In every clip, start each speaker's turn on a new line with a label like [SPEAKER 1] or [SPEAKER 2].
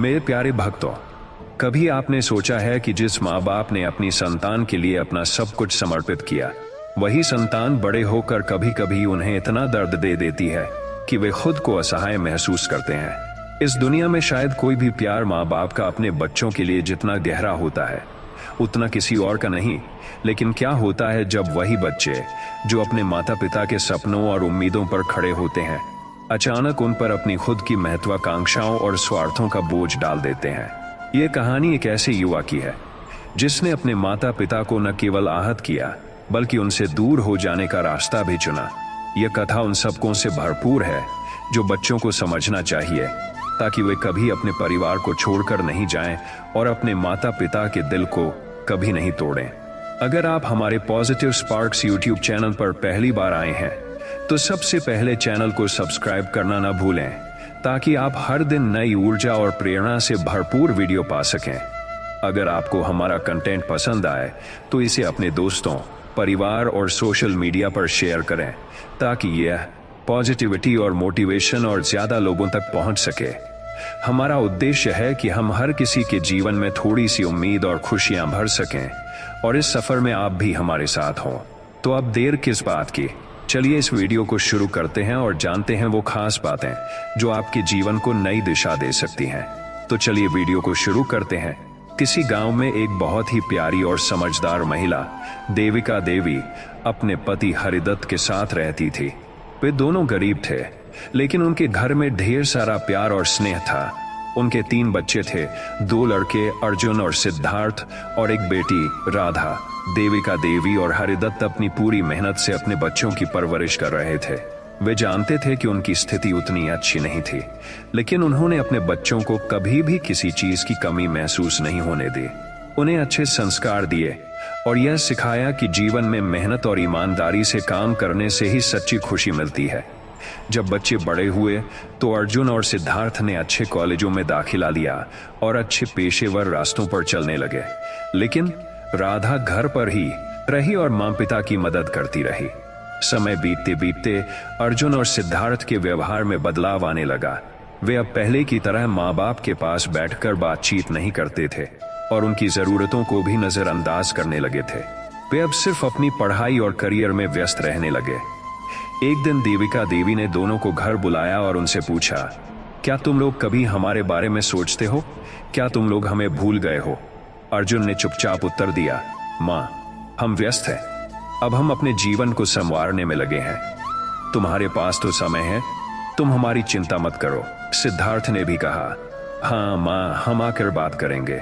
[SPEAKER 1] मेरे प्यारे भक्तों, कभी आपने सोचा है कि जिस माँ बाप ने अपनी संतान के लिए अपना सब कुछ समर्पित किया, वही संतान बड़े होकर कभी कभी उन्हें इतना दर्द दे देती है कि वे खुद को असहाय महसूस करते हैं। इस दुनिया में शायद कोई भी प्यार माँ बाप का अपने बच्चों के लिए जितना गहरा होता है, उतना किसी और का नहीं। लेकिन क्या होता है जब वही बच्चे जो अपने माता पिता के सपनों और उम्मीदों पर खड़े होते हैं, अचानक उन पर अपनी खुद की महत्वाकांक्षाओं और स्वार्थों का बोझ डाल देते हैं। ये कहानी एक ऐसे युवा की है जिसने अपने माता पिता को न केवल आहत किया, बल्कि उनसे दूर हो जाने का रास्ता भी चुना। यह कथा उन सबकों से भरपूर है जो बच्चों को समझना चाहिए, ताकि वे कभी अपने परिवार को छोड़कर नहीं जाएं और अपने माता पिता के दिल को कभी नहीं तोड़ें। अगर आप हमारे पॉजिटिव स्पार्क्स यूट्यूब चैनल पर पहली बार आए हैं, तो सबसे पहले चैनल को सब्सक्राइब करना ना भूलें, ताकि आप हर दिन नई ऊर्जा और प्रेरणा से भरपूर वीडियो पा सकें। अगर आपको हमारा कंटेंट पसंद आए तो इसे अपने दोस्तों, परिवार और सोशल मीडिया पर शेयर करें, ताकि यह पॉजिटिविटी और मोटिवेशन और ज्यादा लोगों तक पहुंच सके। हमारा उद्देश्य है कि हम हर किसी के जीवन में थोड़ी सी उम्मीद और खुशियां भर सकें, और इस सफर में आप भी हमारे साथ हों। तो अब देर किस बात की, चलिए इस वीडियो को शुरू करते हैं और जानते हैं वो खास बातें जो आपके जीवन को नई दिशा दे सकती हैं। तो चलिए वीडियो को शुरू करते हैं। किसी गांव में एक बहुत ही प्यारी और समझदार महिला देविका देवी अपने पति हरिदत्त के साथ रहती थी। वे दोनों गरीब थे, लेकिन उनके घर में ढेर सारा प्यार और स्नेह था। उनके 3 बच्चे थे, 2 लड़के अर्जुन और सिद्धार्थ और एक बेटी राधा। देविका देवी और हरिदत्त अपनी पूरी मेहनत से अपने बच्चों की परवरिश कर रहे थे। वे जानते थे कि उनकी स्थिति उतनी अच्छी नहीं थी, लेकिन उन्होंने अपने बच्चों को कभी भी किसी चीज की कमी महसूस नहीं होने दी। उन्हें अच्छे संस्कार दिए और यह सिखाया कि जीवन में मेहनत और ईमानदारी से काम करने से ही सच्ची खुशी मिलती है। जब बच्चे बड़े हुए तो अर्जुन और सिद्धार्थ ने अच्छे कॉलेजों में दाखिला लिया और अच्छे पेशेवर रास्तों पर चलने लगे। लेकिन राधा घर पर ही रही और मां पिता की मदद करती रही। समय बीतते बीतते अर्जुन और सिद्धार्थ के व्यवहार में बदलाव आने लगा। वे अब पहले की तरह माँ बाप के पास बैठकर बातचीत नहीं करते थे और उनकी जरूरतों को भी नजरअंदाज करने लगे थे। वे अब सिर्फ अपनी पढ़ाई और करियर में व्यस्त रहने लगे। एक दिन देविका देवी ने दोनों को घर बुलाया और उनसे पूछा, क्या तुम लोग कभी हमारे बारे में सोचते हो? क्या तुम लोग हमें भूल गए हो? अर्जुन ने चुपचाप उत्तर दिया, माँ, हम व्यस्त हैं। अब हम अपने जीवन को संवारने में लगे हैं। तुम्हारे पास तो समय है, तुम हमारी चिंता मत करो। सिद्धार्थ ने भी कहा, हाँ माँ, हम आकर बात करेंगे,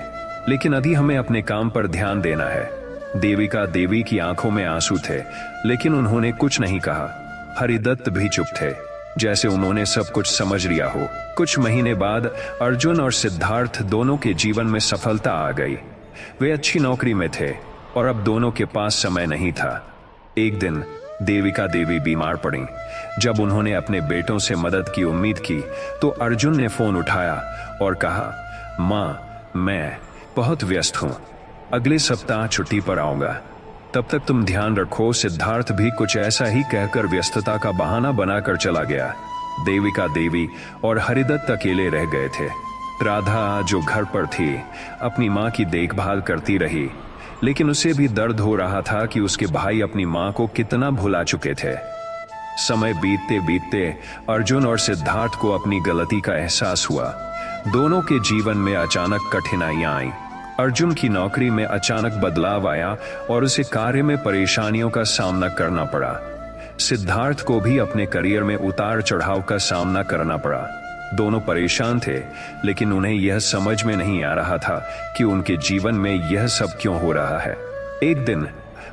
[SPEAKER 1] लेकिन अभी हमें अपने काम पर ध्यान देना है। देविका देवी की आंखों में आंसू थे, लेकिन उन्होंने कुछ नहीं कहा। हरिदत्त भी चुप थे, जैसे उन्होंने सब कुछ समझ लिया हो। कुछ महीने बाद अर्जुन और सिद्धार्थ दोनों के जीवन में सफलता आ गई। वे अच्छी नौकरी में थे और अब दोनों के पास समय नहीं था। एक दिन देविका देवी बीमार पड़ी। जब उन्होंने अपने बेटों से मदद की उम्मीद की तो अर्जुन ने फोन उठाया और कहा, माँ, मैं बहुत व्यस्त हूँ, अगले सप्ताह छुट्टी पर आऊंगा, तब तक तुम ध्यान रखो। सिद्धार्थ भी कुछ ऐसा ही कहकर व्यस्तता का बहाना बनाकर चला गया। देविका देवी और हरिदत्त अकेले रह गए थे। राधा, जो घर पर थी, अपनी माँ की देखभाल करती रही, लेकिन उसे भी दर्द हो रहा था कि उसके भाई अपनी माँ को कितना भुला चुके थे। समय बीतते बीतते अर्जुन और सिद्धार्थ को अपनी गलती का एहसास हुआ। दोनों के जीवन में अचानक कठिनाइयां आईं। अर्जुन की नौकरी में अचानक बदलाव आया और उसे कार्य में परेशानियों का सामना करना पड़ा। सिद्धार्थ को भी अपने करियर में उतार चढ़ाव का सामना करना पड़ा। दोनों परेशान थे, लेकिन उन्हें यह समझ में नहीं आ रहा था कि उनके जीवन में यह सब क्यों हो रहा है। एक दिन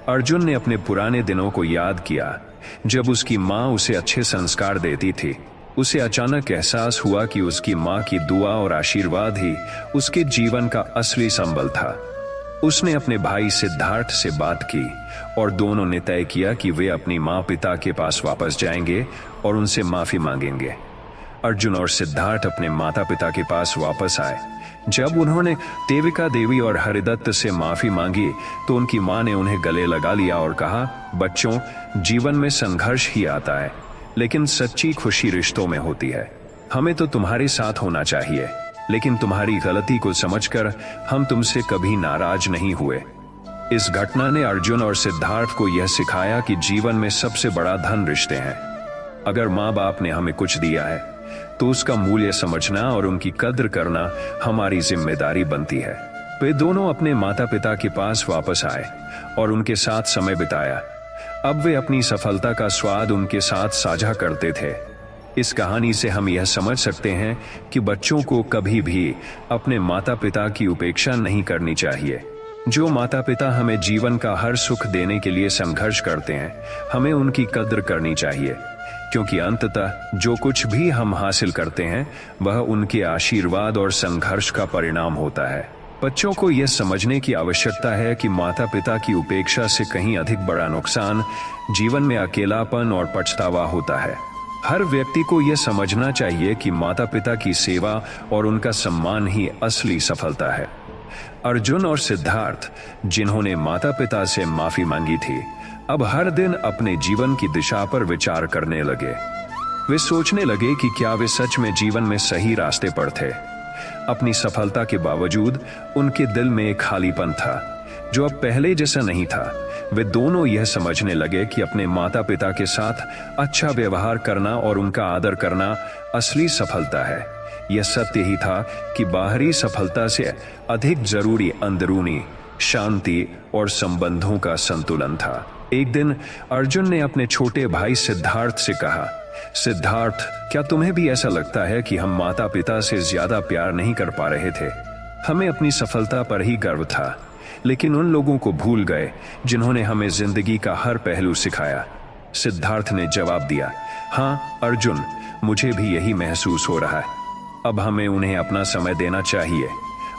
[SPEAKER 1] अर्जुन ने अपने पुराने दिनों को याद किया, जब उसकी माँ उसे अच्छे संस्कार देती थी। उसे अचानक एहसास हुआ कि उसकी माँ की दुआ और आशीर्वाद ही उसके जीवन का असली संबल था। उसने अपने भाई सिद्धार्थ से बात की और दोनों ने तय किया कि वे अपनी माँ पिता के पास वापस जाएंगे और उनसे माफी मांगेंगे। अर्जुन और सिद्धार्थ अपने माता पिता के पास वापस आए। जब उन्होंने देविका देवी और हरिदत्त से माफी मांगी तो उनकी मां ने उन्हें गले लगा लिया और कहा, बच्चों, जीवन में संघर्ष ही आता है, लेकिन सच्ची खुशी रिश्तों में होती है। हमें तो तुम्हारे साथ होना चाहिए। लेकिन तुम्हारी गलती को समझकर हम तुमसे कभी नाराज नहीं हुए। इस घटना ने अर्जुन और सिद्धार्थ को यह सिखाया कि जीवन में सबसे बड़ा धन रिश्ते हैं। अगर माँ बाप ने हमें कुछ दिया है तो उसका मूल्य समझना और उनकी कद्र करना हमारी जिम्मेदारी बनती है। वे दोनों अपने माता पिता के पास वापस आए और उनके साथ समय बिताया। अब वे अपनी सफलता का स्वाद उनके साथ साझा करते थे। इस कहानी से हम यह समझ सकते हैं कि बच्चों को कभी भी अपने माता पिता की उपेक्षा नहीं करनी चाहिए। जो माता पिता हमें जीवन का हर सुख देने के लिए संघर्ष करते हैं, हमें उनकी कद्र करनी चाहिए, क्योंकि अंततः जो कुछ भी हम हासिल करते हैं वह उनके आशीर्वाद और संघर्ष का परिणाम होता है। बच्चों को यह समझने की आवश्यकता है कि माता पिता की उपेक्षा से कहीं अधिक बड़ा नुकसान जीवन में अकेलापन और पछतावा होता है। हर व्यक्ति को यह समझना चाहिए कि माता पिता की सेवा और उनका सम्मान ही असली सफलता है। अर्जुन और सिद्धार्थ, जिन्होंने माता पिता से माफी मांगी थी, अब हर दिन अपने जीवन की दिशा पर विचार करने लगे। वे सोचने लगे कि क्या वे सच में जीवन में सही रास्ते पर थे। अपनी सफलता के बावजूद उनके दिल में एक खालीपन था जो अब पहले जैसा नहीं था। वे दोनों यह समझने लगे कि अपने माता पिता के साथ अच्छा व्यवहार करना और उनका आदर करना असली सफलता है। यह सत्य ही था कि बाहरी सफलता से अधिक जरूरी अंदरूनी शांति और संबंधों का संतुलन था। एक दिन अर्जुन ने अपने छोटे भाई सिद्धार्थ से कहा, सिद्धार्थ, क्या तुम्हें भी ऐसा लगता है कि हम माता पिता से ज्यादा प्यार नहीं कर पा रहे थे? हमें अपनी सफलता पर ही गर्व था, लेकिन उन लोगों को भूल गए जिन्होंने हमें जिंदगी का हर पहलू सिखाया। सिद्धार्थ ने जवाब दिया, हाँ अर्जुन, मुझे भी यही महसूस हो रहा है। अब हमें उन्हें अपना समय देना चाहिए।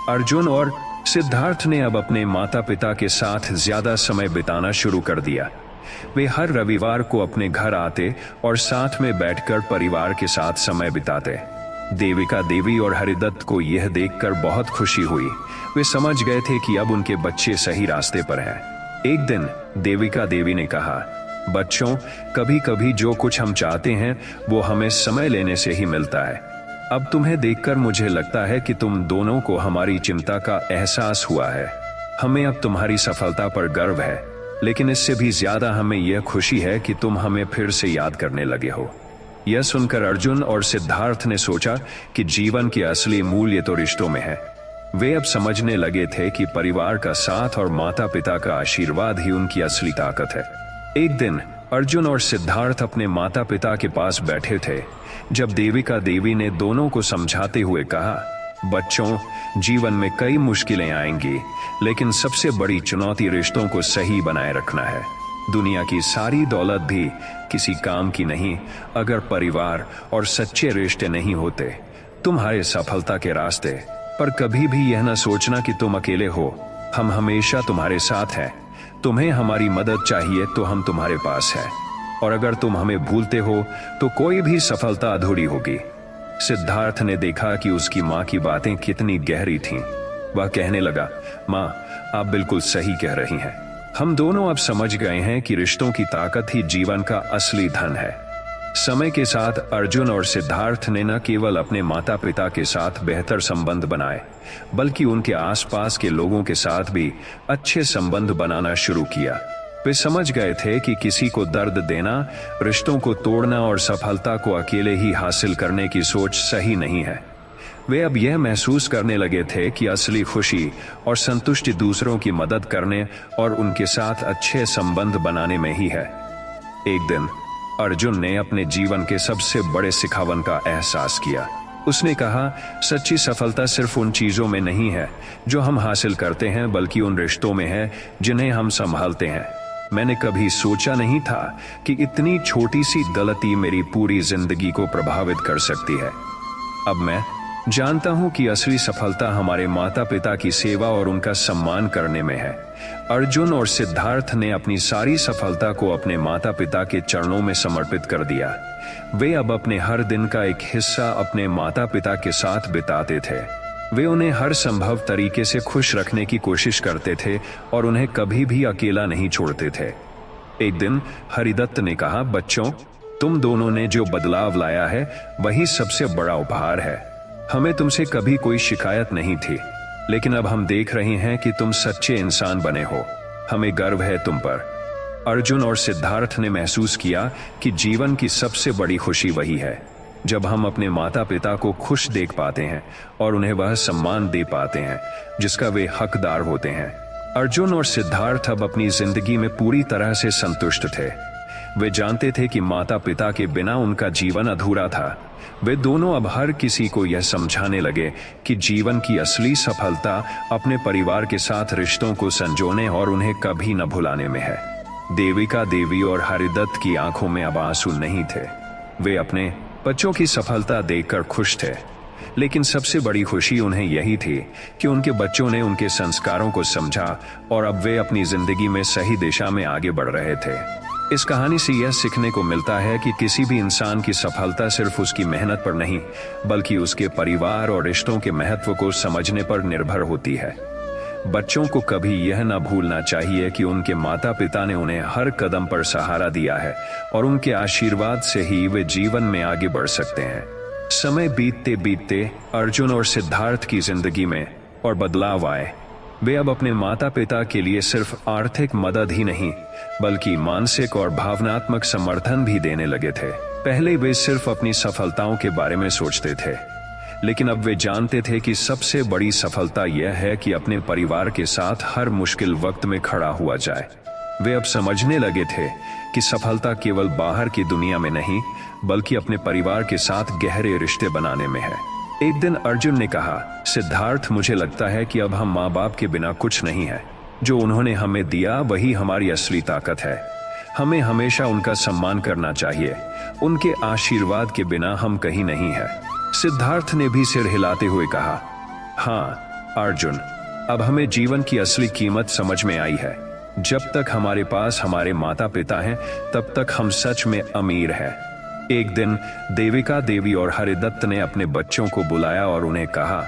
[SPEAKER 1] अर्जुन और सिद्धार्थ ने अब अपने माता पिता के साथ ज्यादा समय बिताना शुरू कर दिया। वे हर रविवार को अपने घर आते और साथ में बैठकर परिवार के साथ समय बिताते। देविका देवी और हरिदत्त को यह देखकर बहुत खुशी हुई। वे समझ गए थे कि अब उनके बच्चे सही रास्ते पर हैं। एक दिन देविका देवी ने कहा, बच्चों, कभी कभी जो कुछ हम चाहते हैं वो हमें समय लेने से ही मिलता है। अब तुम्हें देखकर मुझे लगता है कि तुम दोनों को हमारी चिंता का एहसास हुआ है। हमें अब तुम्हारी सफलता पर गर्व है, लेकिन इससे भी ज्यादा हमें यह खुशी है कि तुम हमें फिर से याद करने लगे हो। यह सुनकर अर्जुन और सिद्धार्थ ने सोचा कि जीवन के असली मूल्य तो रिश्तों में है। वे अब समझने लगे थे कि परिवार का साथ और माता पिता का आशीर्वाद ही उनकी असली ताकत है। एक दिन अर्जुन और सिद्धार्थ अपने माता पिता के पास बैठे थे जब देविका देवी ने दोनों को समझाते हुए कहा, बच्चों, जीवन में कई मुश्किलें आएंगी, लेकिन सबसे बड़ी चुनौती रिश्तों को सही बनाए रखना है। दुनिया की सारी दौलत भी किसी काम की नहीं अगर परिवार और सच्चे रिश्ते नहीं होते। तुम्हारे सफलता के रास्ते पर कभी भी यह न सोचना कि तुम अकेले हो। हम हमेशा तुम्हारे साथ हैं। तुम्हें हमारी मदद चाहिए तो हम तुम्हारे पास हैं, और अगर तुम हमें भूलते हो तो कोई भी सफलता अधूरी होगी। सिद्धार्थ ने देखा कि उसकी माँ की बातें कितनी गहरी थीं। वह कहने लगा, माँ, आप बिल्कुल सही कह रही हैं। हम दोनों अब समझ गए हैं कि रिश्तों की ताकत ही जीवन का असली धन है। समय के साथ अर्जुन और सिद्धार्थ ने न केवल अपने माता पिता के साथ बेहतर संबंध बनाए, बल्कि उनके आसपास के लोगों के साथ भी अच्छे संबंध बनाना शुरू किया। वे समझ गए थे कि किसी को दर्द देना, रिश्तों को तोड़ना और सफलता को अकेले ही हासिल करने की सोच सही नहीं है। वे अब यह महसूस करने लगे थे कि असली खुशी और संतुष्टि दूसरों की मदद करने और उनके साथ अच्छे संबंध बनाने में ही है। एक दिन अर्जुन ने अपने जीवन के सबसे बड़े सिखावन का एहसास किया। उसने कहा, सच्ची सफलता सिर्फ उन चीजों में नहीं है जो हम हासिल करते हैं, बल्कि उन रिश्तों में है जिन्हें हम संभालते हैं। मैंने कभी सोचा नहीं था कि इतनी छोटी सी गलती मेरी पूरी जिंदगी को प्रभावित कर सकती है। अब मैं जानता हूं कि असली सफलता हमारे माता पिता की सेवा और उनका सम्मान करने में है। अर्जुन और सिद्धार्थ ने अपनी सारी सफलता को अपने माता पिता के चरणों में समर्पित कर दिया। वे अब अपने हर दिन का एक हिस्सा अपने माता पिता के साथ बिताते थे। वे उन्हें हर संभव तरीके से खुश रखने की कोशिश करते थे और उन्हें कभी भी अकेला नहीं छोड़ते थे। एक दिन हरिदत्त ने कहा, बच्चों, तुम दोनों ने जो बदलाव लाया है वही सबसे बड़ा उपहार है। हमें तुमसे कभी कोई शिकायत नहीं थी, लेकिन अब हम देख रहे हैं कि तुम सच्चे इंसान बने हो। हमें गर्व है तुम पर। अर्जुन और सिद्धार्थ ने महसूस किया कि जीवन की सबसे बड़ी खुशी वही है जब हम अपने माता पिता को खुश देख पाते हैं और उन्हें वह सम्मान दे पाते हैं जिसका वे हकदार होते हैं। अर्जुन और सिद्धार्थ अब अपनी जिंदगी में पूरी तरह से संतुष्ट थे। वे जानते थे कि माता पिता के बिना उनका जीवन अधूरा था। वे दोनों अब हर किसी को यह समझाने लगे कि जीवन की असली सफलता अपने परिवार के साथ रिश्तों को संजोने और उन्हें कभी न भुलाने में है। देविका देवी और हरिदत्त की आंखों में अब आंसू नहीं थे। वे अपने बच्चों की सफलता देखकर खुश थे, लेकिन सबसे बड़ी खुशी उन्हें यही थी कि उनके बच्चों ने उनके संस्कारों को समझा और अब वे अपनी जिंदगी में सही दिशा में आगे बढ़ रहे थे। इस कहानी से यह सीखने को मिलता है कि किसी भी इंसान की सफलता सिर्फ उसकी मेहनत पर नहीं, बल्कि उसके परिवार और रिश्तों के महत्व को समझने पर निर्भर होती है। बच्चों को कभी यह ना भूलना चाहिए कि उनके माता पिता ने उन्हें हर कदम पर सहारा दिया है और उनके आशीर्वाद से ही वे जीवन में आगे बढ़ सकते हैं। समय बीतते बीतते अर्जुन और सिद्धार्थ की जिंदगी में और बदलाव आए। वे अब अपने माता पिता के लिए सिर्फ आर्थिक मदद ही नहीं, बल्कि मानसिक और भावनात्मक समर्थन भी देने लगे थे। पहले वे सिर्फ अपनी सफलताओं के बारे में सोचते थे, लेकिन अब वे जानते थे कि सबसे बड़ी सफलता यह है कि अपने परिवार के साथ हर मुश्किल वक्त में खड़ा हुआ जाए। वे अब समझने लगे थे कि सफलता केवल बाहर की दुनिया में नहीं, बल्कि अपने परिवार के साथ गहरे रिश्ते बनाने में है। एक दिन अर्जुन ने कहा, सिद्धार्थ, मुझे लगता है कि अब हम माँ बाप के बिना कुछ नहीं है। जो उन्होंने हमें दिया वही हमारी असली ताकत है। हमें हमेशा उनका सम्मान करना चाहिए। उनके आशीर्वाद के बिना हम कहीं नहीं है। सिद्धार्थ ने भी सिर हिलाते हुए कहा, हाँ अर्जुन, अब हमें जीवन की असली कीमत समझ में आई है। जब तक हमारे पास हमारे माता पिता हैं, तब तक हम सच में अमीर हैं। एक दिन देविका देवी और हरिदत्त ने अपने बच्चों को बुलाया और उन्हें कहा,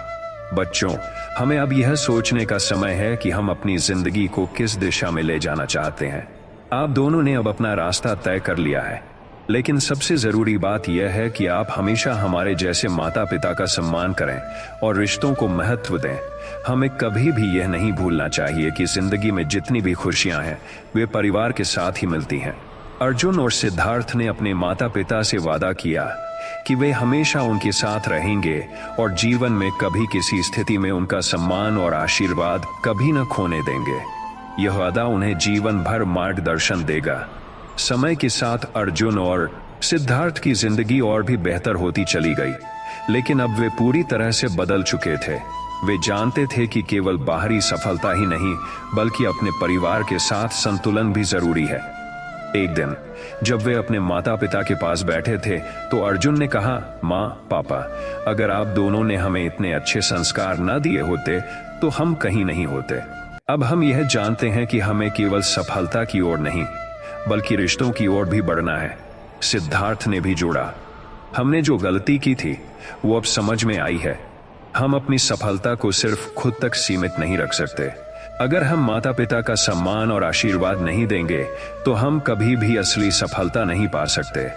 [SPEAKER 1] बच्चों, हमें अब यह सोचने का समय है कि हम अपनी जिंदगी को किस दिशा में ले जाना चाहते हैं। आप दोनों ने अब अपना रास्ता तय कर लिया है, लेकिन सबसे जरूरी बात यह है कि आप हमेशा हमारे जैसे माता पिता का सम्मान करें और रिश्तों को महत्व दें। हमें कभी भी यह नहीं भूलना चाहिए कि जिंदगी में जितनी भी खुशियां हैं, वे परिवार के साथ ही मिलती हैं। अर्जुन और सिद्धार्थ ने अपने माता पिता से वादा किया कि वे हमेशा उनके साथ रहेंगे और जीवन में कभी किसी स्थिति में उनका सम्मान और आशीर्वाद कभी न खोने देंगे। यह वादा उन्हें जीवन भर मार्गदर्शन देगा। समय के साथ अर्जुन और सिद्धार्थ की जिंदगी और भी बेहतर होती चली गई, लेकिन अब वे पूरी तरह से बदल चुके थे। वे जानते थे कि केवल बाहरी सफलता ही नहीं, बल्कि अपने परिवार के साथ संतुलन भी जरूरी है। एक दिन जब वे अपने माता पिता के पास बैठे थे, तो अर्जुन ने कहा, माँ, पापा, अगर आप दोनों ने हमें इतने अच्छे संस्कार न दिए होते तो हम कहीं नहीं होते। अब हम यह जानते हैं कि हमें केवल सफलता की ओर नहीं, बल्कि रिश्तों की ओर भी बढ़ना है। सिद्धार्थ ने भी जोड़ा, हमने जो गलती की थी वो अब समझ में आई है। हम अपनी सफलता को सिर्फ खुद तक सीमित नहीं रख सकते। अगर हम माता पिता का सम्मान और आशीर्वाद नहीं देंगे तो हम कभी भी असली सफलता नहीं पा सकते।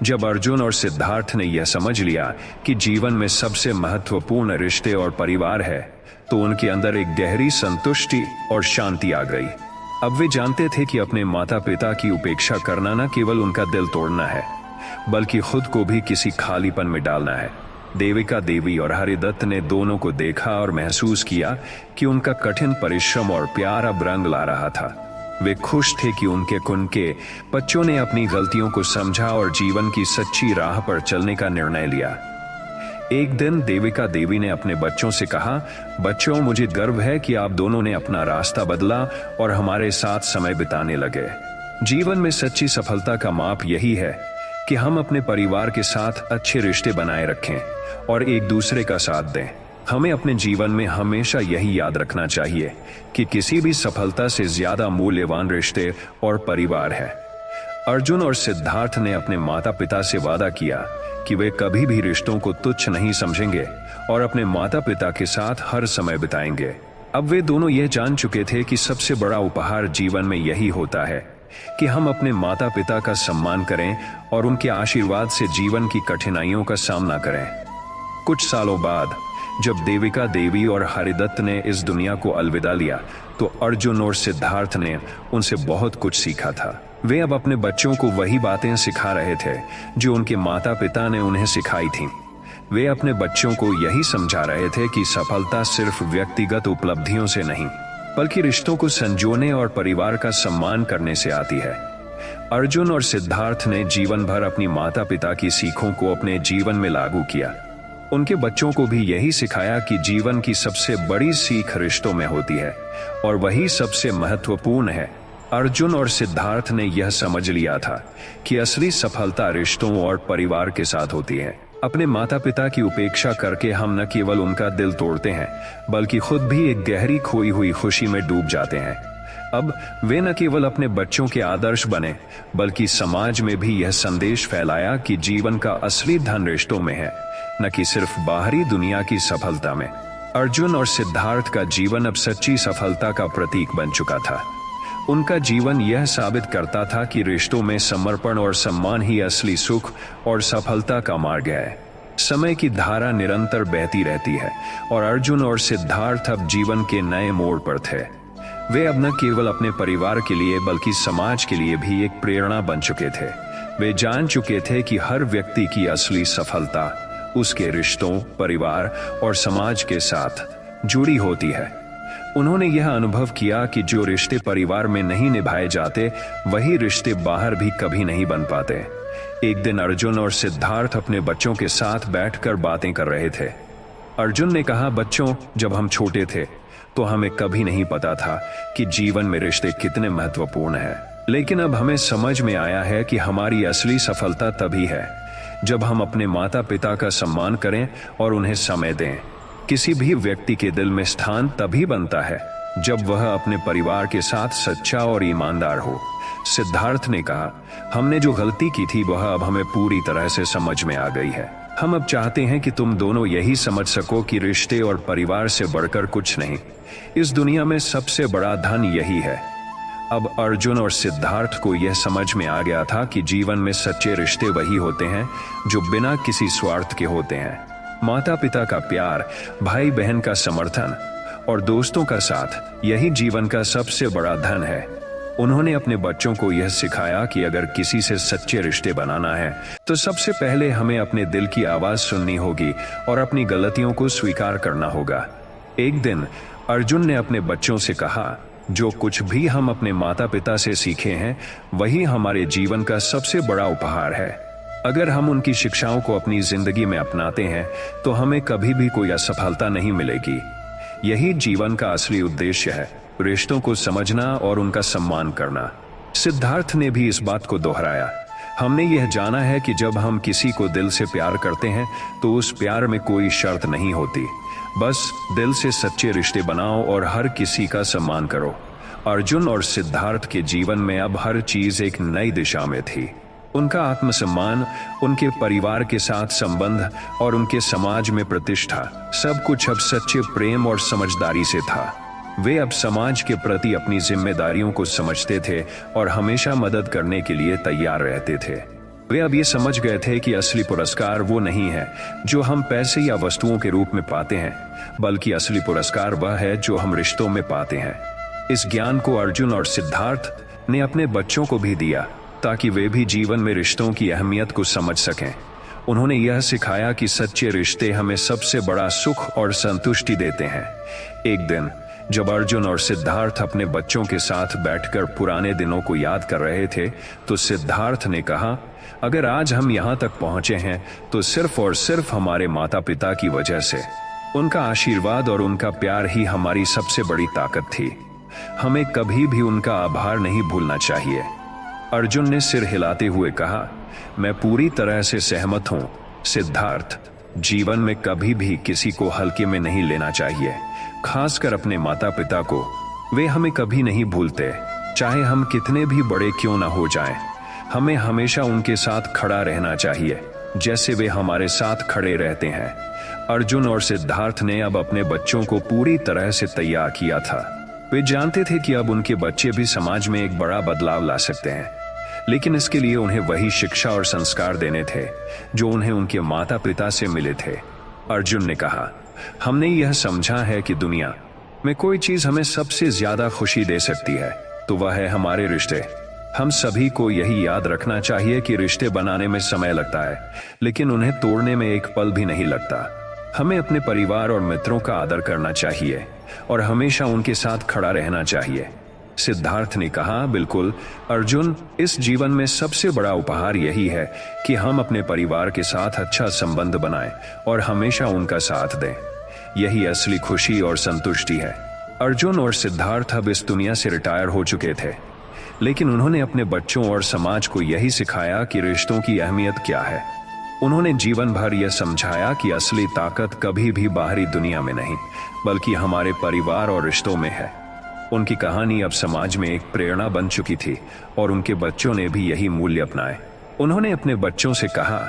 [SPEAKER 1] जब अर्जुन और सिद्धार्थ ने यह समझ लिया कि जीवन में सबसे महत्वपूर्ण रिश्ते और परिवार है, तो उनके अंदर एक गहरी संतुष्टि और शांति आ गई। अब वे जानते थे कि अपने माता पिता की उपेक्षा करना न केवल उनका दिल तोड़ना है, बल्कि खुद को भी किसी खालीपन में डालना है। देविका देवी और हरिदत्त ने दोनों को देखा और महसूस किया कि उनका कठिन परिश्रम और प्यार अब रंग ला रहा था। वे खुश थे कि उनके बच्चों ने अपनी गलतियों को समझा और जीवन की सच्ची राह पर चलने का निर्णय लिया। एक दिन देविका देवी ने अपने बच्चों से कहा, बच्चों, मुझे गर्व है कि आप दोनों ने अपना रास्ता बदला और हमारे साथ समय बिताने लगे। जीवन में सच्ची सफलता का माप यही है कि हम अपने परिवार के साथ अच्छे रिश्ते बनाए रखें और एक दूसरे का साथ दें। हमें अपने जीवन में हमेशा यही याद रखना चाहिए कि किसी भी सफलता से ज्यादा मूल्यवान रिश्ते और परिवार है। अर्जुन और सिद्धार्थ ने अपने माता पिता से वादा किया कि वे कभी भी रिश्तों को तुच्छ नहीं समझेंगे और अपने माता पिता के साथ हर समय बिताएंगे। अब वे दोनों यह जान चुके थे कि सबसे बड़ा उपहार जीवन में यही होता है कि हम अपने माता पिता का सम्मान करें और उनके आशीर्वाद से जीवन की कठिनाइयों का सामना करें। कुछ सालों बाद जब देविका देवी और हरिदत्त ने इस दुनिया को अलविदा लिया तो अर्जुन और सिद्धार्थ ने उनसे बहुत कुछ सीखा था। वे अब अपने बच्चों को वही बातें सिखा रहे थे जो उनके माता पिता ने उन्हें सिखाई थीं। वे अपने बच्चों को यही समझा रहे थे कि सफलता सिर्फ व्यक्तिगत उपलब्धियों से नहीं बल्कि रिश्तों को संजोने और परिवार का सम्मान करने से आती है। अर्जुन और सिद्धार्थ ने जीवन भर अपनी माता पिता की सीखों को अपने जीवन में लागू किया। उनके बच्चों को भी यही सिखाया कि जीवन की सबसे बड़ी सीख रिश्तों में होती है और वही सबसे महत्वपूर्ण है। अर्जुन और सिद्धार्थ ने यह समझ लिया था कि असली सफलता रिश्तों और परिवार के साथ होती है। अपने माता पिता की उपेक्षा करके हम न केवल उनका दिल तोड़ते हैं बल्कि खुद भी एक गहरी खोई हुई खुशी में डूब जाते हैं। अब वे न केवल अपने बच्चों के आदर्श बने बल्कि समाज में भी यह संदेश फैलाया कि जीवन का असली धन रिश्तों में है, न कि सिर्फ बाहरी दुनिया की सफलता में। अर्जुन और सिद्धार्थ का जीवन अब सच्ची सफलता का प्रतीक बन चुका था। उनका जीवन यह साबित करता था कि रिश्तों में समर्पण और सम्मान ही असली सुख और सफलता का मार्ग है। समय की धारा निरंतर बहती रहती है और अर्जुन और सिद्धार्थ अब जीवन के नए मोड़ पर थे। वे अब न केवल अपने परिवार के लिए बल्कि समाज के लिए भी एक प्रेरणा बन चुके थे। वे जान चुके थे कि हर व्यक्ति की असली सफलता उसके रिश्तों, परिवार और समाज के साथ जुड़ी होती है। उन्होंने यह अनुभव किया कि जो रिश्ते परिवार में नहीं निभाए जाते वही रिश्ते बाहर भी कभी नहीं बन पाते। एक दिन अर्जुन और सिद्धार्थ अपने बच्चों के साथ बैठकर बातें कर रहे थे। अर्जुन ने कहा, बच्चों, जब हम छोटे थे तो हमें कभी नहीं पता था कि जीवन में रिश्ते कितने महत्वपूर्ण हैं। लेकिन अब हमें समझ में आया है कि हमारी असली सफलता तभी है जब हम अपने माता पिता का सम्मान करें और उन्हें समय दें। किसी भी व्यक्ति के दिल में स्थान तभी बनता है जब वह अपने परिवार के साथ सच्चा और ईमानदार हो। सिद्धार्थ ने कहा, हमने जो गलती की थी वह अब हमें पूरी तरह से समझ में आ गई है। हम अब चाहते हैं कि तुम दोनों यही समझ सको कि रिश्ते और परिवार से बढ़कर कुछ नहीं। इस दुनिया में सबसे बड़ा धन यही है। अब अर्जुन और सिद्धार्थ को यह समझ में आ गया था कि जीवन में सच्चे रिश्ते वही होते हैं जो बिना किसी स्वार्थ के होते हैं। माता पिता का प्यार, भाई बहन का समर्थन और दोस्तों का साथ, यही जीवन का सबसे बड़ा धन है। उन्होंने अपने बच्चों को यह सिखाया कि अगर किसी से सच्चे रिश्ते बनाना है तो सबसे पहले हमें अपने दिल की आवाज सुननी होगी और अपनी गलतियों को स्वीकार करना होगा। एक दिन अर्जुन ने अपने बच्चों से कहा, जो कुछ भी हम अपने माता पिता से सीखे हैं वही हमारे जीवन का सबसे बड़ा उपहार है। अगर हम उनकी शिक्षाओं को अपनी जिंदगी में अपनाते हैं तो हमें कभी भी कोई असफलता नहीं मिलेगी। यही जीवन का असली उद्देश्य है, रिश्तों को समझना और उनका सम्मान करना। सिद्धार्थ ने भी इस बात को दोहराया, हमने यह जाना है कि जब हम किसी को दिल से प्यार करते हैं तो उस प्यार में कोई शर्त नहीं होती। बस दिल से सच्चे रिश्ते बनाओ और हर किसी का सम्मान करो। अर्जुन और सिद्धार्थ के जीवन में अब हर चीज एक नई दिशा में थी। उनका आत्मसम्मान, उनके परिवार के साथ संबंध और उनके समाज में प्रतिष्ठा, सब कुछ अब सच्चे प्रेम और समझदारी से था। वे अब समाज के प्रति अपनी जिम्मेदारियों को समझते थे और हमेशा मदद करने के लिए तैयार रहते थे। वे अब ये समझ गए थे कि असली पुरस्कार वो नहीं है जो हम पैसे या वस्तुओं के रूप में पाते हैं, बल्कि असली पुरस्कार वह है जो हम रिश्तों में पाते हैं। इस ज्ञान को अर्जुन और सिद्धार्थ ने अपने बच्चों को भी दिया ताकि वे भी जीवन में रिश्तों की अहमियत को समझ सकें। उन्होंने यह सिखाया कि सच्चे रिश्ते हमें सबसे बड़ा सुख और संतुष्टि देते हैं। एक दिन जब अर्जुन और सिद्धार्थ अपने बच्चों के साथ बैठकर पुराने दिनों को याद कर रहे थे तो सिद्धार्थ ने कहा, अगर आज हम यहाँ तक पहुंचे हैं तो सिर्फ और सिर्फ हमारे माता पिता की वजह से। उनका आशीर्वाद और उनका प्यार ही हमारी सबसे बड़ी ताकत थी। हमें कभी भी उनका आभार नहीं भूलना चाहिए। अर्जुन ने सिर हिलाते हुए कहा, मैं पूरी तरह से सहमत हूं सिद्धार्थ। जीवन में कभी भी किसी को हल्के में नहीं लेना चाहिए, खासकर अपने माता पिता को। वे हमें कभी नहीं भूलते, चाहे हम कितने भी बड़े क्यों ना हो जाएं। हमें हमेशा उनके साथ खड़ा रहना चाहिए जैसे वे हमारे साथ खड़े रहते हैं। अर्जुन और सिद्धार्थ ने अब अपने बच्चों को पूरी तरह से तैयार किया था। वे जानते थे कि अब उनके बच्चे भी समाज में एक बड़ा बदलाव ला सकते हैं, लेकिन इसके लिए उन्हें वही शिक्षा और संस्कार देने थे जो उन्हें उनके माता पिता से मिले थे। अर्जुन ने कहा, हमने यह समझा है कि दुनिया में कोई चीज हमें सबसे ज्यादा खुशी दे सकती है तो वह है हमारे रिश्ते। हम सभी को यही याद रखना चाहिए कि रिश्ते बनाने में समय लगता है, लेकिन उन्हें तोड़ने में एक पल भी नहीं लगता। हमें अपने परिवार और मित्रों का आदर करना चाहिए और हमेशा उनके साथ खड़ा रहना चाहिए। सिद्धार्थ ने कहा, बिल्कुल अर्जुन, इस जीवन में सबसे बड़ा उपहार यही है कि हम अपने परिवार के साथ अच्छा संबंध बनाएं और हमेशा उनका साथ दें। यही असली खुशी और संतुष्टि है। अर्जुन और सिद्धार्थ अब इस दुनिया से रिटायर हो चुके थे, लेकिन उन्होंने अपने बच्चों और समाज को यही सिखाया कि रिश्तों की अहमियत क्या है। उन्होंने जीवन भर यह समझाया कि असली ताकत कभी भी बाहरी दुनिया में नहीं, बल्कि हमारे परिवार और रिश्तों में है। उनकी कहानी अब समाज में एक प्रेरणा बन चुकी थी और उनके बच्चों ने भी यही मूल्य अपनाए। उन्होंने अपने बच्चों से कहा,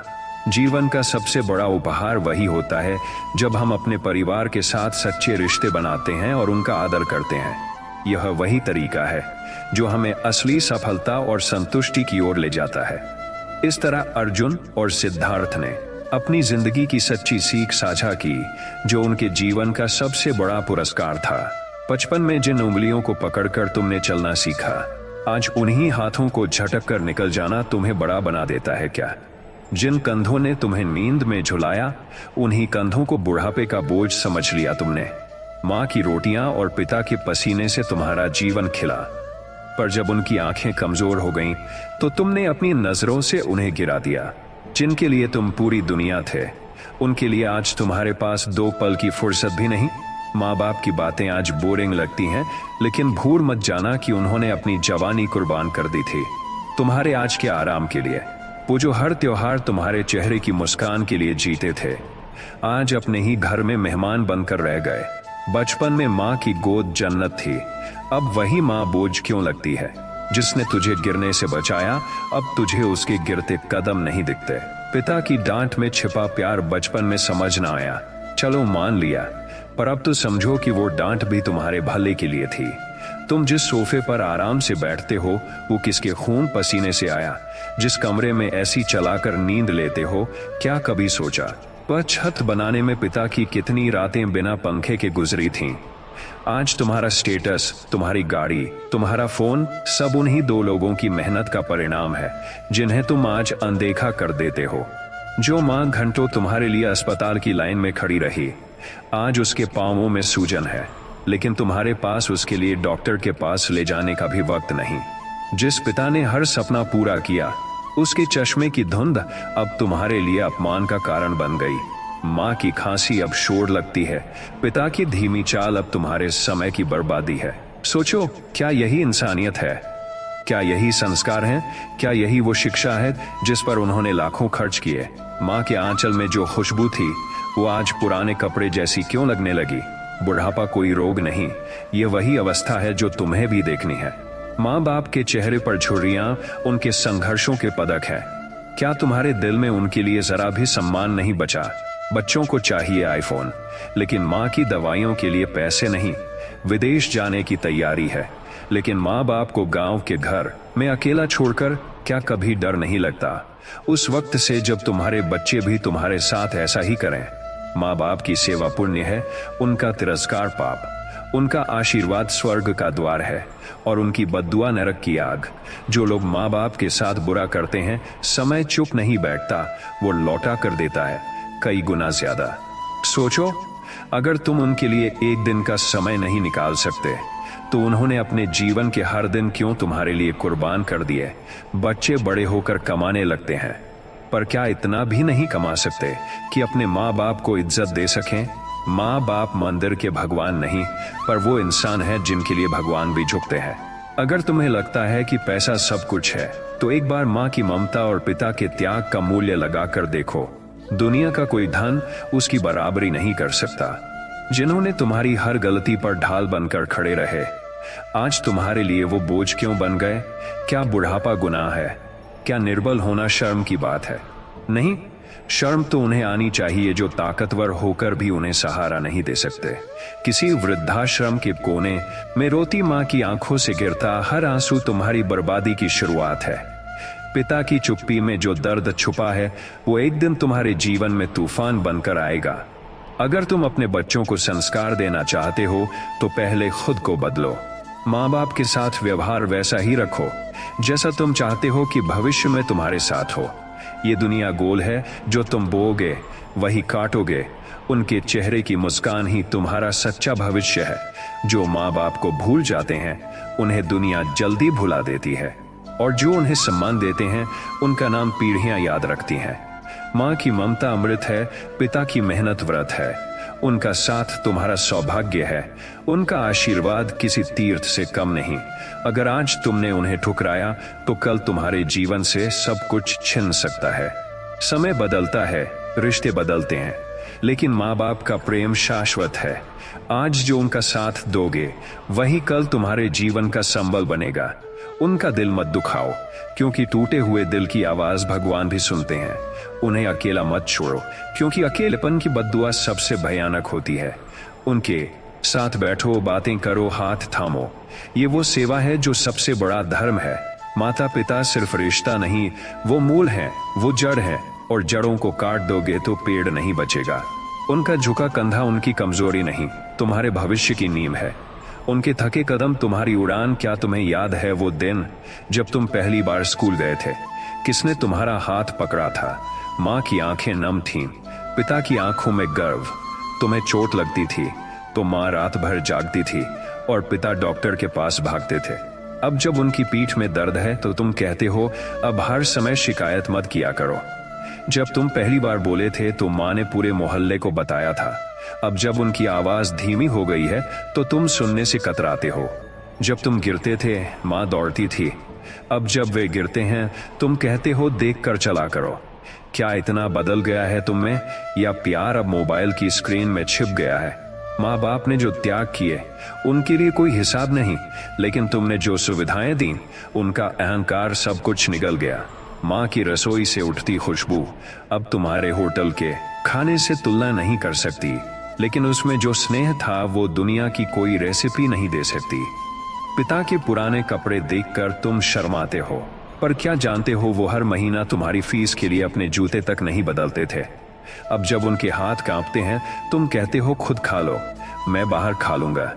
[SPEAKER 1] जीवन का सबसे बड़ा उपहार वही होता है जब हम अपने परिवार के साथ सच्चे रिश्ते बनाते हैं और उनका आदर करते हैं। यह वही तरीका है जो हमें असली सफलता और संतुष्टि की ओर ले जाता है। इस तरह अर्जुन और सिद्धार्थ ने अपनी जिंदगी की सच्ची सीख साझा की, जो उनके जीवन का सबसे बड़ा पुरस्कार था। बचपन में जिन उंगलियों को पकड़कर तुमने चलना सीखा, आज उन्हीं हाथों को झटक कर निकल जाना तुम्हें बड़ा बना देता है क्या? जिन कंधों ने तुम्हें नींद में झुलाया, उन्हीं कंधों को बुढ़ापे का बोझ समझ लिया तुमने। माँ की रोटियां और पिता के पसीने से तुम्हारा जीवन खिला, पर जब उनकी आंखें कमजोर हो गईं, तो तुमने अपनी नजरों से उन्हें गिरा दिया। जिनके लिए तुम पूरी दुनिया थे, उनके लिए आज तुम्हारे पास 2 पल की फुर्सत भी नहीं। माँ बाप की बातें आज बोरिंग लगती हैं, लेकिन भूल मत जाना कि उन्होंने अपनी जवानी कुर्बान कर दी थी तुम्हारे आज के आराम के लिए। वो जो हर त्योहार तुम्हारे चेहरे की मुस्कान के लिए जीते थे, आज अपने ही घर में मेहमान बनकर रह गए। बचपन में माँ की गोद जन्नत थी, अब वही माँ बोझ क्यों लगती है? जिसने तुझे गिरने से बचाया, अब तुझे उसके गिरते कदम नहीं दिखते। पिता की डांट में छिपा प्यार बचपन में समझ ना आया, चलो मान लिया, पर अब तो समझो कि वो डांट भी तुम्हारे भले के लिए थी। तुम जिस सोफे पर आराम से बैठते हो, वो किसके खून पसीने से आया? जिस कमरे में ऐसी चलाकर नींद लेते हो, क्या कभी सोचा वह छत बनाने में पिता की कितनी रातें बिना पंखे के गुजरी थीं? आज तुम्हारा स्टेटस, तुम्हारी गाड़ी, तुम्हारा फोन, सब उन्हीं 2 लोगों की मेहनत का परिणाम है, जिन्हें तुम आज अनदेखा कर देते हो। जो माँ घंटों तुम्हारे लिए अस्पताल की लाइन में खड़ी रही, आज उसके पांवों में सूजन है, लेकिन तुम्हारे पास उसके लिए डॉक्टर के पास ले जाने का भी वक्त नहीं। जिस पिता ने हर सपना पूरा किया, उसके चश्मे की धुंध अब तुम्हारे लिए अपमान का कारण बन गई। माँ की खांसी अब शोर लगती है, पिता की धीमी चाल अब तुम्हारे समय की बर्बादी है। सोचो, क्या यही इंसानियत है? क्या यही संस्कार हैं? क्या यही वो शिक्षा है जिस पर उन्होंने लाखों खर्च किए? माँ के आंचल में जो खुशबू थी, वो आज पुराने कपड़े जैसी क्यों लगने लगी? बुढ़ापा कोई रोग नहीं, ये वही अवस्था है जो तुम्हें भी देखनी है। माँ बाप के चेहरे पर झुर्रियां उनके संघर्षों के पदक है। क्या तुम्हारे दिल में उनके लिए जरा भी सम्मान नहीं बचा? बच्चों को चाहिए आईफोन, लेकिन माँ की दवाइयों के लिए पैसे नहीं। विदेश जाने की तैयारी है, लेकिन माँ बाप को गांव के घर में अकेला छोड़कर क्या कभी डर नहीं लगता? उस वक्त से जब तुम्हारे बच्चे भी तुम्हारे साथ ऐसा ही करें। माँ बाप की सेवा पुण्य है, उनका तिरस्कार पाप, उनका आशीर्वाद स्वर्ग का द्वार है और उनकी बद्दुआ नरक की आग। जो लोग माँ बाप के साथ बुरा करते हैं, समय चुप नहीं बैठता, वो लौटा कर देता है कई गुना ज्यादा। सोचो, अगर तुम उनके लिए एक दिन का समय नहीं निकाल सकते, तो उन्होंने अपने जीवन के हर दिन क्यों तुम्हारे लिए कुर्बान कर दिए? बच्चे बड़े होकर कमाने लगते हैं, पर क्या इतना भी नहीं कमा सकते कि अपने माँ बाप को इज्जत दे सकें? माँ बाप मंदिर के भगवान नहीं, पर वो इंसान है जिनके लिए भगवान भी झुकते हैं। अगर तुम्हें लगता है कि पैसा सब कुछ है, तो एक बार माँ की ममता और पिता के त्याग का मूल्य लगाकर देखो। दुनिया का कोई धन उसकी बराबरी नहीं कर सकता। जिन्होंने तुम्हारी हर गलती पर ढाल बनकर खड़े रहे, आज तुम्हारे लिए वो बोझ क्यों बन गए? क्या बुढ़ापा गुनाह है? क्या निर्बल होना शर्म की बात है? नहीं, शर्म तो उन्हें आनी चाहिए जो ताकतवर होकर भी उन्हें सहारा नहीं दे सकते। किसी वृद्धाश्रम के कोने में रोती माँ की आंखों से गिरता हर आंसू तुम्हारी बर्बादी की शुरुआत है। पिता की चुप्पी में जो दर्द छुपा है, वो एक दिन तुम्हारे जीवन में तूफान बनकर आएगा। अगर तुम अपने बच्चों को संस्कार देना चाहते हो तो पहले खुद को बदलो। माँ बाप के साथ व्यवहार वैसा ही रखो जैसा तुम चाहते हो कि भविष्य में तुम्हारे साथ हो। ये दुनिया गोल है, जो तुम बोओगे वही काटोगे। उनके चेहरे की मुस्कान ही तुम्हारा सच्चा भविष्य है। जो माँ बाप को भूल जाते हैं उन्हें दुनिया जल्दी भुला देती है, और जो उन्हें सम्मान देते हैं उनका नाम पीढ़ियां याद रखती हैं। माँ की ममता अमृत है, पिता की मेहनत व्रत है। उनका साथ तुम्हारा सौभाग्य है, उनका आशीर्वाद किसी तीर्थ से कम नहीं। अगर आज तुमने उन्हें ठुकराया तो कल तुम्हारे जीवन से सब कुछ छिन सकता है। समय बदलता है, रिश्ते बदलते हैं, लेकिन माँ बाप का प्रेम शाश्वत है। आज जो उनका साथ दोगे वही कल तुम्हारे जीवन का संबल बनेगा। उनका दिल मत दुखाओ, क्योंकि टूटे हुए दिल की आवाज भगवान भी सुनते हैं। उन्हें अकेला मत छोड़ो, क्योंकि अकेलेपन की बद्दुआ सबसे भयानक होती है। उनके साथ बैठो, बातें करो, हाथ थामो। ये वो सेवा है जो सबसे बड़ा धर्म है। माता पिता सिर्फ रिश्ता नहीं, वो मूल हैं, वो जड़ हैं, और जड़ों को काट दोगे तो पेड़ नहीं बचेगा। उनका झुका कंधा उनकी कमजोरी नहीं, तुम्हारे भविष्य की नींव है। उनके थके कदम तुम्हारी उड़ान। क्या तुम्हें याद है वो दिन जब तुम पहली बार स्कूल गए थे? किसने तुम्हारा हाथ पकड़ा था? माँ की आंखें नम थीं, पिता की आंखों में गर्व। तुम्हें चोट लगती थी तो माँ रात भर जागती थी और पिता डॉक्टर के पास भागते थे। अब जब उनकी पीठ में दर्द है तो तुम कहते हो अब हर समय शिकायत मत किया करो। जब तुम पहली बार बोले थे तो माँ ने पूरे मोहल्ले को बताया था। अब जब उनकी आवाज धीमी हो गई है तो तुम सुनने से कतराते हो। जब तुम गिरते थे माँ दौड़ती थी, अब जब वे गिरते हैं तुम कहते हो देख कर चला करो। क्या इतना बदल गया है तुम में, या प्यार अब मोबाइल की स्क्रीन में छिप गया है? माँ बाप ने जो त्याग किए उनके लिए कोई हिसाब नहीं, लेकिन तुमने जो सुविधाएं दी उनका अहंकार सब कुछ निगल गया। माँ की रसोई से उठती खुशबू अब तुम्हारे होटल के खाने से तुलना नहीं कर सकती, लेकिन उसमें जो स्नेह था वो दुनिया की कोई रेसिपी नहीं दे सकती। पिता के पुराने कपड़े देखकर तुम शर्माते हो, पर क्या जानते हो वो हर महीना तुम्हारी फीस के लिए अपने जूते तक नहीं बदलते थे। अब जब उनके हाथ कांपते हैं तुम कहते हो खुद खा लो, मैं बाहर खा लूंगा।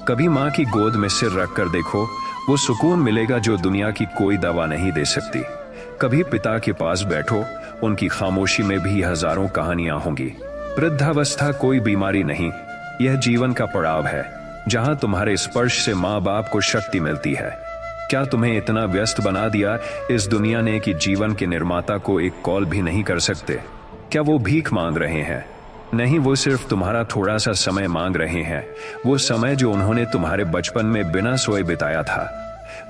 [SPEAKER 1] कभी माँ की गोद में सिर रख कर देखो, वो सुकून मिलेगा जो दुनिया की कोई दवा नहीं दे सकती। कभी पिता के पास बैठो, उनकी खामोशी में भी हजारों कहानियां होंगी। वृद्धावस्था कोई बीमारी नहीं, यह जीवन का पड़ाव है जहां तुम्हारे स्पर्श से माँ बाप को शक्ति मिलती है। क्या तुम्हें इतना व्यस्त बना दिया इस दुनिया ने कि जीवन के निर्माता को एक कॉल भी नहीं कर सकते? क्या वो भीख मांग रहे हैं? नहीं, वो सिर्फ तुम्हारा थोड़ा सा समय मांग रहे हैं, वो समय जो उन्होंने तुम्हारे बचपन में बिना सोए बिताया था।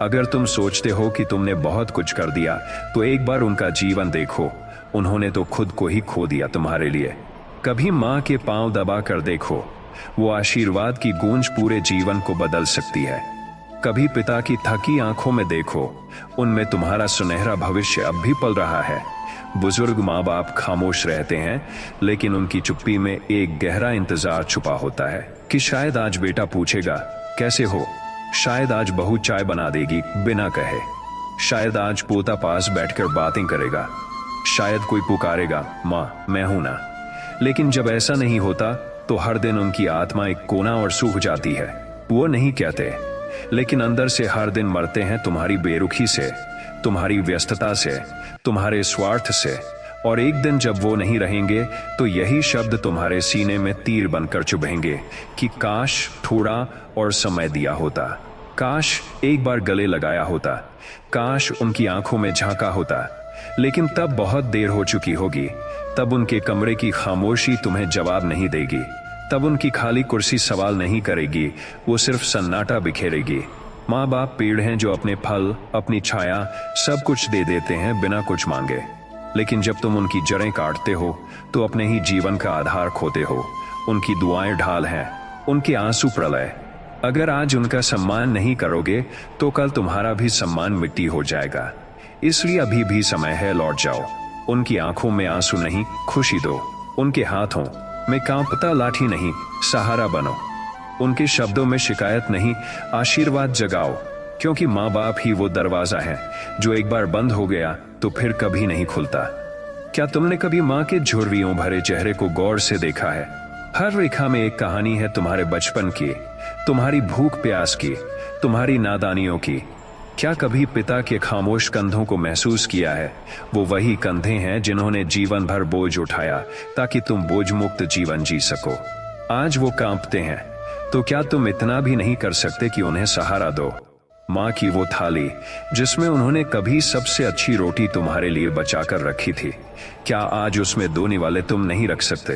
[SPEAKER 1] अगर तुम सोचते हो कि तुमने बहुत कुछ कर दिया तो एक बार उनका जीवन देखो। उन्होंने तो खुद को ही खो दिया तुम्हारे लिए। कभी माँ के पांव दबा कर देखो, वो आशीर्वाद की गूंज पूरे जीवन को बदल सकती है। कभी पिता की थकी आंखों में देखो, उनमें तुम्हारा सुनहरा भविष्य अब भी पल रहा है। बुजुर्ग माँ बाप खामोश रहते हैं, लेकिन उनकी चुप्पी में एक गहरा इंतजार छुपा होता है कि शायद आज बेटा पूछेगा कैसे हो, शायद आज बहू चाय बना देगी बिना कहे, शायद आज पोता पास बैठकर बातें करेगा, शायद कोई पुकारेगा माँ मैं हूं ना। लेकिन जब ऐसा नहीं होता तो हर दिन उनकी आत्मा एक कोना और सूख जाती है। वो नहीं कहते, लेकिन अंदर से हर दिन मरते हैं तुम्हारी बेरुखी से, तुम्हारी व्यस्तता से, तुम्हारे स्वार्थ से। और एक दिन जब वो नहीं रहेंगे तो यही शब्द तुम्हारे सीने में तीर बनकर चुभेंगे कि काश थोड़ा और समय दिया होता, काश एक बार गले लगाया होता, काश उनकी आंखों में झांका होता। लेकिन तब बहुत देर हो चुकी होगी। तब उनके कमरे की खामोशी तुम्हें जवाब नहीं देगी, तब उनकी खाली कुर्सी सवाल नहीं करेगी, वो सिर्फ सन्नाटा बिखेरेगी। माँ बाप पेड़ हैं जो अपने फल, अपनी छाया, सब कुछ दे देते हैं बिना कुछ मांगे। लेकिन जब तुम उनकी जड़ें काटते हो तो अपने ही जीवन का आधार खोते हो। उनकी दुआएं ढाल हैं, उनके आंसू प्रलय। अगर आज उनका सम्मान नहीं करोगे तो कल तुम्हारा भी सम्मान मिट्टी हो जाएगा। इसलिए अभी भी समय है, लौट जाओ। उनकी आंखों में आंसू नहीं, खुशी दो। उनके हाथों में कांपता लाठी नहीं, सहारा बनो। उनके शब्दों में शिकायत नहीं, आशीर्वाद जगाओ। क्योंकि माँ बाप ही वो दरवाजा है जो एक बार बंद हो गया तो फिर कभी नहीं खुलता। क्या तुमने कभी माँ के झुर्रियों भरे चेहरे को गौर से देखा है? हर रेखा में एक कहानी है तुम्हारे बचपन की, तुम्हारी भूख प्यास की, तुम्हारी नादानियों की। क्या कभी पिता के खामोश कंधों को महसूस किया है? वो वही कंधे हैं जिन्होंने जीवन भर बोझ उठाया ताकि तुम बोझ मुक्त जीवन जी सको। आज वो कांपते हैं, तो क्या तुम इतना भी नहीं कर सकते कि उन्हें सहारा दो? माँ की वो थाली जिसमें उन्होंने कभी सबसे अच्छी रोटी तुम्हारे लिए बचा कर रखी थी, क्या आज उसमें 2 निवाले तुम नहीं रख सकते?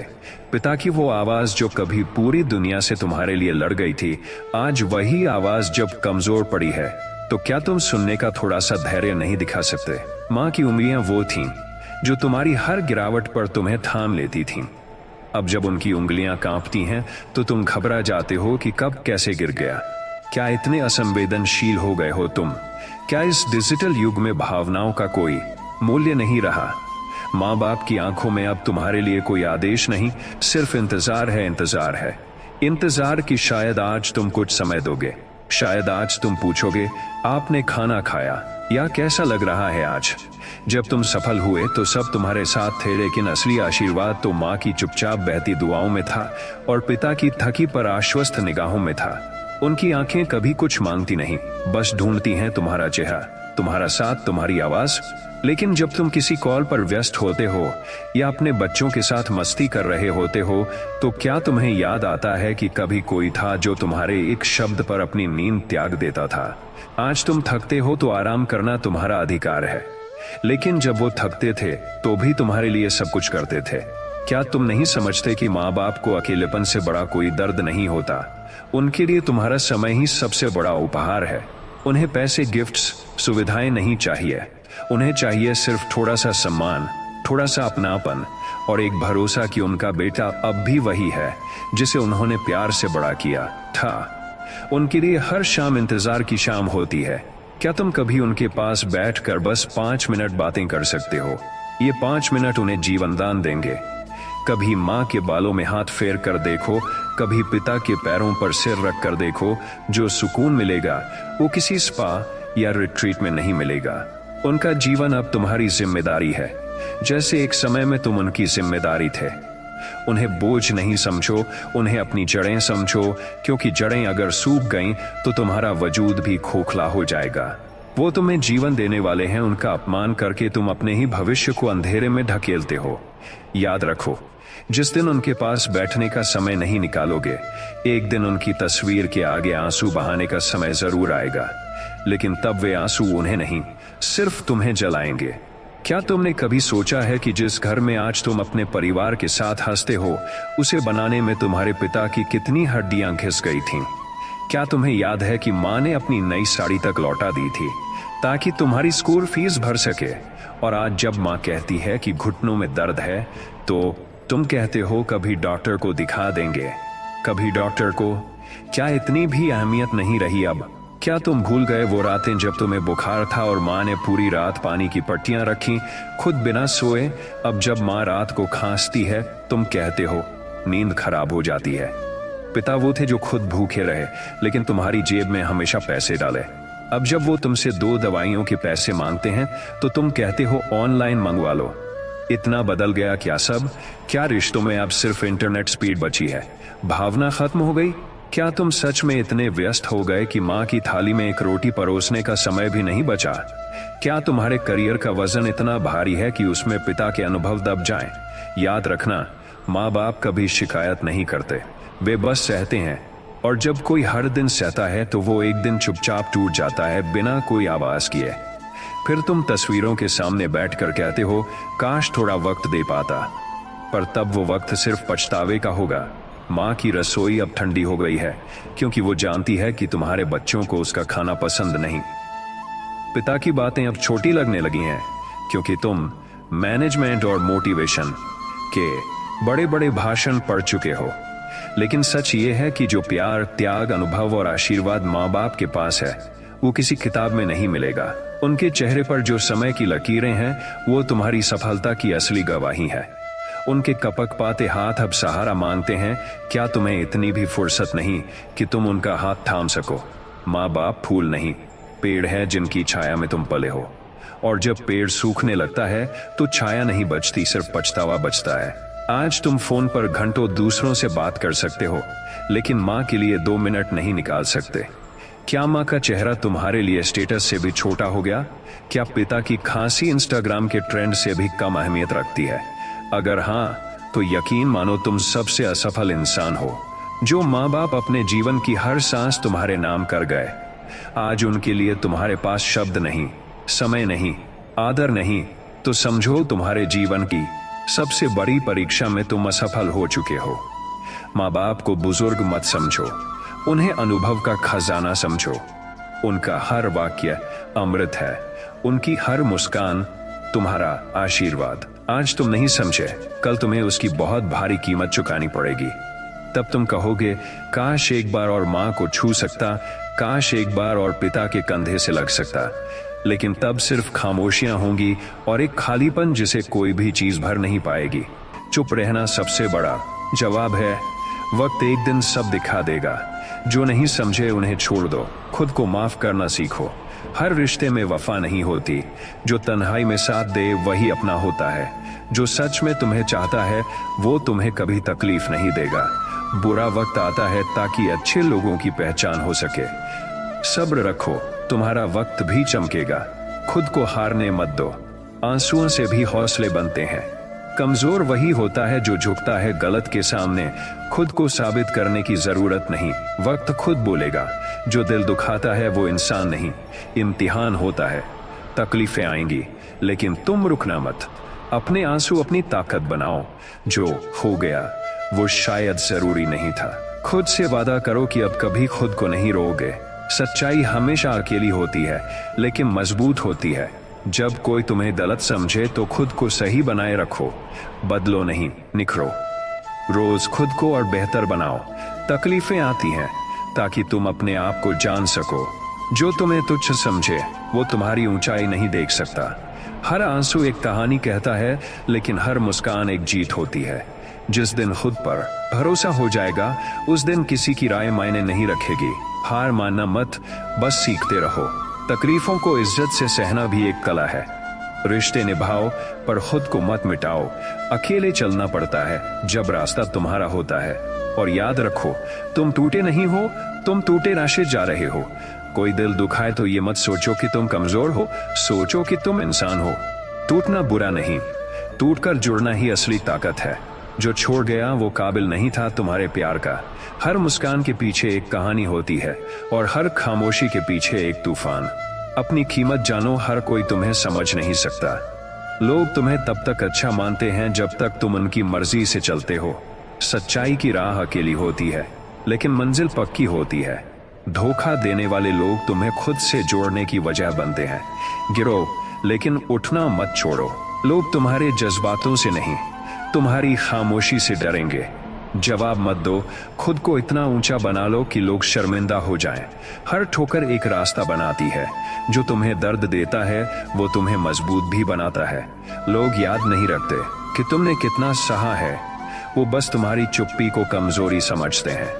[SPEAKER 1] पिता की वो आवाज जो कभी पूरी दुनिया से तुम्हारे लिए लड़ गई थी, आज वही आवाज जब कमजोर पड़ी है, तो क्या तुम सुनने का थोड़ा सा धैर्य नहीं दिखा सकते? माँ की उंगलियां वो थीं जो तुम्हारी हर गिरावट पर तुम्हें थाम लेती थीं। अब जब उनकी उंगलियां कांपती हैं तो तुम घबरा जाते हो कि कब कैसे गिर गया। क्या इतने असंवेदनशील हो गए हो तुम? क्या इस डिजिटल युग में भावनाओं का कोई मूल्य नहीं रहा? माँ बाप की आंखों में अब तुम्हारे लिए कोई आदेश नहीं, सिर्फ इंतजार है, इंतजार है। इंतजार कि शायद आज तुम कुछ समय दोगे, शायद आज तुम पूछोगे आपने खाना खाया या कैसा लग रहा है आज। जब तुम सफल हुए तो सब तुम्हारे साथ थे, लेकिन असली आशीर्वाद तो माँ की चुपचाप बहती दुआओं में था और पिता की थकी पर आश्वस्त निगाहों में था। उनकी आंखें कभी कुछ मांगती नहीं, बस ढूंढती हैं तुम्हारा चेहरा, तुम्हारा साथ, तुम्हारी आवाज। लेकिन जब तुम किसी कॉल पर व्यस्त होते हो या अपने बच्चों के साथ मस्ती कर रहे होते हो, तो क्या तुम्हें याद आता है कि कभी कोई था जो तुम्हारे एक शब्द पर अपनी नींद त्याग देता था? आज तुम थकते हो तो आराम करना तुम्हारा अधिकार है, लेकिन जब वो थकते थे तो भी तुम्हारे लिए सब कुछ करते थे। क्या तुम नहीं समझते कि माँ बाप को अकेलेपन से बड़ा कोई दर्द नहीं होता? उनके लिए तुम्हारा समय ही सबसे बड़ा उपहार है। उन्हें पैसे, गिफ्ट्स, सुविधाएं नहीं चाहिए, उन्हें चाहिए सिर्फ थोड़ा सा सम्मान, थोड़ा सा अपनापन और एक भरोसा कि उनका बेटा अब भी वही है जिसे उन्होंने प्यार से बड़ा किया था। उनके लिए हर शाम इंतजार की शाम होती है। क्या तुम कभी उनके पास बैठकर बस 5 मिनट बातें कर सकते हो? ये 5 मिनट उन्हें जीवन दान देंगे। कभी माँ के बालों में हाथ फेर कर देखो, कभी पिता के पैरों पर सिर रख कर देखो। जो सुकून मिलेगा वो किसी स्पा या रिट्रीट में नहीं मिलेगा। उनका जीवन अब तुम्हारी जिम्मेदारी है, जैसे एक समय में तुम उनकी जिम्मेदारी थे। उन्हें बोझ नहीं समझो, उन्हें अपनी जड़ें समझो, क्योंकि जड़ें अगर सूख गईं तो तुम्हारा वजूद भी खोखला हो जाएगा। वो तुम्हें जीवन देने वाले हैं, उनका अपमान करके तुम अपने ही भविष्य को अंधेरे में ढकेलते हो। याद रखो, जिस दिन उनके पास बैठने का समय नहीं निकालोगे, एक दिन उनकी तस्वीर के आगे आंसू बहाने का समय जरूर आएगा, लेकिन तब वे आंसू उन्हें नहीं, सिर्फ तुम्हें जलाएंगे। क्या तुमने कभी सोचा है कि जिस घर में आज तुम अपने परिवार के साथ हंसते हो, उसे बनाने में तुम्हारे पिता की कितनी हड्डियां घिस गई थीं? क्या तुम्हें याद है कि माँ ने अपनी नई साड़ी तक लौटा दी थी ताकि तुम्हारी स्कूल फीस भर सके? और आज जब माँ कहती है कि घुटनों में दर्द है, तो तुम कहते हो कभी डॉक्टर को दिखा देंगे, कभी डॉक्टर को। क्या इतनी भी अहमियत नहीं रही अब? क्या तुम भूल गए वो रातें जब तुम्हें बुखार था और माँ ने पूरी रात पानी की पट्टियां रखी, खुद बिना सोए? अब जब माँ रात को खांसती है, तुम कहते हो नींद खराब हो जाती है। पिता वो थे जो खुद भूखे रहे लेकिन तुम्हारी जेब में हमेशा पैसे डाले। अब जब वो तुमसे 2 दवाइयों के पैसे मांगते हैं तो तुम कहते हो ऑनलाइन मंगवा लो। इतना बदल गया क्या सब? क्या रिश्तों में अब सिर्फ इंटरनेट स्पीड बची है? भावना खत्म हो गई? क्या तुम सच में इतने व्यस्त हो गए कि माँ की थाली में एक रोटी परोसने का समय भी नहीं बचा? क्या तुम्हारे करियर का वजन इतना भारी है कि उसमें पिता के अनुभव दब जाएं? याद रखना, माँ बाप कभी शिकायत नहीं करते, वे बस सहते हैं। और जब कोई हर दिन सहता है तो वो एक दिन चुपचाप टूट जाता है बिना कोई आवाज किए। फिर तुम तस्वीरों के सामने बैठकर कहते हो काश थोड़ा वक्त दे पाता, पर तब वो वक्त सिर्फ पछतावे का होगा। माँ की रसोई अब ठंडी हो गई है क्योंकि वो जानती है कि तुम्हारे बच्चों को उसका खाना पसंद नहीं। पिता की बातें अब छोटी लगने लगी हैं क्योंकि तुम मैनेजमेंट और मोटिवेशन के बड़े बड़े भाषण पढ़ चुके हो। लेकिन सच ये है कि जो प्यार, त्याग, अनुभव और आशीर्वाद माँ बाप के पास है, वो किसी किताब में नहीं मिलेगा। उनके चेहरे पर जो समय की लकीरें हैं, वो तुम्हारी सफलता की असली गवाही है। उनके कपक पाते हाथ अब सहारा मांगते हैं। क्या तुम्हें इतनी भी फुर्सत नहीं कि तुम उनका हाथ थाम सको? माँ बाप फूल नहीं, पेड़ है जिनकी छाया में तुम पले हो। और जब पेड़ सूखने लगता है तो छाया नहीं बचती, सिर्फ पछतावा बचता है। आज तुम फोन पर घंटों दूसरों से बात कर सकते हो, लेकिन माँ के लिए 2 मिनट नहीं निकाल सकते। क्या माँ का चेहरा तुम्हारे लिए स्टेटस से भी छोटा हो गया? क्या पिता की खांसी इंस्टाग्राम के ट्रेंड से भी कम अहमियत रखती है? अगर हाँ, तो यकीन मानो तुम सबसे असफल इंसान हो। जो माँ बाप अपने जीवन की हर सांस तुम्हारे नाम कर गए, आज उनके लिए तुम्हारे पास शब्द नहीं, समय नहीं, आदर नहीं, तो समझो तुम्हारे जीवन की सबसे बड़ी परीक्षा में तुम असफल हो चुके हो। माँ बाप को बुजुर्ग मत समझो, उन्हें अनुभव का खजाना समझो। उनका हर वाक्य अमृत है, उनकी हर मुस्कान तुम्हारा आशीर्वाद। आज तुम नहीं समझे, कल तुम्हें उसकी बहुत भारी कीमत चुकानी पड़ेगी। तब तुम कहोगे, काश एक बार और माँ को छू सकता, काश एक बार और पिता के कंधे से लग सकता। लेकिन तब सिर्फ खामोशियां होंगी और एक खालीपन जिसे कोई भी चीज भर नहीं पाएगी। चुप रहना सबसे बड़ा जवाब है। वक्त एक दिन सब दिखा देगा। जो नहीं समझे उन्हें छोड़ दो, खुद को माफ करना सीखो। हर रिश्ते में वफा नहीं होती, जो तन्हाई में साथ दे वही अपना होता है। जो सच में तुम्हें चाहता है वो तुम्हें कभी तकलीफ नहीं देगा। बुरा वक्त आता है ताकि अच्छे लोगों की पहचान हो सके। सब्र रखो, तुम्हारा वक्त भी चमकेगा। खुद को हारने मत दो, आंसुओं से भी हौसले बनते हैं। कमजोर वही होता है जो झुकता है गलत के सामने। खुद को साबित करने की जरूरत नहीं, वक्त खुद बोलेगा। जो दिल दुखाता है वो इंसान नहीं, इम्तिहान होता है। तकलीफें आएंगी, लेकिन तुम रुकना मत। अपने आंसू अपनी ताकत बनाओ। जो हो गया वो शायद जरूरी नहीं था। खुद से वादा करो कि अब कभी खुद को नहीं रोओगे। सच्चाई हमेशा अकेली होती है, लेकिन मजबूत होती है। जब कोई तुम्हें गलत समझे तो खुद को सही बनाए रखो। बदलो नहीं, निखरो। रोज खुद को और बेहतर बनाओ। तकलीफें आती हैं ताकि तुम अपने आप को जान सको। जो तुम्हें तुच्छ समझे वो तुम्हारी ऊंचाई नहीं देख सकता। हर आंसू एक कहानी कहता है, लेकिन हर मुस्कान एक जीत होती है। जिस दिन खुद पर भरोसा हो जाएगा, उस दिन किसी की राय मायने नहीं रखेगी। हार मानना मत, बस सीखते रहो। तकलीफों को इज्जत से सहना भी एक कला है। रिश्ते निभाओ पर खुद को मत मिटाओ। अकेले चलना पड़ता है जब रास्ता तुम्हारा होता है। और याद रखो, तुम टूटे नहीं हो, तुम टूटे रास्ते जा रहे हो। कोई दिल दुखाए तो ये मत सोचो कि तुम कमजोर हो, सोचो कि तुम इंसान हो। टूटना बुरा नहीं, टूटकर जुड़ना ही असली ताकत है। जो छोड़ गया वो काबिल नहीं था तुम्हारे प्यार का। हर मुस्कान के पीछे एक कहानी होती है और हर खामोशी के पीछे एक तूफान। अपनी कीमत जानो, हर कोई तुम्हें समझ नहीं सकता। लोग तुम्हें तब तक अच्छा मानते हैं जब तक तुम उनकी मर्जी से चलते हो। सच्चाई की राह अकेली होती है, लेकिन मंजिल पक्की होती है। धोखा देने वाले लोग तुम्हें खुद से जोड़ने की वजह बनते हैं। गिरो, लेकिन उठना मत छोड़ो। लोग तुम्हारे जज्बातों से नहीं, तुम्हारी खामोशी से डरेंगे। जवाब मत दो, खुद को इतना ऊंचा बना लो कि लोग शर्मिंदा हो जाएं। हर ठोकर एक रास्ता बनाती है। जो तुम्हें दर्द देता है वो तुम्हें मजबूत भी बनाता है। लोग याद नहीं रखते कि तुमने कितना सहा है, वो बस तुम्हारी चुप्पी को कमजोरी समझते हैं।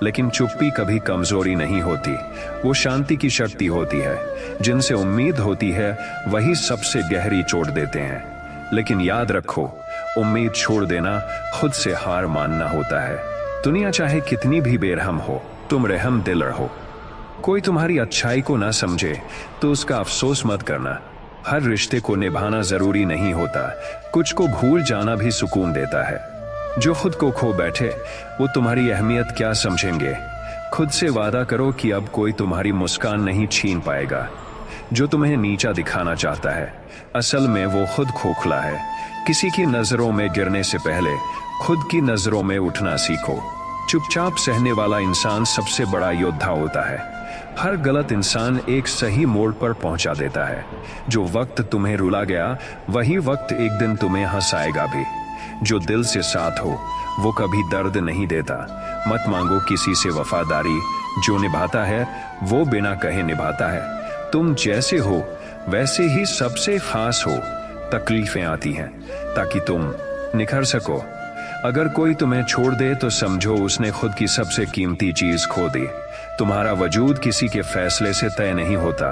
[SPEAKER 1] लेकिन चुप्पी कभी कमजोरी नहीं होती, वो शांति की शक्ति होती है। जिनसे उम्मीद होती है वही सबसे गहरी चोट देते हैं। लेकिन याद रखो, उम्मीद छोड़ देना खुद से हार मानना होता है। दुनिया चाहे कितनी भी बेरहम हो, तुम रहम दिल रहो। कोई तुम्हारी अच्छाई को ना समझे तो उसका अफसोस मत करना। हर रिश्ते को निभाना जरूरी नहीं होता, कुछ को भूल जाना भी सुकून देता है। जो खुद को खो बैठे वो तुम्हारी अहमियत क्या समझेंगे। खुद से वादा करो कि अब कोई तुम्हारी मुस्कान नहीं छीन पाएगा। जो तुम्हें नीचा दिखाना चाहता है, असल में वो खुद खोखला है। किसी की नजरों में गिरने से पहले खुद की नजरों में उठना सीखो। चुपचाप सहने वाला इंसान सबसे बड़ा योद्धा होता है। हर गलत इंसान एक सही मोड़ पर पहुंचा देता है। जो वक्त तुम्हें रुला गया, वही वक्त एक दिन तुम्हें हंसाएगा भी। जो दिल से साथ हो वो कभी दर्द नहीं देता। मत मांगो किसी से वफादारी, जो निभाता है वो बिना कहे निभाता है। तुम जैसे हो वैसे ही सबसे खास हो। तकलीफें आती हैं ताकि तुम निखर सको। अगर कोई तुम्हें छोड़ दे तो समझो उसने खुद की सबसे कीमती चीज खो दी। तुम्हारा वजूद किसी के फैसले से तय नहीं होता।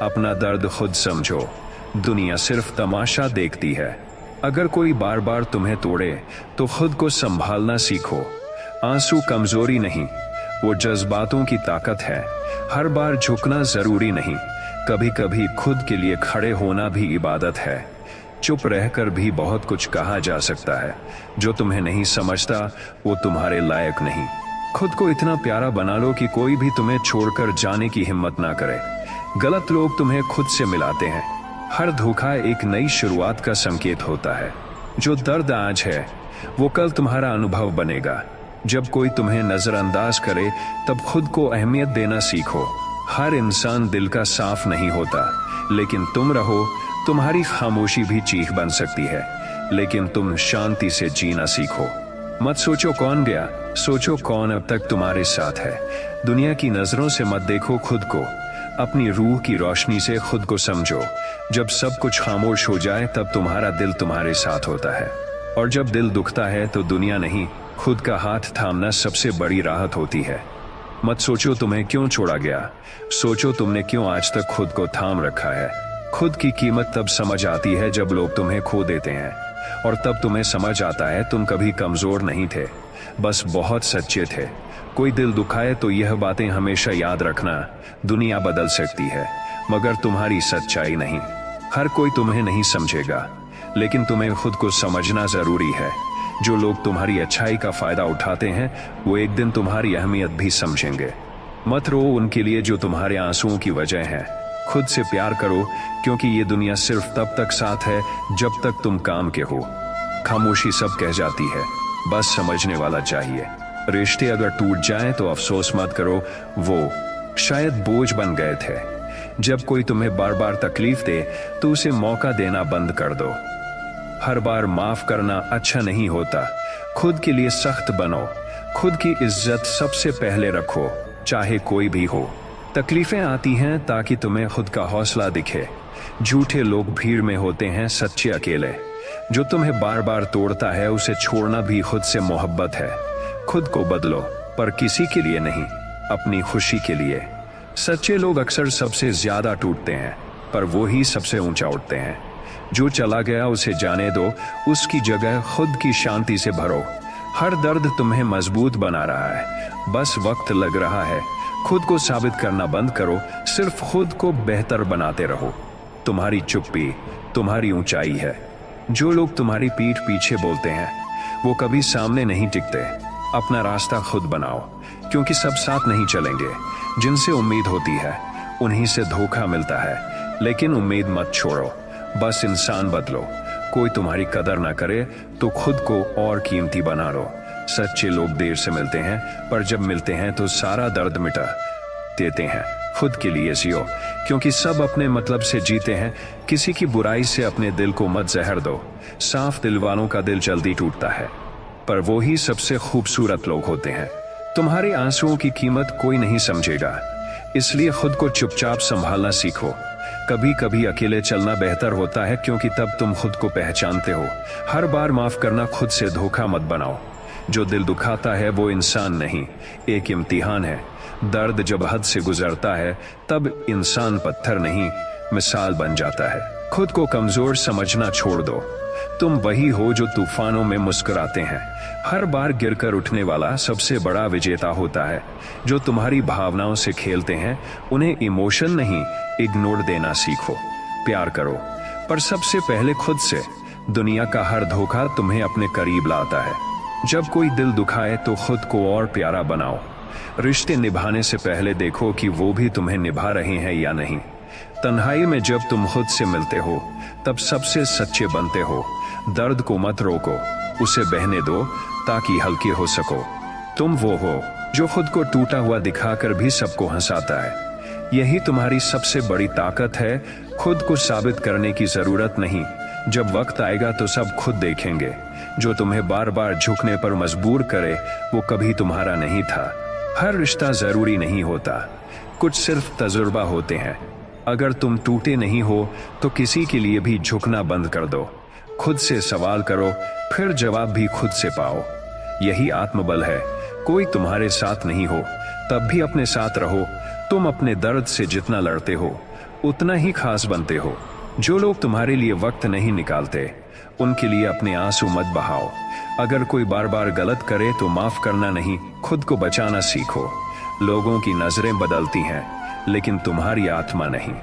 [SPEAKER 1] अपना दर्द खुद समझो। दुनिया सिर्फ तमाशा देखती है, अगर कोई बार बार तुम्हें तोड़े तो खुद को संभालना सीखो। आंसू कमजोरी नहीं, वो जज्बातों की ताकत है। हर बार झुकना जरूरी नहीं, कभी कभी खुद के लिए खड़े होना भी इबादत है। चुप रहकर भी बहुत कुछ कहा जा सकता है। जो तुम्हें नहीं समझता वो तुम्हारे लायक नहीं। खुद को इतना प्यारा बना लो कि कोई भी तुम्हें छोड़कर जाने की हिम्मत ना करे। गलत लोग तुम्हें खुद से मिलाते हैं। हर धोखा एक नई शुरुआत का संकेत होता है। जो दर्द आज है वो कल तुम्हारा अनुभव बनेगा। जब कोई तुम्हें नजरअंदाज करे तब खुद को अहमियत देना सीखो। हर इंसान दिल का साफ नहीं होता, लेकिन तुम रहो। तुम्हारी खामोशी भी चीख बन सकती है, लेकिन तुम शांति से जीना सीखो। मत सोचो कौन गया, सोचो कौन अब तक तुम्हारे साथ है। दुनिया की नजरों से मत देखो खुद को, अपनी रूह की रोशनी से खुद को समझो। जब सब कुछ खामोश हो जाए तब तुम्हारा दिल तुम्हारे साथ होता है, और जब दिल दुखता है तो दुनिया नहीं, खुद का हाथ थामना सबसे बड़ी राहत होती है। मत सोचो तुम्हें क्यों छोड़ा गया, सोचो तुमने क्यों आज तक खुद को थाम रखा है। खुद की कीमत तब समझ आती है जब लोग तुम्हें खो देते हैं, और तब तुम्हें समझ आता है तुम कभी कमजोर नहीं थे, बस बहुत सच्चे थे। कोई दिल दुखाए तो यह बातें हमेशा याद रखना, दुनिया बदल सकती है मगर तुम्हारी सच्चाई नहीं। हर कोई तुम्हें नहीं समझेगा, लेकिन तुम्हें खुद को समझना जरूरी है। जो लोग तुम्हारी अच्छाई का फायदा उठाते हैं वो एक दिन तुम्हारी अहमियत भी समझेंगे। मत रो उनके लिए जो तुम्हारे आंसुओं की वजह है। खुद से प्यार करो, क्योंकि ये दुनिया सिर्फ तब तक साथ है जब तक तुम काम के हो। खामोशी सब कह जाती है, बस समझने वाला चाहिए। रिश्ते अगर टूट जाएं तो अफसोस मत करो, वो शायद बोझ बन गए थे। जब कोई तुम्हें बार बार तकलीफ दे तो उसे मौका देना बंद कर दो। हर बार माफ करना अच्छा नहीं होता। खुद के लिए सख्त बनो, खुद की इज्जत सबसे पहले रखो, चाहे कोई भी हो। तकलीफें आती हैं ताकि तुम्हें खुद का हौसला दिखे। झूठे लोग भीड़ में होते हैं, सच्चे अकेले। जो तुम्हें बार बार तोड़ता है उसे छोड़ना भी खुद से मोहब्बत है। खुद को बदलो, पर किसी के लिए नहीं, अपनी खुशी के लिए। सच्चे लोग अक्सर सबसे ज्यादा टूटते हैं, पर वो ही सबसे ऊंचा उठते हैं। जो चला गया उसे जाने दो, उसकी जगह खुद की शांति से भरो। हर दर्द तुम्हें मजबूत बना रहा है, बस वक्त लग रहा है। खुद को साबित करना बंद करो, सिर्फ खुद को बेहतर बनाते रहो। तुम्हारी चुप्पी तुम्हारी ऊंचाई है। जो लोग तुम्हारी पीठ पीछे बोलते हैं वो कभी सामने नहीं टिकते। अपना रास्ता खुद बनाओ, क्योंकि सब साथ नहीं चलेंगे। जिनसे उम्मीद होती है उन्हीं से धोखा मिलता है, लेकिन उम्मीद मत छोड़ो, बस इंसान बदलो। कोई तुम्हारी कदर ना करे तो खुद को और कीमती बना लो। सच्चे लोग देर से मिलते हैं, पर जब मिलते हैं तो सारा दर्द मिटा देते हैं। खुद के लिए जियो, क्योंकि सब अपने मतलब से जीते हैं। किसी की बुराई से अपने दिल को मत जहर दो। साफ दिल वालों का दिल जल्दी टूटता है, पर वो ही सबसे खूबसूरत लोग होते हैं। तुम्हारे आंसुओं की कीमत कोई नहीं समझेगा, इसलिए खुद को चुपचाप संभालना सीखो। कभी कभी अकेले चलना बेहतर होता है, क्योंकि तब तुम खुद को पहचानते हो। हर बार माफ करना खुद से धोखा मत बनाओ। जो दिल दुखाता है वो इंसान नहीं, एक इम्तिहान है। दर्द जब हद से गुजरता है तब इंसान पत्थर नहीं, मिसाल बन जाता है। खुद को कमजोर समझना छोड़ दो। तुम वही हो जो तूफानों में मुस्कुराते हैं। हर बार गिरकर उठने वाला सबसे बड़ा विजेता होता है। जो तुम्हारी भावनाओं से खेलते हैं उन्हें इमोशन नहीं, इग्नोर देना सीखो। प्यार करो, पर सबसे पहले खुद से। दुनिया का हर धोखा तुम्हें अपने करीब लाता है। जब कोई दिल दुखाए तो खुद को और प्यारा बनाओ। रिश्ते निभाने से पहले देखो कि वो भी तुम्हें निभा रहे हैं या नहीं। तन्हाई में जब तुम खुद से मिलते हो तब सबसे सच्चे बनते हो। दर्द को मत रोको, उसे बहने दो ताकि हल्के हो सको। तुम वो हो जो खुद को टूटा हुआ दिखाकर भी सबको हंसाता है। यही तुम्हारी सबसे बड़ी ताकत है। खुद को साबित करने की जरूरत नहीं। जब वक्त आएगा तो सब खुद देखेंगे। जो तुम्हें बार बार झुकने पर मजबूर करे वो कभी तुम्हारा नहीं था। हर रिश्ता जरूरी नहीं होता, कुछ सिर्फ तजुर्बा होते हैं। अगर तुम टूटे नहीं हो तो किसी के लिए भी झुकना बंद कर दो। खुद से सवाल करो, फिर जवाब भी खुद से पाओ। यही आत्मबल है। कोई तुम्हारे साथ नहीं हो तब भी अपने साथ रहो। तुम अपने दर्द से जितना लड़ते हो उतना ही खास बनते हो। जो लोग तुम्हारे लिए वक्त नहीं निकालते उनके लिए अपने आंसू मत बहाओ। अगर कोई बार बार गलत करे तो माफ करना नहीं, खुद को बचाना सीखो। लोगों की नजरें बदलती हैं लेकिन तुम्हारी आत्मा नहीं।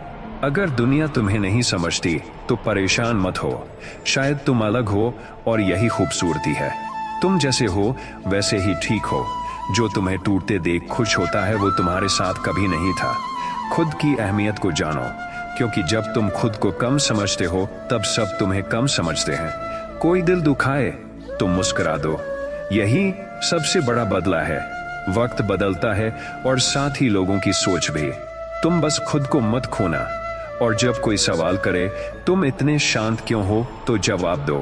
[SPEAKER 1] अगर दुनिया तुम्हें नहीं समझती तो परेशान मत हो, शायद तुम अलग हो और यही खूबसूरती है। तुम जैसे हो वैसे ही ठीक हो। जो तुम्हें टूटते देख खुश होता है वो तुम्हारे साथ कभी नहीं था। खुद की अहमियत को जानो, क्योंकि जब तुम खुद को कम समझते हो तब सब तुम्हें कम समझते हैं। कोई दिल दुखाए तो मुस्कुरा दो, यही सबसे बड़ा बदला है। वक्त बदलता है और साथ ही लोगों की सोच भी। तुम बस खुद को मत खोना। और जब कोई सवाल करे तुम इतने शांत क्यों हो तो जवाब दो,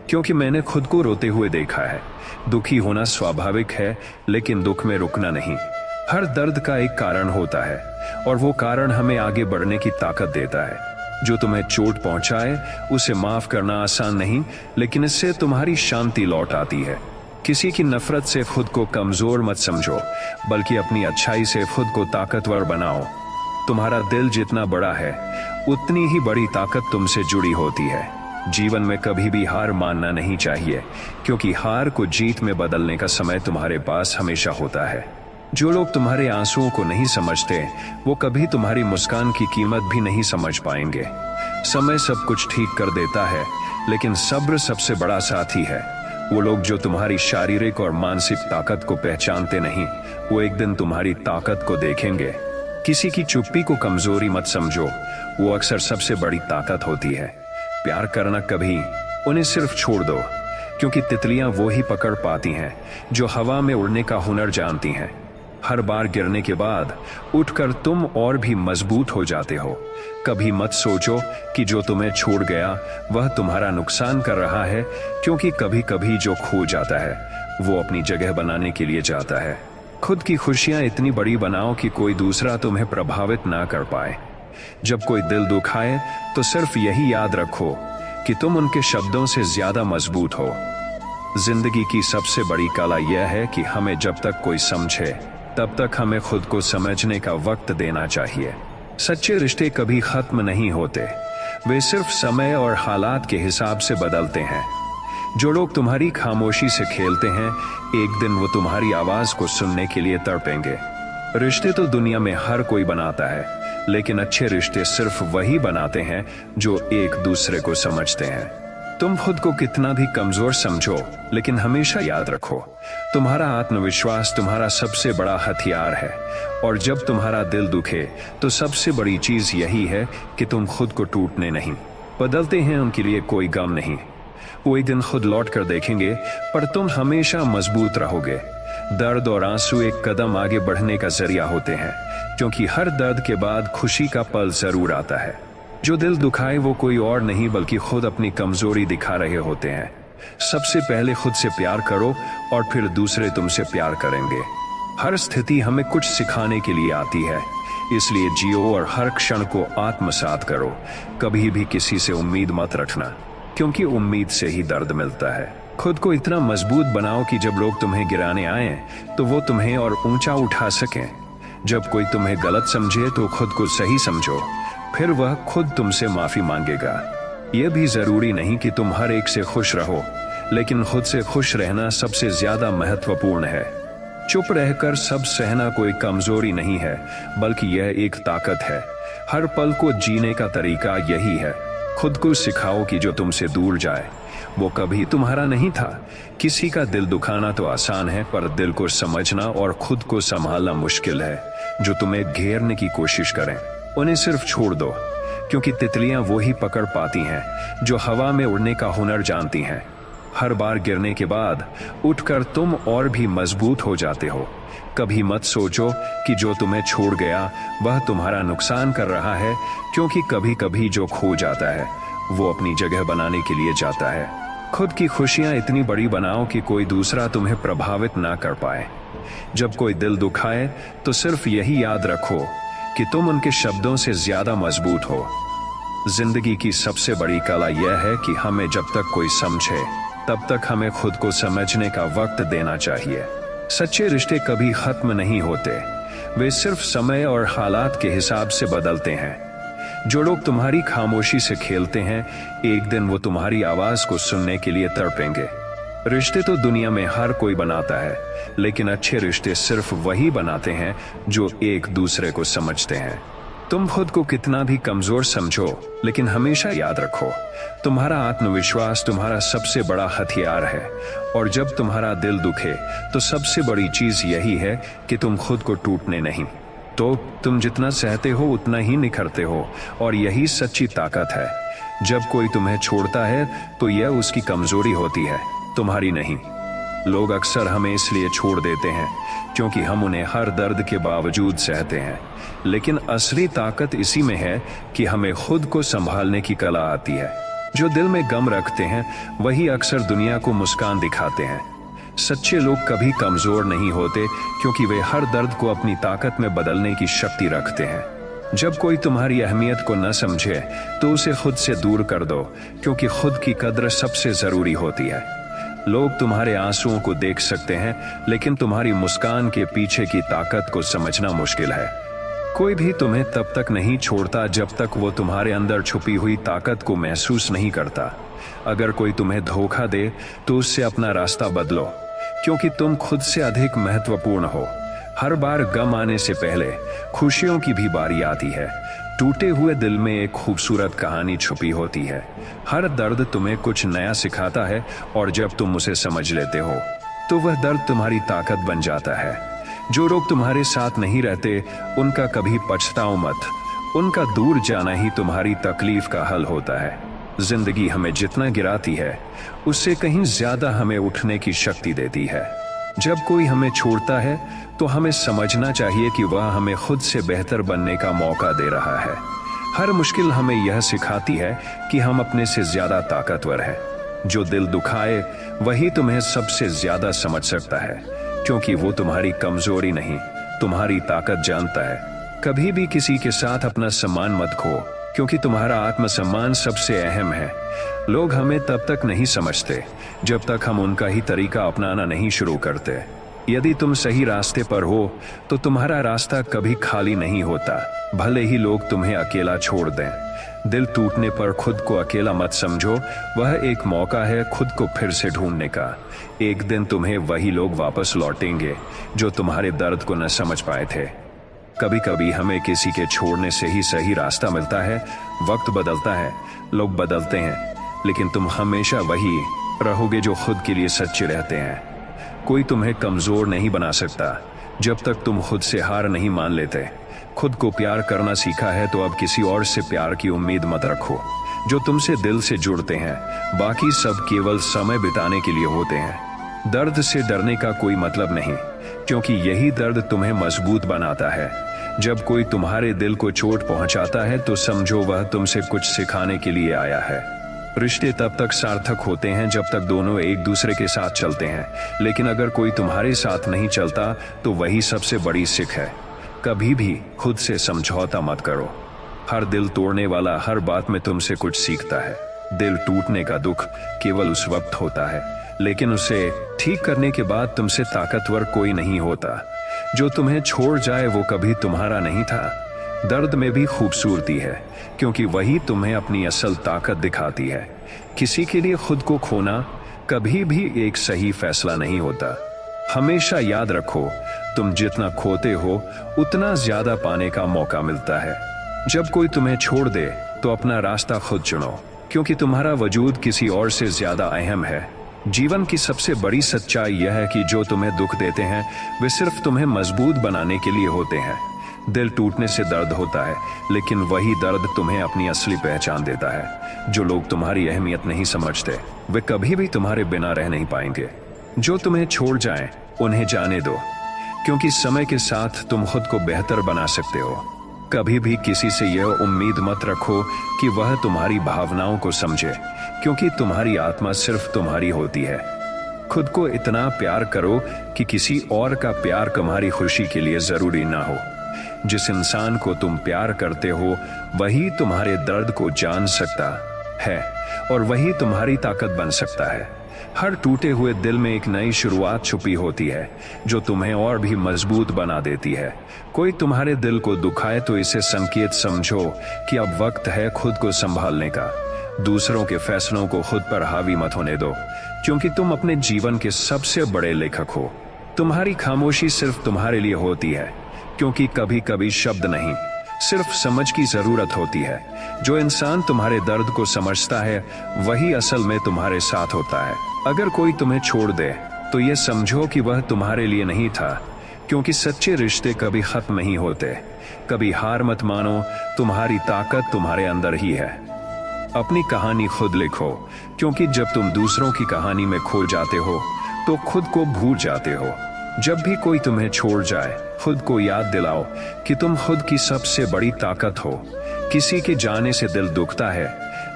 [SPEAKER 1] क्योंकि मैंने खुद को रोते हुए देखा है। दुखी होना स्वाभाविक है लेकिन दुख में रुकना नहीं। हर दर्द का एक कारण होता है और वो कारण हमें आगे बढ़ने की ताकत देता है। जो तुम्हें चोट पहुंचाए उसे माफ करना आसान नहीं, लेकिन इससे तुम्हारी शांति लौट आती है। किसी की नफरत से खुद को कमजोर मत समझो, बल्कि अपनी अच्छाई से खुद को ताकतवर बनाओ। तुम्हारा दिल जितना बड़ा है उतनी ही बड़ी ताकत तुमसे जुड़ी होती है। जीवन में कभी भी हार मानना नहीं चाहिए, क्योंकि हार को जीत में बदलने का समय तुम्हारे पास हमेशा होता है। जो लोग तुम्हारे आंसुओं को नहीं समझते वो कभी तुम्हारी मुस्कान की कीमत भी नहीं समझ पाएंगे। समय सब कुछ ठीक कर देता है, लेकिन सब्र सबसे बड़ा साथी है। वो लोग जो तुम्हारी शारीरिक और मानसिक ताकत को पहचानते नहीं, वो एक दिन तुम्हारी ताकत को देखेंगे। किसी की चुप्पी को कमजोरी मत समझो, वो अक्सर सबसे बड़ी ताकत होती है। प्यार करना कभी उन्हें सिर्फ छोड़ दो, क्योंकि तितलियां वो ही पकड़ पाती हैं जो हवा में उड़ने का हुनर जानती हैं। हर बार गिरने के बाद उठकर तुम और भी मजबूत हो जाते हो। कभी मत सोचो कि जो तुम्हें छोड़ गया वह तुम्हारा नुकसान कर रहा है, क्योंकि कभी कभी जो खो जाता है वो अपनी जगह बनाने के लिए जाता है। खुद की खुशियां इतनी बड़ी बनाओ कि कोई दूसरा तुम्हें प्रभावित ना कर पाए। जब कोई दिल दुखाए तो सिर्फ यही याद रखो कि तुम उनके शब्दों से ज्यादा मजबूत हो। जिंदगी की सबसे बड़ी कला यह है कि हमें जब तक कोई समझे तब तक हमें खुद को समझने का वक्त देना चाहिए। सच्चे रिश्ते कभी खत्म नहीं होते, वे सिर्फ समय और हालात के हिसाब से बदलते हैं। जो लोग तुम्हारी खामोशी से खेलते हैं एक दिन वो तुम्हारी आवाज को सुनने के लिए तड़पेंगे। रिश्ते तो दुनिया में हर कोई बनाता है, लेकिन अच्छे रिश्ते सिर्फ वही बनाते हैं जो एक दूसरे को समझते हैं। तुम खुद को कितना भी कमजोर समझो, लेकिन हमेशा याद रखो तुम्हारा आत्मविश्वास तुम्हारा सबसे बड़ा हथियार है। और जब तुम्हारा दिल दुखे तो सबसे बड़ी चीज यही है कि तुम खुद को टूटने नहीं बदलते हैं। उनके लिए कोई गम नहीं, वो एक दिन खुद लौट कर देखेंगे, पर तुम हमेशा मजबूत रहोगे। दर्द और आंसू एक कदम आगे बढ़ने का जरिया होते हैं, क्योंकि हर दर्द के बाद खुशी का पल जरूर आता है। जो दिल दुखाए वो कोई और नहीं बल्कि खुद अपनी कमजोरी दिखा रहे होते हैं। सबसे पहले खुद से प्यार करो और फिर दूसरे तुमसे प्यार करेंगे। हर स्थिति हमें कुछ सिखाने के लिए आती है, इसलिए जियो और हर क्षण को आत्मसात करो। कभी भी किसी से उम्मीद मत रखना, क्योंकि उम्मीद से ही दर्द मिलता है। खुद को इतना मजबूत बनाओ कि जब लोग तुम्हें गिराने आए तो वो तुम्हें और ऊंचा उठा सकें। जब कोई तुम्हें गलत समझे तो खुद को सही समझो, फिर वह खुद तुमसे माफी मांगेगा। यह भी जरूरी नहीं कि तुम हर एक से खुश रहो, लेकिन खुद से खुश रहना सबसे ज्यादा महत्वपूर्ण है। चुप रहकर सब सहना कोई कमजोरी नहीं है, बल्कि यह एक ताकत है। हर पल को जीने का तरीका यही है। खुद को सिखाओ कि जो तुमसे दूर जाए वो कभी तुम्हारा नहीं था। किसी का दिल दुखाना तो आसान है, पर दिल को समझना और खुद को संभालना मुश्किल है। जो तुम्हें घेरने की कोशिश करें उन्हें सिर्फ छोड़ दो, क्योंकि तितलियां वो ही पकड़ पाती हैं जो हवा में उड़ने का हुनर जानती हैं। हर बार गिरने के बाद उठकर तुम और भी मजबूत हो जाते हो। कभी मत सोचो कि जो तुम्हें छोड़ गया वह तुम्हारा नुकसान कर रहा है, क्योंकि कभी कभी जो खो जाता है वो अपनी जगह बनाने के लिए जाता है। खुद की खुशियां इतनी बड़ी बनाओ कि कोई दूसरा तुम्हें प्रभावित ना कर पाए। जब कोई दिल दुखाए तो सिर्फ यही याद रखो कि तुम उनके शब्दों से ज्यादा मजबूत हो। जिंदगी की सबसे बड़ी कला यह है कि हमें जब तक कोई समझे तब तक हमें खुद को समझने का वक्त देना चाहिए। सच्चे रिश्ते कभी खत्म नहीं होते, वे सिर्फ समय और हालात के हिसाब से बदलते हैं। जो लोग तुम्हारी खामोशी से खेलते हैं, एक दिन वो तुम्हारी आवाज को सुनने के लिए तड़पेंगे। रिश्ते तो दुनिया में हर कोई बनाता है, लेकिन अच्छे रिश्ते सिर्फ वही बनाते हैं जो एक दूसरे को समझते हैं। तुम खुद को कितना भी कमजोर समझो, लेकिन हमेशा याद रखो, तुम्हारा आत्मविश्वास तुम्हारा सबसे बड़ा हथियार है। और जब तुम्हारा दिल दुखे तो सबसे बड़ी चीज यही है कि तुम खुद को टूटने नहीं। तो तुम जितना सहते हो उतना ही निखरते हो, और यही सच्ची ताकत है। जब कोई तुम्हें छोड़ता है तो यह उसकी कमजोरी होती है, तुम्हारी नहीं। लोग अक्सर हमें इसलिए छोड़ देते हैं क्योंकि हम उन्हें हर दर्द के बावजूद सहते हैं, लेकिन असली ताकत इसी में है कि हमें खुद को संभालने की कला आती है। जो दिल में गम रखते हैं वही अक्सर दुनिया को मुस्कान दिखाते हैं। सच्चे लोग कभी कमजोर नहीं होते, क्योंकि वे हर दर्द को अपनी ताकत में बदलने की शक्ति रखते हैं। जब कोई तुम्हारी अहमियत को न समझे तो उसे खुद से दूर कर दो, क्योंकि खुद की कद्र सबसे जरूरी होती है। लोग तुम्हारे आंसुओं को देख सकते हैं, लेकिन तुम्हारी मुस्कान के पीछे की ताकत को समझना मुश्किल है। कोई भी तुम्हें तब तक नहीं छोड़ता जब तक वो तुम्हारे अंदर छुपी हुई ताकत को महसूस नहीं करता। अगर कोई तुम्हें धोखा दे तो उससे अपना रास्ता बदलो, क्योंकि तुम खुद से अधिक महत्वपूर्ण हो। हर बार गम आने से पहले खुशियों की भी बारी आती है। टूटे हुए दिल में एक खूबसूरत कहानी छुपी होती है। हर दर्द तुम्हें कुछ नया सिखाता है, और जब तुम उसे समझ लेते हो तो वह दर्द तुम्हारी ताकत बन जाता है। जो लोग तुम्हारे साथ नहीं रहते उनका कभी पछताओ मत, उनका दूर जाना ही तुम्हारी तकलीफ का हल होता है। जिंदगी हमें जितना गिराती है उससे कहीं ज्यादा हमें उठने की शक्ति देती है। जब कोई हमें छोड़ता है तो हमें समझना चाहिए कि वह हमें खुद से बेहतर बनने का मौका दे रहा है। हर मुश्किल हमें यह सिखाती है कि हम अपने से ज्यादा ताकतवर हैं। जो दिल दुखाए वही तुम्हें सबसे ज्यादा समझ सकता है, क्योंकि वो तुम्हारी कमजोरी नहीं, तुम्हारी ताकत जानता है। कभी भी किसी के साथ अपना सम्मान मत खो, क्योंकि तुम्हारा आत्मसम्मान सबसे अहम है। लोग हमें तब तक नहीं समझते जब तक हम उनका ही तरीका अपनाना नहीं शुरू करते। यदि तुम सही रास्ते पर हो तो तुम्हारा रास्ता कभी खाली नहीं होता, भले ही लोग तुम्हें अकेला छोड़ दें। दिल टूटने पर खुद को अकेला मत समझो, वह एक मौका है खुद को फिर से ढूंढने का। एक दिन तुम्हें वही लोग वापस लौटेंगे जो तुम्हारे दर्द को न समझ पाए थे। कभी कभी हमें किसी के छोड़ने से ही सही रास्ता मिलता है। वक्त बदलता है, लोग बदलते हैं, लेकिन तुम हमेशा वही रहोगे जो खुद के लिए सच्चे रहते हैं। कोई तुम्हें कमजोर नहीं बना सकता जब तक तुम खुद से हार नहीं मान लेते। खुद को प्यार करना सीखा है तो अब किसी और से प्यार की उम्मीद मत रखो। जो तुमसे दिल से जुड़ते हैं, बाकी सब केवल समय बिताने के लिए होते हैं। दर्द से डरने का कोई मतलब नहीं, क्योंकि यही दर्द तुम्हें मजबूत बनाता है। जब कोई तुम्हारे दिल को चोट पहुंचाता है तो समझो वह तुमसे कुछ सिखाने के लिए आया है। रिश्ते तब तक सार्थक होते हैं जब तक दोनों एक दूसरे के साथ चलते हैं, लेकिन अगर कोई तुम्हारे साथ नहीं चलता तो वही सबसे बड़ी सीख है। कभी भी खुद से समझौता मत करो। हर दिल तोड़ने वाला हर बात में तुमसे कुछ सीखता है। दिल टूटने का दुख केवल उस वक्त होता है, लेकिन उसे ठीक करने के बाद तुमसे ताकतवर कोई नहीं होता। जो तुम्हें छोड़ जाए वो कभी तुम्हारा नहीं था। दर्द में भी खूबसूरती है, क्योंकि वही तुम्हें अपनी असल ताकत दिखाती है। किसी के लिए खुद को खोना कभी भी एक सही फैसला नहीं होता। हमेशा याद रखो, तुम जितना खोते हो उतना ज्यादा पाने का मौका मिलता है। जब कोई तुम्हें छोड़ दे तो अपना रास्ता खुद चुनो, क्योंकि तुम्हारा वजूद किसी और से ज्यादा अहम है। जीवन की सबसे बड़ी सच्चाई यह है कि जो तुम्हें दुख देते हैं वे सिर्फ तुम्हें मजबूत बनाने के लिए होते हैं। दिल टूटने से दर्द होता है, लेकिन वही दर्द तुम्हें अपनी असली पहचान देता है। जो लोग तुम्हारी अहमियत नहीं समझते वे कभी भी तुम्हारे बिना रह नहीं पाएंगे। जो तुम्हें छोड़ जाएं उन्हें जाने दो, क्योंकि समय के साथ तुम खुद को बेहतर बना सकते हो। कभी भी किसी से यह उम्मीद मत रखो कि वह तुम्हारी भावनाओं को समझे, क्योंकि तुम्हारी आत्मा सिर्फ तुम्हारी होती है। खुद को इतना प्यार करो कि किसी और का प्यार तुम्हारी खुशी के लिए जरूरी ना हो। जिस इंसान को तुम प्यार करते हो वही तुम्हारे दर्द को जान सकता है, और वही तुम्हारी ताकत बन सकता है। हर टूटे हुए दिल में एक नई शुरुआत छुपी होती है जो तुम्हें और भी मजबूत बना देती है। कोई तुम्हारे दिल को दुखाए तो इसे संकेत समझो कि अब वक्त है खुद को संभालने का। दूसरों के फैसलों को खुद पर हावी मत होने दो, क्योंकि तुम अपने जीवन के सबसे बड़े लेखक हो। तुम्हारी खामोशी सिर्फ तुम्हारे लिए होती है, क्योंकि कभी कभी शब्द नहीं, सिर्फ समझ की जरूरत होती है। जो इंसान तुम्हारे दर्द को समझता है वही असल में तुम्हारे साथ होता है। अगर कोई तुम्हें छोड़ दे तो ये समझो कि वह तुम्हारे लिए नहीं था, क्योंकि सच्चे रिश्ते कभी खत्म नहीं होते। कभी हार मत मानो, तुम्हारी ताकत तुम्हारे अंदर ही है। अपनी कहानी खुद लिखो, क्योंकि जब तुम दूसरों की कहानी में खो जाते हो तो खुद को भूल जाते हो। जब भी कोई तुम्हें छोड़ जाए, खुद को याद दिलाओ कि तुम खुद की सबसे बड़ी ताकत हो। किसी के जाने से दिल दुखता है,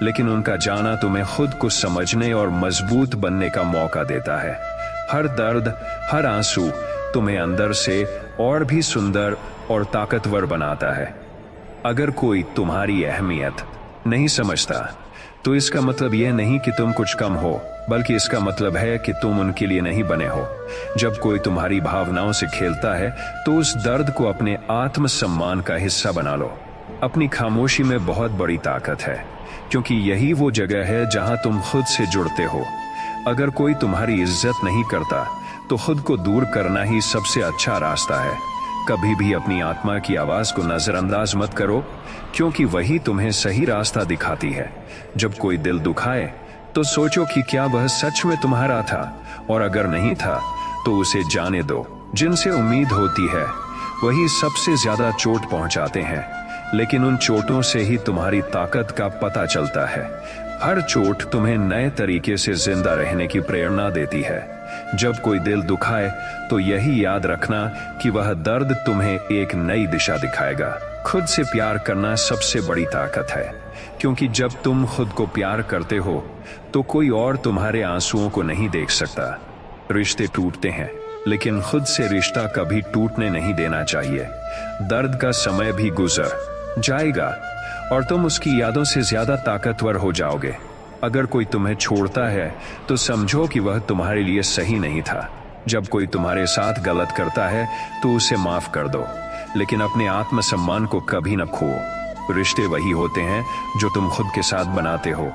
[SPEAKER 1] लेकिन उनका जाना तुम्हें खुद को समझने और मजबूत बनने का मौका देता है। हर दर्द, हर आंसू तुम्हें अंदर से और भी सुंदर और ताकतवर बनाता है। अगर कोई तुम्हारी अहमियत नहीं समझता तो इसका मतलब यह नहीं कि तुम कुछ कम हो, बल्कि इसका मतलब है कि तुम उनके लिए नहीं बने हो। जब कोई तुम्हारी भावनाओं से खेलता है तो उस दर्द को अपने आत्मसम्मान का हिस्सा बना लो। अपनी खामोशी में बहुत बड़ी ताकत है, क्योंकि यही वो जगह है जहां तुम खुद से जुड़ते हो। अगर कोई तुम्हारी इज्जत नहीं करता तो खुद को दूर करना ही सबसे अच्छा रास्ता है। कभी भी अपनी आत्मा की आवाज को नजरअंदाज मत करो, क्योंकि वही तुम्हें सही रास्ता दिखाती है। जब कोई दिल दुखाए तो सोचो कि क्या वह सच में तुम्हारा था, और अगर नहीं था तो उसे जाने दो। जिनसे उम्मीद होती है वही सबसे ज्यादा चोट पहुंचाते हैं, लेकिन उन चोटों से ही तुम्हारी ताकत का पता चलता है। हर चोट तुम्हें नए तरीके से जिंदा रहने की प्रेरणा देती है। जब कोई दिल दुखाए तो यही याद रखना कि वह दर्द तुम्हें एक नई दिशा दिखाएगा। खुद से प्यार करना सबसे बड़ी ताकत है, क्योंकि जब तुम खुद को प्यार करते हो तो कोई और तुम्हारे आंसुओं को नहीं देख सकता। रिश्ते टूटते हैं, लेकिन खुद से रिश्ता कभी टूटने नहीं देना चाहिए। दर्द का समय भी गुजर जाएगा और तुम उसकी यादों से ज्यादा ताकतवर हो जाओगे। अगर कोई तुम्हें छोड़ता है तो समझो कि वह तुम्हारे लिए सही नहीं था। जब कोई तुम्हारे साथ गलत करता है तो उसे माफ कर दो, लेकिन अपने आत्मसम्मान को कभी न खो। रिश्ते वही होते हैं जो तुम खुद के साथ बनाते हो,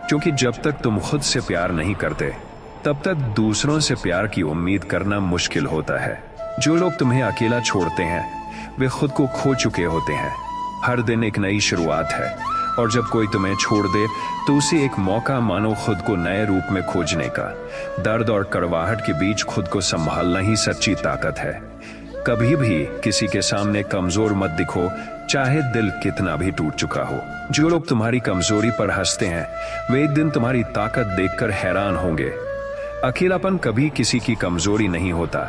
[SPEAKER 1] क्योंकि जब तक तुम खुद से प्यार नहीं करते तब तक दूसरों से प्यार की उम्मीद करना मुश्किल होता है। जो लोग तुम्हें अकेला छोड़ते हैं वे खुद को खो चुके होते हैं। हर दिन एक नई शुरुआत है, और जब कोई तुम्हें छोड़ दे तो उसे एक मौका मानो खुद को नए रूप में खोजने का। दर्द और कड़वाहट के बीच खुद को संभालना ही सच्ची ताकत है। कभी भी किसी के सामने कमजोर मत दिखो, चाहे दिल कितना भी टूट चुका हो। जो लोग तुम्हारी कमजोरी पर हंसते हैं वे एक दिन तुम्हारी ताकत देखकर हैरान होंगे। अकेलापन कभी किसी की कमजोरी नहीं होता,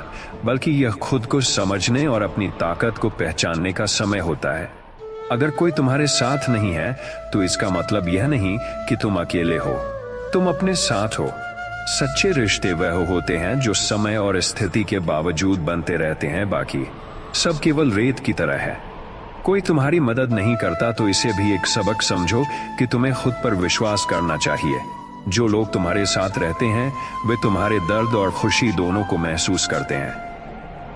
[SPEAKER 1] बल्कि यह खुद को समझने और अपनी ताकत को पहचानने का समय होता है। अगर कोई तुम्हारे साथ नहीं है तो इसका मतलब यह नहीं कि तुम अकेले हो, तुम अपने साथ हो। सच्चे रिश्ते वह होते हैं जो समय और स्थिति के बावजूद बनते रहते हैं, बाकी सब केवल रेत की तरह है। कोई तुम्हारी मदद नहीं करता तो इसे भी एक सबक समझो कि तुम्हें खुद पर विश्वास करना चाहिए। जो लोग तुम्हारे साथ रहते हैं वे तुम्हारे दर्द और खुशी दोनों को महसूस करते हैं।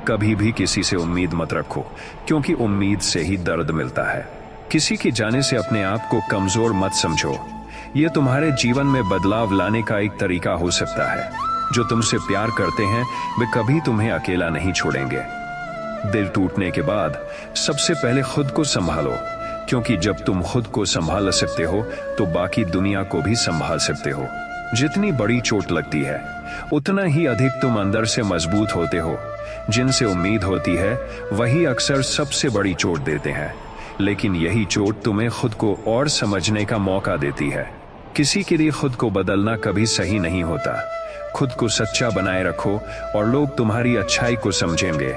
[SPEAKER 1] कभी भी किसी से उम्मीद मत रखो, क्योंकि उम्मीद से ही दर्द मिलता है। किसी के जाने से अपने आप को कमजोर मत समझो, यह तुम्हारे जीवन में बदलाव लाने का एक तरीका हो सकता है। जो तुमसे प्यार करते हैं वे कभी तुम्हें अकेला नहीं छोड़ेंगे। दिल टूटने के बाद सबसे पहले खुद को संभालो, क्योंकि जब तुम खुद को संभाल सकते हो तो बाकी दुनिया को भी संभाल सकते हो। जितनी बड़ी चोट लगती है उतना ही अधिक तुम अंदर से मजबूत होते हो। जिनसे उम्मीद होती है वही अक्सर सबसे बड़ी चोट देते हैं, लेकिन यही चोट तुम्हें खुद को और समझने का मौका देती है। किसी के लिए खुद को बदलना कभी सही नहीं होता। खुद को सच्चा बनाए रखो और लोग तुम्हारी अच्छाई को समझेंगे।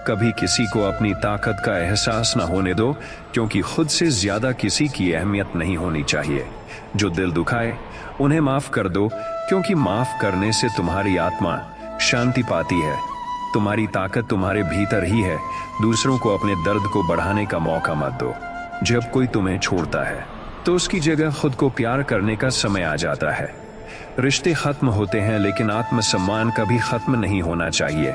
[SPEAKER 1] कभी किसी को अपनी ताकत का एहसास न होने दो, क्योंकि खुद से ज्यादा किसी की अहमियत नहीं होनी चाहिए। जो दिल दुखाए उन्हें माफ कर दो, क्योंकि माफ करने से तुम्हारी आत्मा शांति पाती है। तुम्हारी ताकत तुम्हारे भीतर ही है। दूसरों को अपने दर्द को बढ़ाने का मौका मत दो। जब कोई तुम्हें छोड़ता है तो उसकी जगह खुद को प्यार करने का समय आ जाता है। रिश्ते खत्म होते हैं, लेकिन आत्मसम्मान कभी खत्म नहीं होना चाहिए।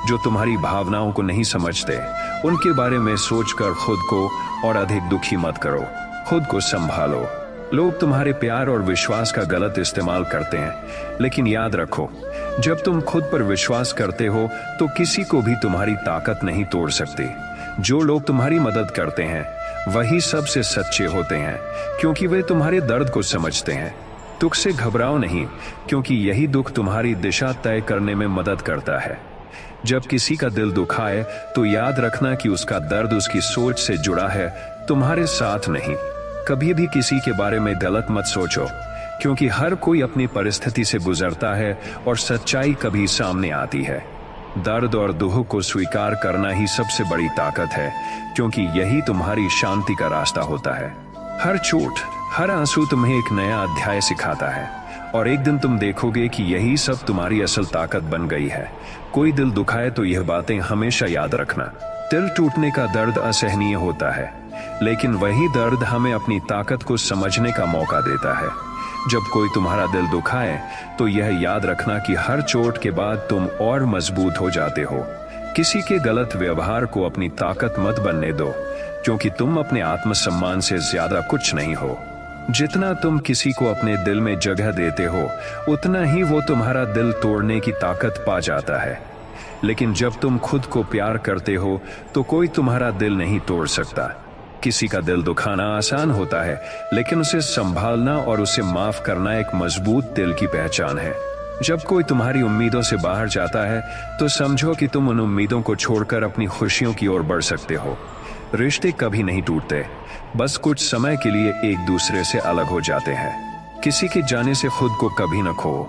[SPEAKER 1] जो तुम्हारी भावनाओं को नहीं समझते, उनके बारे में सोचकर खुद को और अधिक दुखी मत करो। खुद को संभालो। लोग तुम्हारे प्यार और विश्वास का गलत इस्तेमाल करते हैं, लेकिन याद रखो, जब तुम खुद पर विश्वास करते हो तो किसी को भी तुम्हारी ताकत नहीं तोड़ सकती। जो लोग तुम्हारी मदद करते हैं वही सबसे सच्चे होते हैं, क्योंकि वे तुम्हारे दर्द को समझते हैं। दुख से घबराओ नहीं, क्योंकि यही दुख तुम्हारी दिशा तय करने में मदद करता है। जब किसी का दिल दुखाए तो याद रखना कि उसका दर्द उसकी सोच से जुड़ा है, तुम्हारे साथ नहीं। कभी भी किसी के बारे में गलत मत सोचो, क्योंकि हर कोई अपनी परिस्थिति से गुजरता है और सच्चाई कभी सामने आती है। दर्द और दुख को स्वीकार करना ही सबसे बड़ी ताकत है, क्योंकि यही तुम्हारी शांति का रास्ता होता है। हर चोट, हर आंसू तुम्हें एक नया अध्याय सिखाता है, और एक दिन तुम देखोगे कि यही सब तुम्हारी असल ताकत बन गई है। कोई दिल दुखाए तो यह बातें हमेशा याद रखना। दिल टूटने का दर्द असहनीय होता है, लेकिन वही दर्द हमें अपनी ताकत को समझने का मौका देता है। जब कोई तुम्हारा दिल दुखाए तो यह याद रखना कि हर चोट के बाद तुम और मजबूत हो जाते हो। किसी के गलत व्यवहार को अपनी ताकत मत बनने दो, क्योंकि तुम अपने आत्मसम्मान से ज्यादा कुछ नहीं हो। जितना तुम किसी को अपने दिल में जगह देते हो, उतना ही वो तुम्हारा दिल तोड़ने की ताकत पा जाता है। लेकिन जब तुम खुद को प्यार करते हो तो कोई तुम्हारा दिल नहीं तोड़ सकता। किसी का दिल दुखाना आसान होता है, लेकिन उसे संभालना और उसे माफ करना एक मजबूत दिल की पहचान है। जब कोई तुम्हारी उम्मीदों से बाहर जाता है तो समझो कि तुम उन उम्मीदों को छोड़कर अपनी खुशियों की ओर बढ़ सकते हो। रिश्ते कभी नहीं टूटते, बस कुछ समय के लिए एक दूसरे से अलग हो जाते हैं। किसी के जाने से खुद को कभी न खो,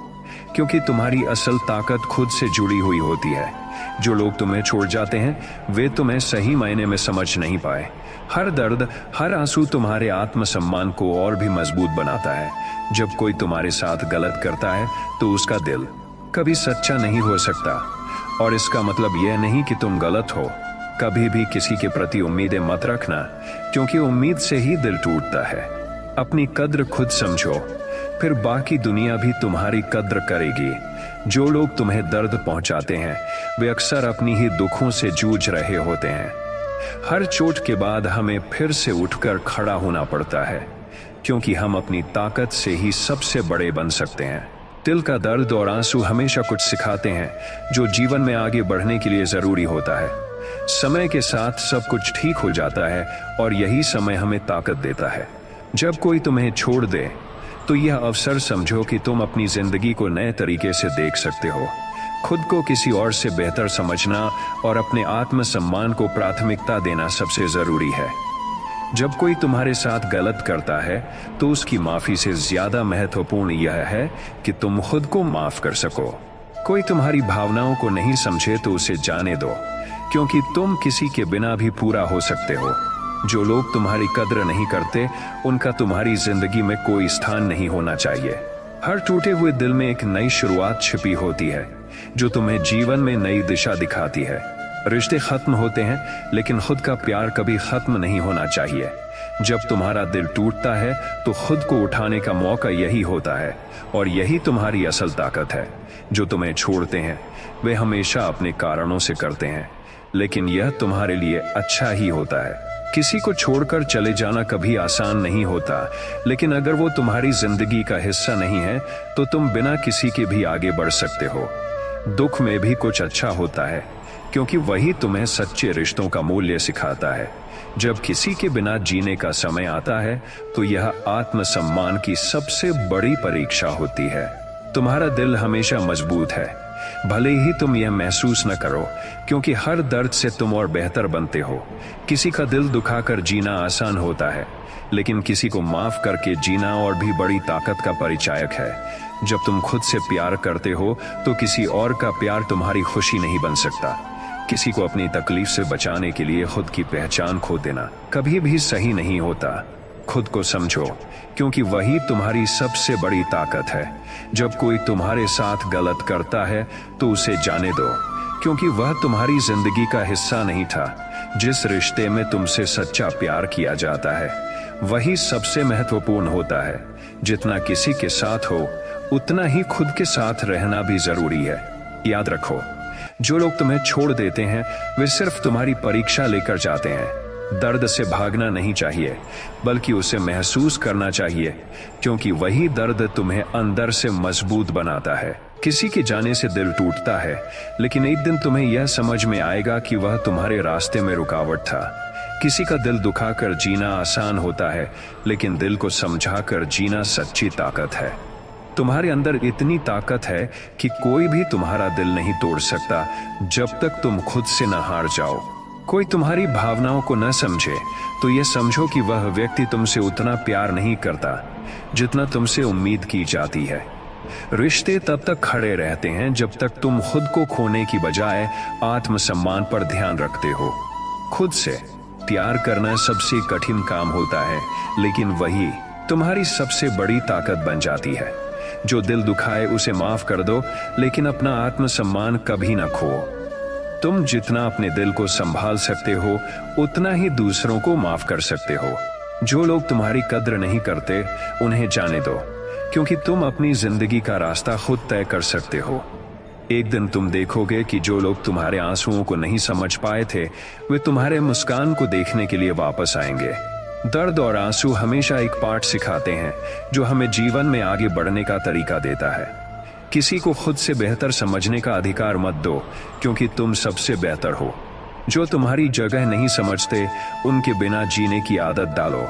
[SPEAKER 1] क्योंकि तुम्हारी असल ताकत खुद से जुड़ी हुई होती है। जो लोग तुम्हें छोड़ जाते हैं वे तुम्हें सही मायने में समझ नहीं पाए। हर दर्द, हर आंसू तुम्हारे आत्मसम्मान को और भी मजबूत बनाता है। जब कोई तुम्हारे साथ गलत करता है तो उसका दिल कभी सच्चा नहीं हो सकता, और इसका मतलब यह नहीं कि तुम गलत हो। कभी भी किसी के प्रति उम्मीदें मत रखना, क्योंकि उम्मीद से ही दिल टूटता है। अपनी कद्र खुद समझो, फिर बाकी दुनिया भी तुम्हारी कद्र करेगी। जो लोग तुम्हें दर्द पहुंचाते हैं वे अक्सर अपनी ही दुखों से जूझ रहे होते हैं। हर चोट के बाद हमें फिर से उठकर खड़ा होना पड़ता है, क्योंकि हम अपनी ताकत से ही सबसे बड़े बन सकते हैं। दिल का दर्द और आंसू हमेशा कुछ सिखाते हैं जो जीवन में आगे बढ़ने के लिए जरूरी होता है। समय के साथ सब कुछ ठीक हो जाता है, और यही समय हमें ताकत देता है। जब कोई तुम्हें छोड़ दे तो यह अवसर समझो कि तुम अपनी जिंदगी को नए तरीके से देख सकते हो। खुद को किसी और से बेहतर समझना और अपने आत्मसम्मान को प्राथमिकता देना सबसे जरूरी है। जब कोई तुम्हारे साथ गलत करता है तो उसकी माफी से ज्यादा महत्वपूर्ण यह है कि तुम खुद को माफ कर सको। कोई तुम्हारी भावनाओं को नहीं समझे तो उसे जाने दो, क्योंकि तुम किसी के बिना भी पूरा हो सकते हो। जो लोग तुम्हारी कद्र नहीं करते उनका तुम्हारी जिंदगी में कोई स्थान नहीं होना चाहिए। हर टूटे हुए दिल में एक नई शुरुआत छिपी होती है, जो तुम्हें जीवन में नई दिशा दिखाती है। रिश्ते खत्म होते हैं, लेकिन खुद का प्यार कभी खत्म नहीं होना चाहिए। जब तुम्हारा दिल टूटता है तो खुद को उठाने का मौका यही होता है, और यही तुम्हारी असल ताकत है। जो तुम्हें छोड़ते हैं वे हमेशा अपने कारणों से करते हैं, लेकिन यह तुम्हारे लिए अच्छा ही होता है। किसी को छोड़कर चले जाना कभी आसान नहीं होता, लेकिन अगर वो तुम्हारी जिंदगी का हिस्सा नहीं है तो तुम बिना किसी के भी आगे बढ़ सकते हो। दुख में भी कुछ अच्छा होता है, क्योंकि वही तुम्हें सच्चे रिश्तों का मूल्य सिखाता है। जब किसी के बिना जीने का समय आता है तो यह आत्मसम्मान की सबसे बड़ी परीक्षा होती है। तुम्हारा दिल हमेशा मजबूत है, भले ही तुम यह महसूस न करो, क्योंकि हर दर्द से तुम और बेहतर बनते हो। किसी का दिल दुखाकर जीना आसान होता है, लेकिन किसी को माफ करके जीना और भी बड़ी ताकत का परिचायक है। जब तुम खुद से प्यार करते हो तो किसी और का प्यार तुम्हारी खुशी नहीं बन सकता। किसी को अपनी तकलीफ से बचाने के लिए खुद की पहचान खो देना कभी भी सही नहीं होता। खुद को समझो, क्योंकि वही तुम्हारी सबसे बड़ी ताकत है। जब कोई तुम्हारे साथ गलत करता है तो उसे जाने दो, क्योंकि वह तुम्हारी जिंदगी का हिस्सा नहीं था। जिस रिश्ते में तुमसे सच्चा प्यार किया जाता है वही सबसे महत्वपूर्ण होता है। जितना किसी के साथ हो उतना ही खुद के साथ रहना भी जरूरी है। याद रखो, जो लोग तुम्हें छोड़ देते हैं वे सिर्फ तुम्हारी परीक्षा लेकर जाते हैं। दर्द से भागना नहीं चाहिए, बल्कि उसे महसूस करना चाहिए, क्योंकि वही दर्द तुम्हें अंदर से मजबूत बनाता है। किसी के जाने से दिल टूटता है, लेकिन एक दिन तुम्हें यह समझ में आएगा कि वह तुम्हारे रास्ते में रुकावट था। किसी का दिल दुखाकर जीना आसान होता है, लेकिन दिल को समझाकर जीना सच्ची ताकत है। तुम्हारे अंदर इतनी ताकत है कि कोई भी तुम्हारा दिल नहीं तोड़ सकता, जब तक तुम खुद से न हार जाओ। कोई तुम्हारी भावनाओं को न समझे तो यह समझो कि वह व्यक्ति तुमसे उतना प्यार नहीं करता जितना तुमसे उम्मीद की जाती है। रिश्ते तब तक खड़े रहते हैं जब तक तुम खुद को खोने की बजाय आत्मसम्मान पर ध्यान रखते हो। खुद से प्यार करना सबसे कठिन काम होता है, लेकिन वही तुम्हारी सबसे बड़ी ताकत बन जाती है। जो दिल दुखाए उसे माफ कर दो, लेकिन अपना आत्मसम्मान कभी ना खो। तुम जितना अपने दिल को संभाल सकते हो, उतना ही दूसरों को माफ कर सकते हो। जो लोग तुम्हारी कद्र नहीं करते, उन्हें जाने दो, क्योंकि तुम अपनी जिंदगी का रास्ता खुद तय कर सकते हो। एक दिन तुम देखोगे कि जो लोग तुम्हारे आंसुओं को नहीं समझ पाए थे, वे तुम्हारे मुस्कान को देखने के लिए वापस आएंगे। दर्द और आंसू हमेशा एक पाठ सिखाते हैं, जो हमें जीवन में आगे बढ़ने का तरीका देता है। किसी को खुद से बेहतर समझने का अधिकार मत दो, क्योंकि तुम सबसे बेहतर हो। जो तुम्हारी जगह नहीं समझते, उनके बिना जीने की आदत डालो,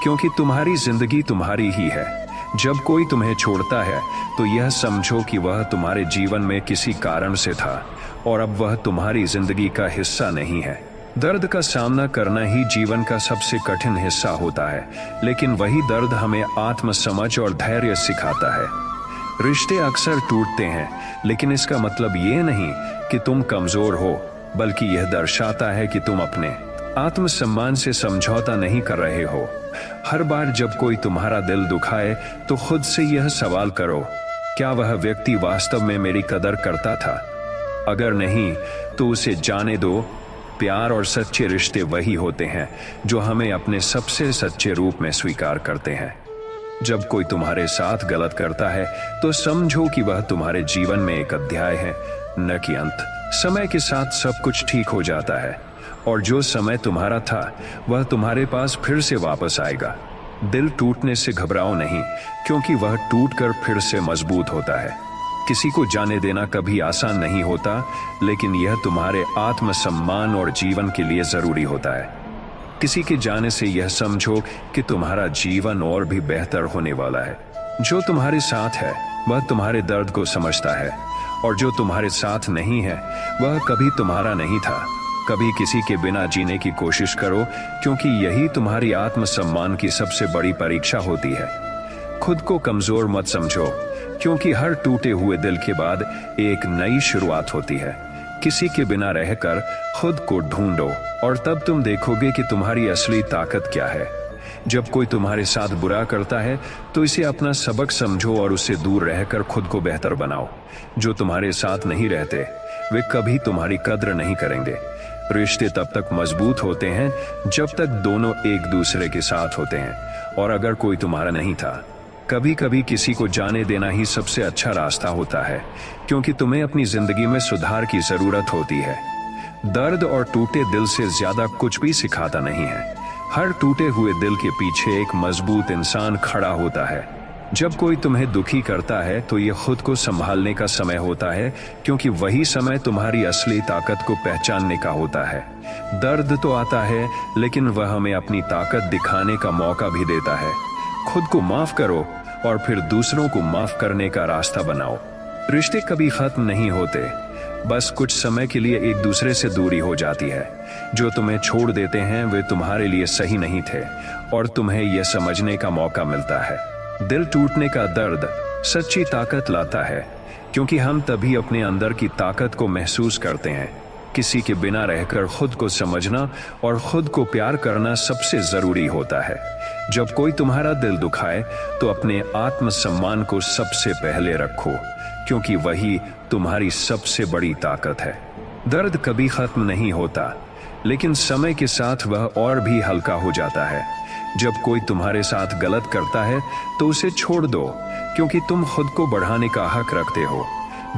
[SPEAKER 1] क्योंकि तुम्हारी जिंदगी तुम्हारी ही है। जब कोई तुम्हें छोड़ता है तो यह समझो कि वह तुम्हारे जीवन में किसी कारण से था और अब वह तुम्हारी जिंदगी का हिस्सा नहीं है। दर्द का सामना करना ही जीवन का सबसे कठिन हिस्सा होता है, लेकिन वही दर्द हमें आत्मसमझ और धैर्य सिखाता है। रिश्ते अक्सर टूटते हैं, लेकिन इसका मतलब ये नहीं कि तुम कमजोर हो, बल्कि यह दर्शाता है कि तुम अपने आत्मसम्मान से समझौता नहीं कर रहे हो। हर बार जब कोई तुम्हारा दिल दुखाए तो खुद से यह सवाल करो, क्या वह व्यक्ति वास्तव में मेरी कदर करता था? अगर नहीं, तो उसे जाने दो। प्यार और सच्चे रिश्ते वही होते हैं जो हमें अपने सबसे सच्चे रूप में स्वीकार करते हैं। जब कोई तुम्हारे साथ गलत करता है तो समझो कि वह तुम्हारे जीवन में एक अध्याय है, न कि अंत। समय के साथ सब कुछ ठीक हो जाता है, और जो समय तुम्हारा था वह तुम्हारे पास फिर से वापस आएगा। दिल टूटने से घबराओ नहीं, क्योंकि वह टूटकर फिर से मजबूत होता है। किसी को जाने देना कभी आसान नहीं होता, लेकिन यह तुम्हारे आत्मसम्मान और जीवन के लिए जरूरी होता है। किसी के जाने से यह समझो कि तुम्हारा जीवन और भी बेहतर होने वाला है। जो तुम्हारे साथ है वह तुम्हारे दर्द को समझता है, और जो तुम्हारे साथ नहीं है वह कभी तुम्हारा नहीं था। कभी किसी के बिना जीने की कोशिश करो, क्योंकि यही तुम्हारी आत्मसम्मान की सबसे बड़ी परीक्षा होती है। खुद को कमजोर मत समझो, क्योंकि हर टूटे हुए दिल के बाद एक नई शुरुआत होती है। किसी के बिना रहकर खुद को ढूंढो, और तब तुम देखोगे कि तुम्हारी असली ताकत क्या है। जब कोई तुम्हारे साथ बुरा करता है तो इसे अपना सबक समझो और उससे दूर रहकर खुद को बेहतर बनाओ। जो तुम्हारे साथ नहीं रहते वे कभी तुम्हारी कद्र नहीं करेंगे। रिश्ते तब तक मजबूत होते हैं जब तक दोनों एक दूसरे के साथ होते हैं, और अगर कोई तुम्हारा नहीं था, कभी कभी किसी को जाने देना ही सबसे अच्छा रास्ता होता है, क्योंकि तुम्हें अपनी जिंदगी में सुधार की जरूरत होती है। दर्द और टूटे दिल से ज्यादा कुछ भी सिखाता नहीं है। हर टूटे हुए दिल के पीछे एक मजबूत इंसान खड़ा होता है। जब कोई तुम्हें दुखी करता है तो यह खुद को संभालने का समय होता है, क्योंकि वही समय तुम्हारी असली ताकत को पहचानने का होता है। दर्द तो आता है, लेकिन वह हमें अपनी ताकत दिखाने का मौका भी देता है। खुद को माफ करो और फिर दूसरों को माफ करने का रास्ता बनाओ। रिश्ते कभी खत्म नहीं होते, बस कुछ समय के लिए एक दूसरे से दूरी हो जाती है। जो तुम्हें छोड़ देते हैं वे तुम्हारे लिए सही नहीं थे, और तुम्हें यह समझने का मौका मिलता है। दिल टूटने का दर्द सच्ची ताकत लाता है, क्योंकि हम तभी अपने अंदर की ताकत को महसूस करते हैं। किसी के बिना रहकर खुद को समझना और खुद को प्यार करना सबसे जरूरी होता है। जब कोई तुम्हारा दिल दुखाए तो अपने आत्मसम्मान को सबसे पहले रखो, क्योंकि वही तुम्हारी सबसे बड़ी ताकत है। दर्द कभी खत्म नहीं होता, लेकिन समय के साथ वह और भी हल्का हो जाता है। जब कोई तुम्हारे साथ गलत करता है तो उसे छोड़ दो, क्योंकि तुम खुद को बढ़ाने का हक रखते हो।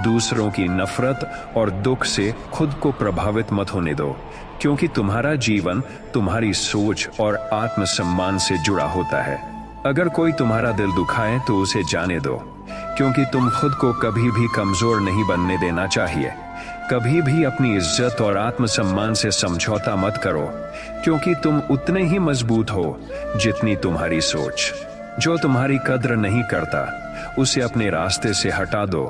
[SPEAKER 1] दूसरों की नफरत और दुख से खुद को प्रभावित मत होने दो, क्योंकि तुम्हारा जीवन तुम्हारी सोच और आत्मसम्मान से जुड़ा होता है। अगर कोई तुम्हारा दिल दुखाए तो उसे जाने दो, क्योंकि तुम खुद को कभी भी कमजोर नहीं बनने देना चाहिए। कभी भी अपनी इज्जत और आत्मसम्मान से समझौता मत करो, क्योंकि तुम उतने ही मजबूत हो जितनी तुम्हारी सोच। जो तुम्हारी कद्र नहीं करता उसे अपने रास्ते से हटा दो,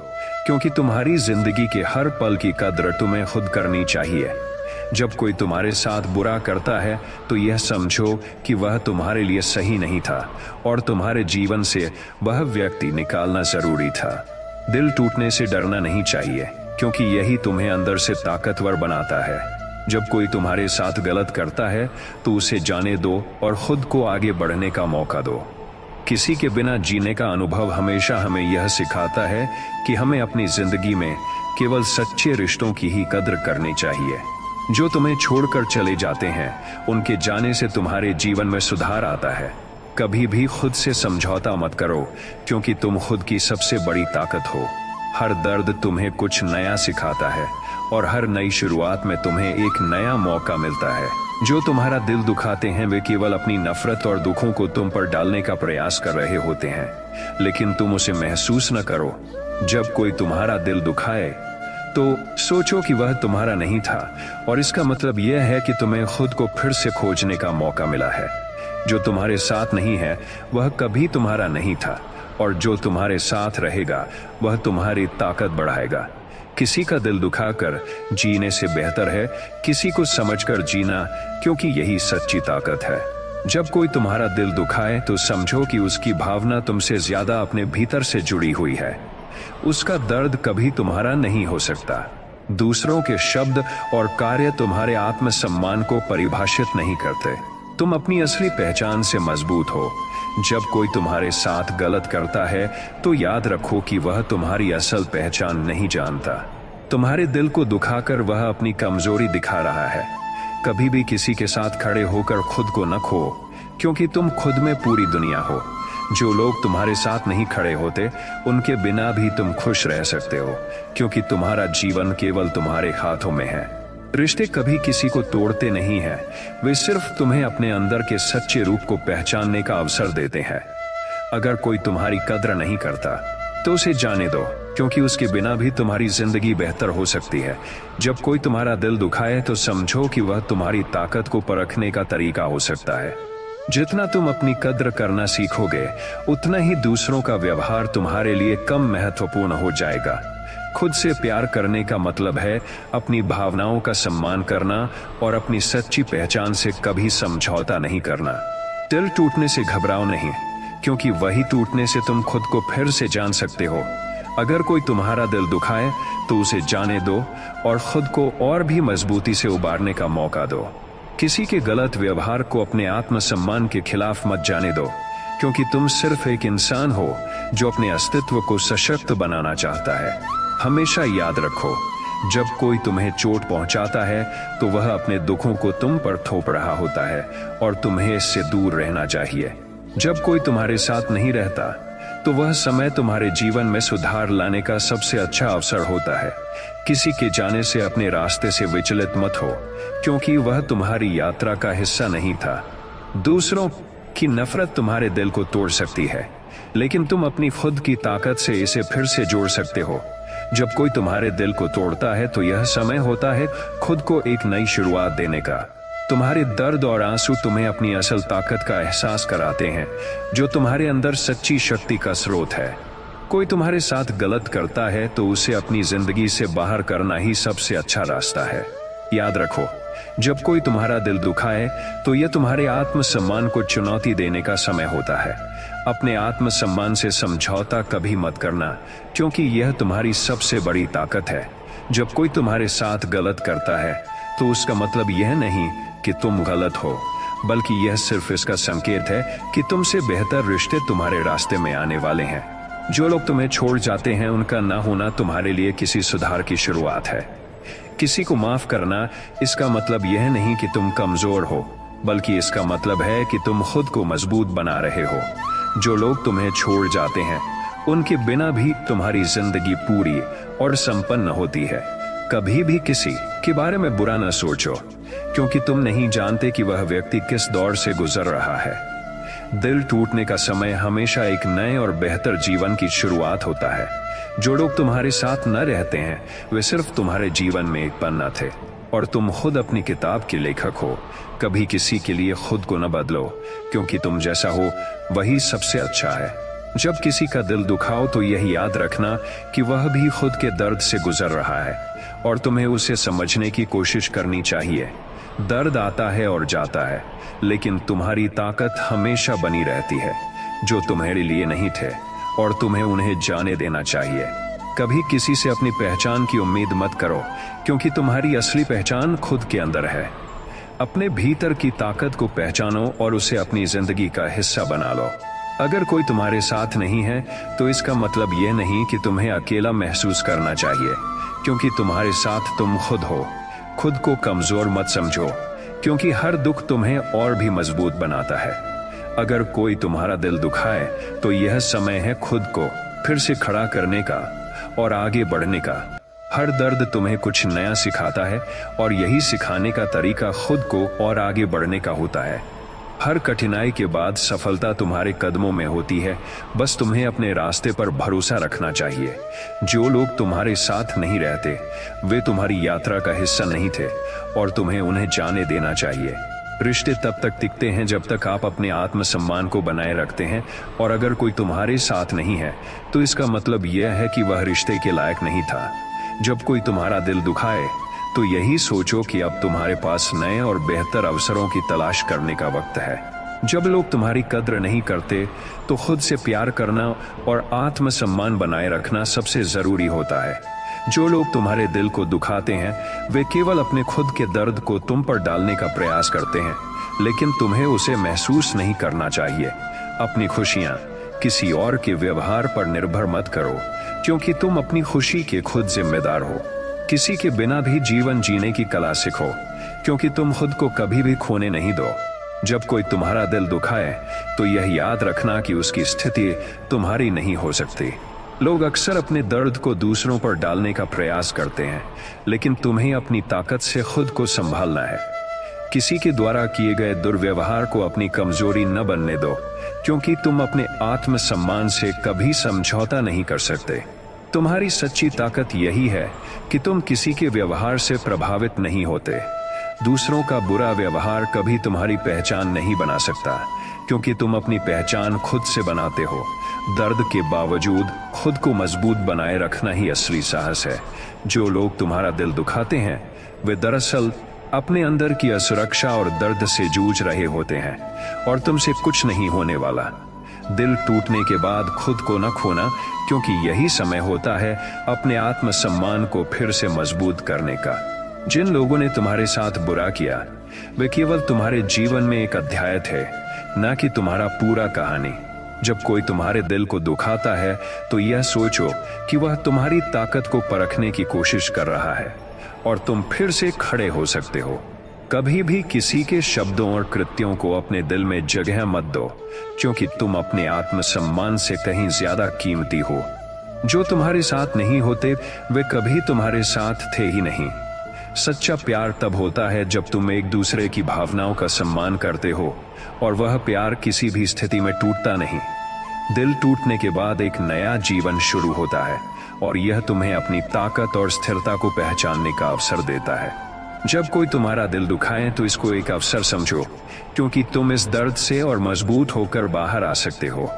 [SPEAKER 1] क्योंकि तुम्हारी जिंदगी के हर पल की कद्र तुम्हें खुद करनी चाहिए। जब कोई तुम्हारे साथ बुरा करता है तो यह समझो कि वह तुम्हारे लिए सही नहीं था और तुम्हारे जीवन से वह व्यक्ति निकालना जरूरी था। दिल टूटने से डरना नहीं चाहिए, क्योंकि यही तुम्हें अंदर से ताकतवर बनाता है। जब कोई तुम्हारे साथ गलत करता है तो उसे जाने दो और खुद को आगे बढ़ने का मौका दो। किसी के बिना जीने का अनुभव हमेशा हमें यह सिखाता है कि हमें अपनी जिंदगी में केवल सच्चे रिश्तों की ही कद्र करनी चाहिए। जो तुम्हें छोड़कर चले जाते हैं, उनके जाने से तुम्हारे जीवन में सुधार आता है। कभी भी खुद से समझौता मत करो, क्योंकि तुम खुद की सबसे बड़ी ताकत हो। हर दर्द तुम्हें कुछ नया सिखाता है और हर नई शुरुआत में तुम्हें एक नया मौका मिलता है। जो तुम्हारा दिल दुखाते हैं वे केवल अपनी नफरत और दुखों को तुम पर डालने का प्रयास कर रहे होते हैं, लेकिन तुम उसे महसूस न करो। जब कोई तुम्हारा दिल दुखाए तो सोचो कि वह तुम्हारा नहीं था, और इसका मतलब यह है कि तुम्हें खुद को फिर से खोजने का मौका मिला है। जो तुम्हारे साथ नहीं है वह कभी तुम्हारा नहीं था, और जो तुम्हारे साथ रहेगा वह तुम्हारी ताकत बढ़ाएगा। किसी का दिल दुखाकर जीने से बेहतर है किसी को समझकर जीना, क्योंकि यही सच्ची ताकत है। जब कोई तुम्हारा दिल दुखाए तो समझो कि उसकी भावना तुमसे ज्यादा अपने भीतर से जुड़ी हुई है। उसका दर्द कभी तुम्हारा नहीं हो सकता। दूसरों के शब्द और कार्य तुम्हारे आत्मसम्मान को परिभाषित नहीं करते। तुम अपनी असली पहचान से मजबूत हो। जब कोई तुम्हारे साथ गलत करता है तो याद रखो कि वह तुम्हारी असल पहचान नहीं जानता। तुम्हारे दिल को दुखाकर वह अपनी कमजोरी दिखा रहा है। कभी भी किसी के साथ खड़े होकर खुद को न खो, क्योंकि तुम खुद में पूरी दुनिया हो। जो लोग तुम्हारे साथ नहीं खड़े होते उनके बिना भी तुम खुश रह सकते हो, क्योंकि तुम्हारा जीवन केवल तुम्हारे हाथों में है। रिश्ते कभी किसी को तोड़ते नहीं हैं, वे सिर्फ तुम्हें अपने अंदर के सच्चे रूप को पहचानने का अवसर देते हैं। अगर कोई तुम्हारी कद्र नहीं करता तो उसे जाने दो, क्योंकि उसके बिना भी तुम्हारी जिंदगी बेहतर हो सकती है। जब कोई तुम्हारा दिल दुखाए तो समझो कि वह तुम्हारी ताकत को परखने का तरीका हो सकता है। जितना तुम अपनी कद्र करना सीखोगे उतना ही दूसरों का व्यवहार तुम्हारे लिए कम महत्वपूर्ण हो जाएगा। खुद से प्यार करने का मतलब है अपनी भावनाओं का सम्मान करना और अपनी सच्ची पहचान से कभी समझौता नहीं करना। दिल टूटने से घबराओ नहीं, क्योंकि वही टूटने से तुम खुद को फिर से जान सकते हो। अगर कोई तुम्हारा दिल दुखाए तो उसे जाने दो और खुद को और भी मजबूती से उबारने का मौका दो। किसी के गलत व्यवहार को अपने आत्मसम्मान के खिलाफ मत जाने दो, क्योंकि तुम सिर्फ एक इंसान हो जो अपने अस्तित्व को सशक्त बनाना चाहता है। हमेशा याद रखो, जब कोई तुम्हें चोट पहुंचाता है तो वह अपने दुखों को तुम पर थोप रहा होता है और तुम्हें इससे दूर रहना चाहिए। जब कोई तुम्हारे साथ नहीं रहता तो वह समय तुम्हारे जीवन में सुधार लाने का सबसे अच्छा अवसर होता है। किसी के जाने से अपने रास्ते से विचलित मत हो, क्योंकि वह तुम्हारी यात्रा का हिस्सा नहीं था। दूसरों की नफरत तुम्हारे दिल को तोड़ सकती है, लेकिन तुम अपनी खुद की ताकत से इसे फिर से जोड़ सकते हो। जब कोई तुम्हारे दिल को तोड़ता है तो यह समय होता है खुद को एक नई शुरुआत देने का। तुम्हारे दर्द और आंसू तुम्हें अपनी असल ताकत का एहसास कराते हैं, जो तुम्हारे अंदर सच्ची शक्ति का स्रोत है। कोई तुम्हारे साथ गलत करता है तो उसे अपनी जिंदगी से बाहर करना ही सबसे अच्छा रास्ता है। याद रखो, जब कोई तुम्हारा दिल दुखाए तो यह तुम्हारे आत्मसम्मान को चुनौती देने का समय होता है। अपने आत्मसम्मान से समझौता कभी मत करना, क्योंकि यह तुम्हारी सबसे बड़ी ताकत है। जब कोई तुम्हारे साथ गलत करता है तो उसका मतलब यह नहीं कि तुम गलत हो, बल्कि यह सिर्फ इसका संकेत है कि तुमसे बेहतर रिश्ते तुम्हारे रास्ते में आने वाले हैं। जो लोग तुम्हें छोड़ जाते हैं उनका ना होना तुम्हारे लिए किसी सुधार की शुरुआत है। किसी को माफ करना इसका मतलब यह नहीं कि तुम कमजोर हो, बल्कि इसका मतलब है कि तुम खुद को मजबूत बना रहे हो। जो लोग तुम्हें छोड़ जाते हैं, उनके बिना भी तुम्हारी जिंदगी पूरी और संपन्न होती है। कभी भी किसी के बारे में बुरा न सोचो, क्योंकि तुम नहीं जानते कि वह व्यक्ति किस दौर से गुजर रहा है। दिल टूटने का समय हमेशा एक नए और बेहतर जीवन की शुरुआत होता है। जो लोग तुम्हारे साथ न रहते हैं, वे सिर्फ तुम्हारे जीवन में एक पन्ना थे, और तुम खुद अपनी किताब के लेखक हो। कभी किसी के लिए खुद को न बदलो, क्योंकि तुम जैसा हो वही सबसे अच्छा है। जब किसी का दिल दुखाओ तो यही याद रखना कि वह भी खुद के दर्द से गुजर रहा है, और तुम्हें उसे समझने की कोशिश करनी चाहिए। दर्द आता है और जाता है, लेकिन तुम्हारी ताकत हमेशा बनी रहती है। जो तुम्हारे लिए नहीं थे, और तुम्हें उन्हें जाने देना चाहिए। कभी किसी से अपनी पहचान की उम्मीद मत करो, क्योंकि तुम्हारी असली पहचान खुद के अंदर है। अपने भीतर की ताकत को पहचानो और उसे अपनी जिंदगी का हिस्सा बना लो। अगर कोई तुम्हारे साथ नहीं है, तो इसका मतलब यह नहीं कि तुम्हें अकेला महसूस करना चाहिए, क्योंकि तुम्हारे साथ तुम खुद हो। खुद को कमजोर मत समझो, क्योंकि हर दुख तुम्हें और भी मजबूत बनाता है। अगर कोई तुम्हारा दिल दुखाए, तो यह समय है खुद को फिर से खड़ा करने का और आगे बढ़ने का। हर दर्द तुम्हें कुछ नया सिखाता है, और यही सिखाने का तरीका खुद को और आगे बढ़ने का होता है। हर कठिनाई के बाद सफलता तुम्हारे कदमों में होती है, बस तुम्हें अपने रास्ते पर भरोसा रखना चाहिए। जो लोग तुम्हारे साथ नहीं रहते, वे तुम्हारी यात्रा का हिस्सा नहीं थे, और तुम्हें उन्हें जाने देना चाहिए। रिश्ते तब तक टिकते हैं जब तक आप अपने आत्मसम्मान को बनाए रखते हैं, और अगर कोई तुम्हारे साथ नहीं है, तो इसका मतलब यह है कि वह रिश्ते के लायक नहीं था। जब कोई तुम्हारा दिल दुखाए, तो यही सोचो कि अब तुम्हारे पास नए और बेहतर अवसरों की तलाश करने का वक्त है। जब लोग तुम्हारी कद्र नहीं करते, तो खुद से प्यार करना और आत्मसम्मान बनाए रखना सबसे जरूरी होता है। जो लोग तुम्हारे दिल को दुखाते हैं, वे केवल अपने खुद के दर्द को तुम पर डालने का प्रयास करते हैं, लेकिन तुम्हें उसे महसूस नहीं करना चाहिए। अपनी खुशियां किसी और के व्यवहार पर निर्भर मत करो, क्योंकि तुम अपनी खुशी के खुद जिम्मेदार हो। किसी के बिना भी जीवन जीने की कला सीखो, क्योंकि तुम खुद को कभी भी खोने नहीं दो। जब कोई तुम्हारा दिल दुखाए, तो यह याद रखना कि उसकी स्थिति तुम्हारी नहीं हो सकती। लोग अक्सर अपने दर्द को दूसरों पर डालने का प्रयास करते हैं, लेकिन तुम्हें अपनी ताकत से खुद को संभालना है। किसी के द्वारा किए गए दुर्व्यवहार को अपनी कमजोरी न बनने दो, क्योंकि तुम अपने आत्मसम्मान से कभी समझौता नहीं कर सकते। तुम्हारी सच्ची ताकत यही है कि तुम किसी के व्यवहार से प्रभावित नहीं होते। दूसरों का बुरा व्यवहार कभी तुम्हारी पहचान नहीं बना सकता, क्योंकि तुम अपनी पहचान खुद से बनाते हो। दर्द के बावजूद खुद को मजबूत बनाए रखना ही असली साहस है। जो लोग तुम्हारा दिल दुखाते हैं, वे दरअसल अपने अंदर की असुरक्षा और दर्द से जूझ रहे होते हैं, और तुमसे कुछ नहीं होने वाला। दिल टूटने के बाद खुद को न खोना, क्योंकि यही समय होता है अपने आत्मसम्मान को फिर से मजबूत करने का। जिन लोगों ने तुम्हारे साथ बुरा किया, वे केवल तुम्हारे जीवन में एक अध्याय थे, न कि तुम्हारा पूरा कहानी। जब कोई तुम्हारे दिल को दुखाता है, तो यह सोचो कि वह तुम्हारी ताकत को परखने की कोशिश कर रहा है, और तुम फिर से खड़े हो सकते हो। कभी भी किसी के शब्दों और कृत्यों को अपने दिल में जगह मत दो, क्योंकि तुम अपने आत्मसम्मान से कहीं ज्यादा कीमती हो। जो तुम्हारे साथ नहीं होते, वे कभी तुम्हारे साथ थे ही नहीं। सच्चा प्यार तब होता है जब तुम एक दूसरे की भावनाओं का सम्मान करते हो, और वह प्यार किसी भी स्थिति में टूटता नहीं। दिल टूटने के बाद एक नया जीवन शुरू होता है, और यह तुम्हें अपनी ताकत और स्थिरता को पहचानने का अवसर देता है। जब कोई तुम्हारा दिल दुखाए, तो इसको एक अवसर समझो, क्योंकि तुम इस दर्द से और मजबूत होकर बाहर आ सकते हो।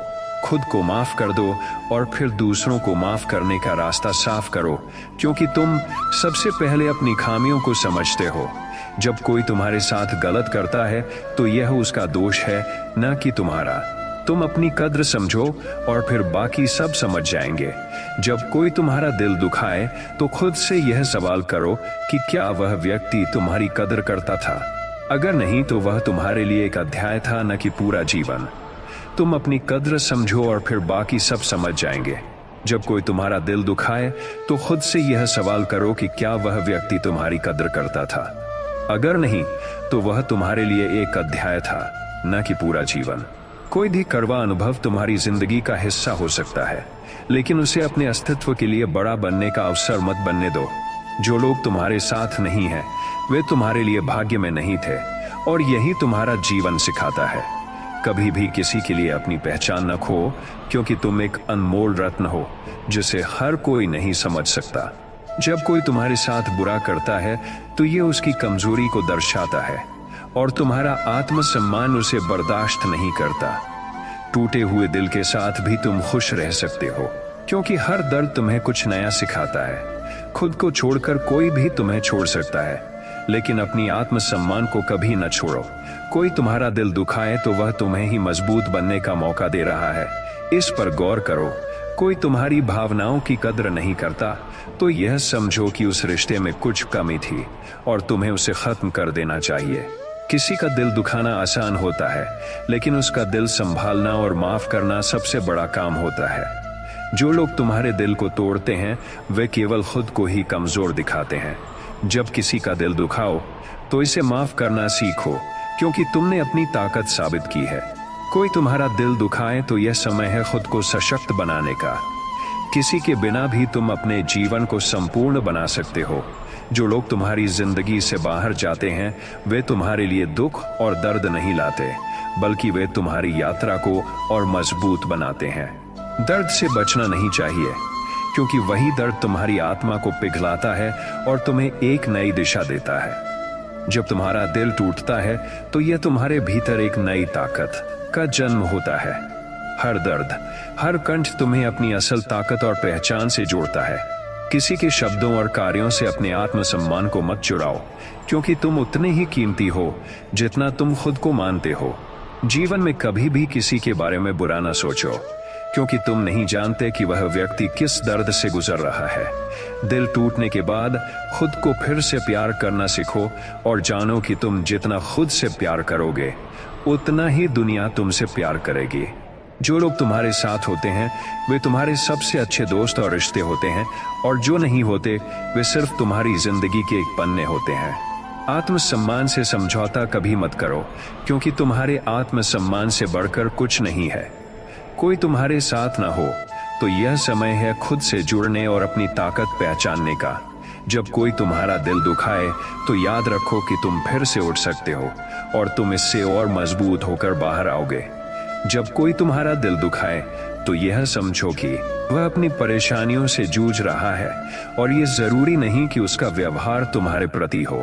[SPEAKER 1] खुद को माफ कर दो, और फिर दूसरों को माफ करने का रास्ता साफ करो, क्योंकि तुम सबसे पहले अपनी खामियों को समझते हो। जब कोई तुम्हारे साथ गलत करता है, तो यह उसका दोष है, न कि तुम्हारा। तुम अपनी कद्र समझो, और फिर बाकी सब समझ जाएंगे। जब कोई तुम्हारा दिल दुखाए, तो खुद से यह सवाल करो कि क्या वह व्यक्ति तुम्हारी कद्र करता था। अगर नहीं, तो वह तुम्हारे लिए एक अध्याय था, न कि पूरा जीवन। तुम अपनी कद्र समझो, और फिर बाकी सब समझ जाएंगे। जब कोई तुम्हारा दिल दुखाए तो खुद से यह सवाल करो कि क्या वह व्यक्ति तुम्हारी कद्र करता था। अगर नहीं, तो वह तुम्हारे लिए एक अध्याय था, न कि पूरा जीवन। कोई भी कड़वा अनुभव तुम्हारी जिंदगी का हिस्सा हो सकता है, लेकिन उसे अपने अस्तित्व के लिए बड़ा बनने का अवसर मत बनने दो। जो लोग तुम्हारे साथ नहीं हैं, वे तुम्हारे लिए भाग्य में नहीं थे, और यही तुम्हारा जीवन सिखाता है। कभी भी किसी के लिए अपनी पहचान न खो, क्योंकि तुम एक अनमोल रत्न हो जिसे हर कोई नहीं समझ सकता। जब कोई तुम्हारे साथ बुरा करता है तो ये उसकी कमजोरी को दर्शाता है, और तुम्हारा आत्मसम्मान उसे बर्दाश्त नहीं करता। टूटे हुए दिल के साथ भी तुम खुश रह सकते हो, क्योंकि हर दर्द तुम्हें कुछ नया सिखाता है। खुद को छोड़कर कोई भी तुम्हें छोड़ सकता है, लेकिन अपनी आत्मसम्मान को कभी न छोड़ो। कोई तुम्हारा दिल दुखाए तो वह तुम्हें ही मजबूत बनने का मौका दे रहा है, इस पर गौर करो। कोई तुम्हारी भावनाओं की कद्र नहीं करता तो यह समझो कि उस रिश्ते में कुछ कमी थी और तुम्हें उसे खत्म कर देना चाहिए। किसी का दिल दुखाना आसान होता है, लेकिन उसका दिल संभालना और माफ करना सबसे बड़ा काम होता है। जो लोग तुम्हारे दिल को तोड़ते हैं वे केवल खुद को ही कमजोर दिखाते हैं। जब किसी का दिल दुखाओ तो इसे माफ करना सीखो, क्योंकि तुमने अपनी ताकत साबित की है। कोई तुम्हारा दिल दुखाए तो यह समय है खुद को सशक्त बनाने का। किसी के बिना भी तुम अपने जीवन को संपूर्ण बना सकते हो। जो लोग तुम्हारी जिंदगी से बाहर जाते हैं वे तुम्हारे लिए दुख और दर्द नहीं लाते, बल्कि वे तुम्हारी यात्रा को और मजबूत बनाते हैं। दर्द से बचना नहीं चाहिए, क्योंकि वही दर्द तुम्हारी आत्मा को पिघलाता है और तुम्हें एक नई दिशा देता है। जब तुम्हारा दिल टूटता है तो यह तुम्हारे भीतर एक नई ताकत का जन्म होता है। हर दर्द, हर कंठ तुम्हें अपनी असल ताकत और पहचान से जोड़ता है। किसी के शब्दों और कार्यों से अपने आत्मसम्मान को मत चुराओ, क्योंकि तुम उतने ही कीमती हो जितना तुम खुद को मानते हो। जीवन में कभी भी किसी के बारे में बुरा ना सोचो, क्योंकि तुम नहीं जानते कि वह व्यक्ति किस दर्द से गुजर रहा है। दिल टूटने के बाद खुद को फिर से प्यार करना सीखो और जानो कि तुम जितना खुद से प्यार करोगे उतना ही दुनिया तुमसे प्यार करेगी। जो लोग तुम्हारे साथ होते हैं वे तुम्हारे सबसे अच्छे दोस्त और रिश्ते होते हैं, और जो नहीं होते वे सिर्फ तुम्हारी जिंदगी के एक पन्ने होते हैं। आत्मसम्मान से समझौता कभी मत करो, क्योंकि तुम्हारे आत्मसम्मान से बढ़कर कुछ नहीं है। कोई तुम्हारे साथ ना हो तो यह समय है खुद से जुड़ने और अपनी ताकत पहचानने का। जब कोई तुम्हारा दिल दुखाए तो याद रखो कि तुम फिर से उठ सकते हो और तुम इससे और मजबूत होकर बाहर आओगे। जब कोई तुम्हारा दिल दुखाए तो यह समझो कि वह अपनी परेशानियों से जूझ रहा है, और यह जरूरी नहीं कि उसका व्यवहार तुम्हारे प्रति हो।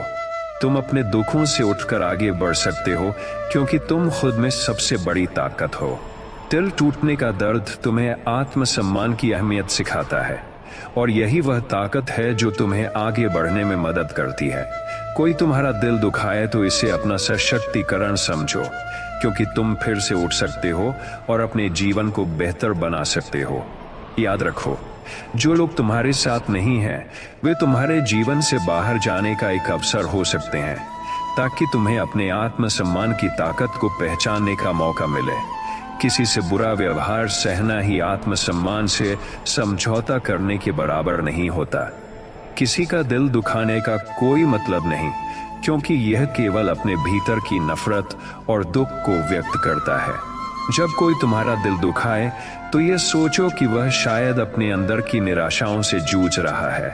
[SPEAKER 1] तुम अपने दुखों से उठकर आगे बढ़ सकते हो, क्योंकि तुम खुद में सबसे बड़ी ताकत हो। दिल टूटने का दर्द तुम्हें आत्मसम्मान की अहमियत सिखाता है, और यही वह ताकत है जो तुम्हें आगे बढ़ने में मदद करती है। कोई तुम्हारा दिल दुखाए तो इसे अपना सशक्तिकरण समझो, क्योंकि तुम फिर से उठ सकते हो और अपने जीवन को बेहतर बना सकते हो। याद रखो, जो लोग तुम्हारे साथ नहीं हैं वे तुम्हारे जीवन से बाहर जाने का एक अवसर हो सकते हैं, ताकि तुम्हें अपने आत्मसम्मान की ताकत को पहचानने का मौका मिले। किसी से बुरा व्यवहार सहना ही आत्मसम्मान से समझौता करने के बराबर नहीं होता। किसी का दिल दुखाने का कोई मतलब नहीं, क्योंकि यह केवल अपने भीतर की नफरत और दुख को व्यक्त करता है। जब कोई तुम्हारा दिल दुखाए तो यह सोचो कि वह शायद अपने अंदर की निराशाओं से जूझ रहा है,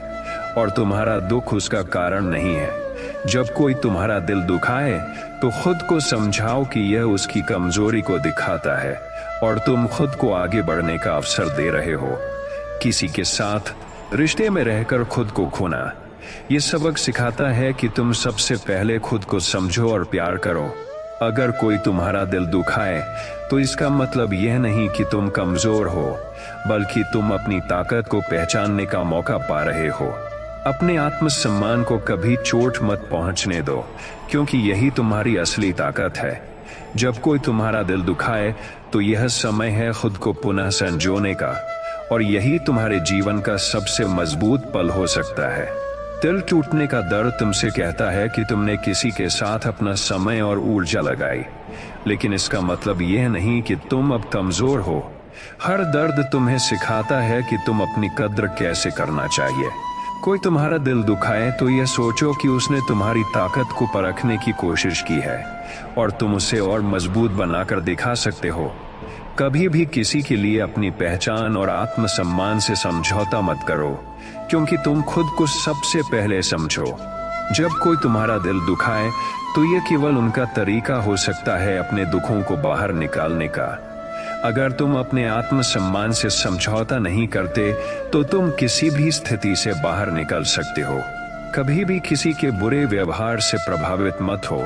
[SPEAKER 1] और तुम्हारा दुख उसका कारण नहीं है। जब कोई तुम्हारा दिल दुखाए तो खुद को समझाओ कि यह उसकी कमजोरी को दिखाता है, और तुम खुद को आगे बढ़ने का अवसर दे रहे हो। किसी के साथ रिश्ते में रहकर खुद को खोना यह सबक सिखाता है कि तुम सबसे पहले खुद को समझो और प्यार करो। अगर कोई तुम्हारा दिल दुखाए तो इसका मतलब यह नहीं कि तुम कमजोर हो, बल्कि तुम अपनी ताकत को पहचानने का मौका पा रहे हो। अपने आत्मसम्मान को कभी चोट मत पहुंचने दो, क्योंकि यही तुम्हारी असली ताकत है। जब कोई तुम्हारा दिल दुखाए तो यह समय है खुद को पुनः संजोने का, और यही तुम्हारे जीवन का सबसे मजबूत पल हो सकता है। दिल टूटने का दर्द तुमसे कहता है कि तुमने किसी के साथ अपना समय और ऊर्जा लगाई, लेकिन इसका मतलब यह नहीं कि तुम अब कमजोर हो। हर दर्द तुम्हें सिखाता है कि तुम अपनी कद्र कैसे करना चाहिए। कोई तुम्हारा दिल दुखाए तो यह सोचो कि उसने तुम्हारी ताकत को परखने की कोशिश की है और तुम उसे और मजबूत बनाकर दिखा सकते हो। कभी भी किसी के लिए अपनी पहचान और आत्मसम्मान से समझौता मत करो, क्योंकि तुम खुद को सबसे पहले समझो। जब कोई तुम्हारा दिल दुखाए तो यह केवल उनका तरीका हो सकता है अपने दुखों को बाहर निकालने का। अगर तुम अपने आत्मसम्मान से समझौता नहीं करते तो तुम किसी भी स्थिति से बाहर निकल सकते हो। कभी भी किसी के बुरे व्यवहार से प्रभावित मत हो,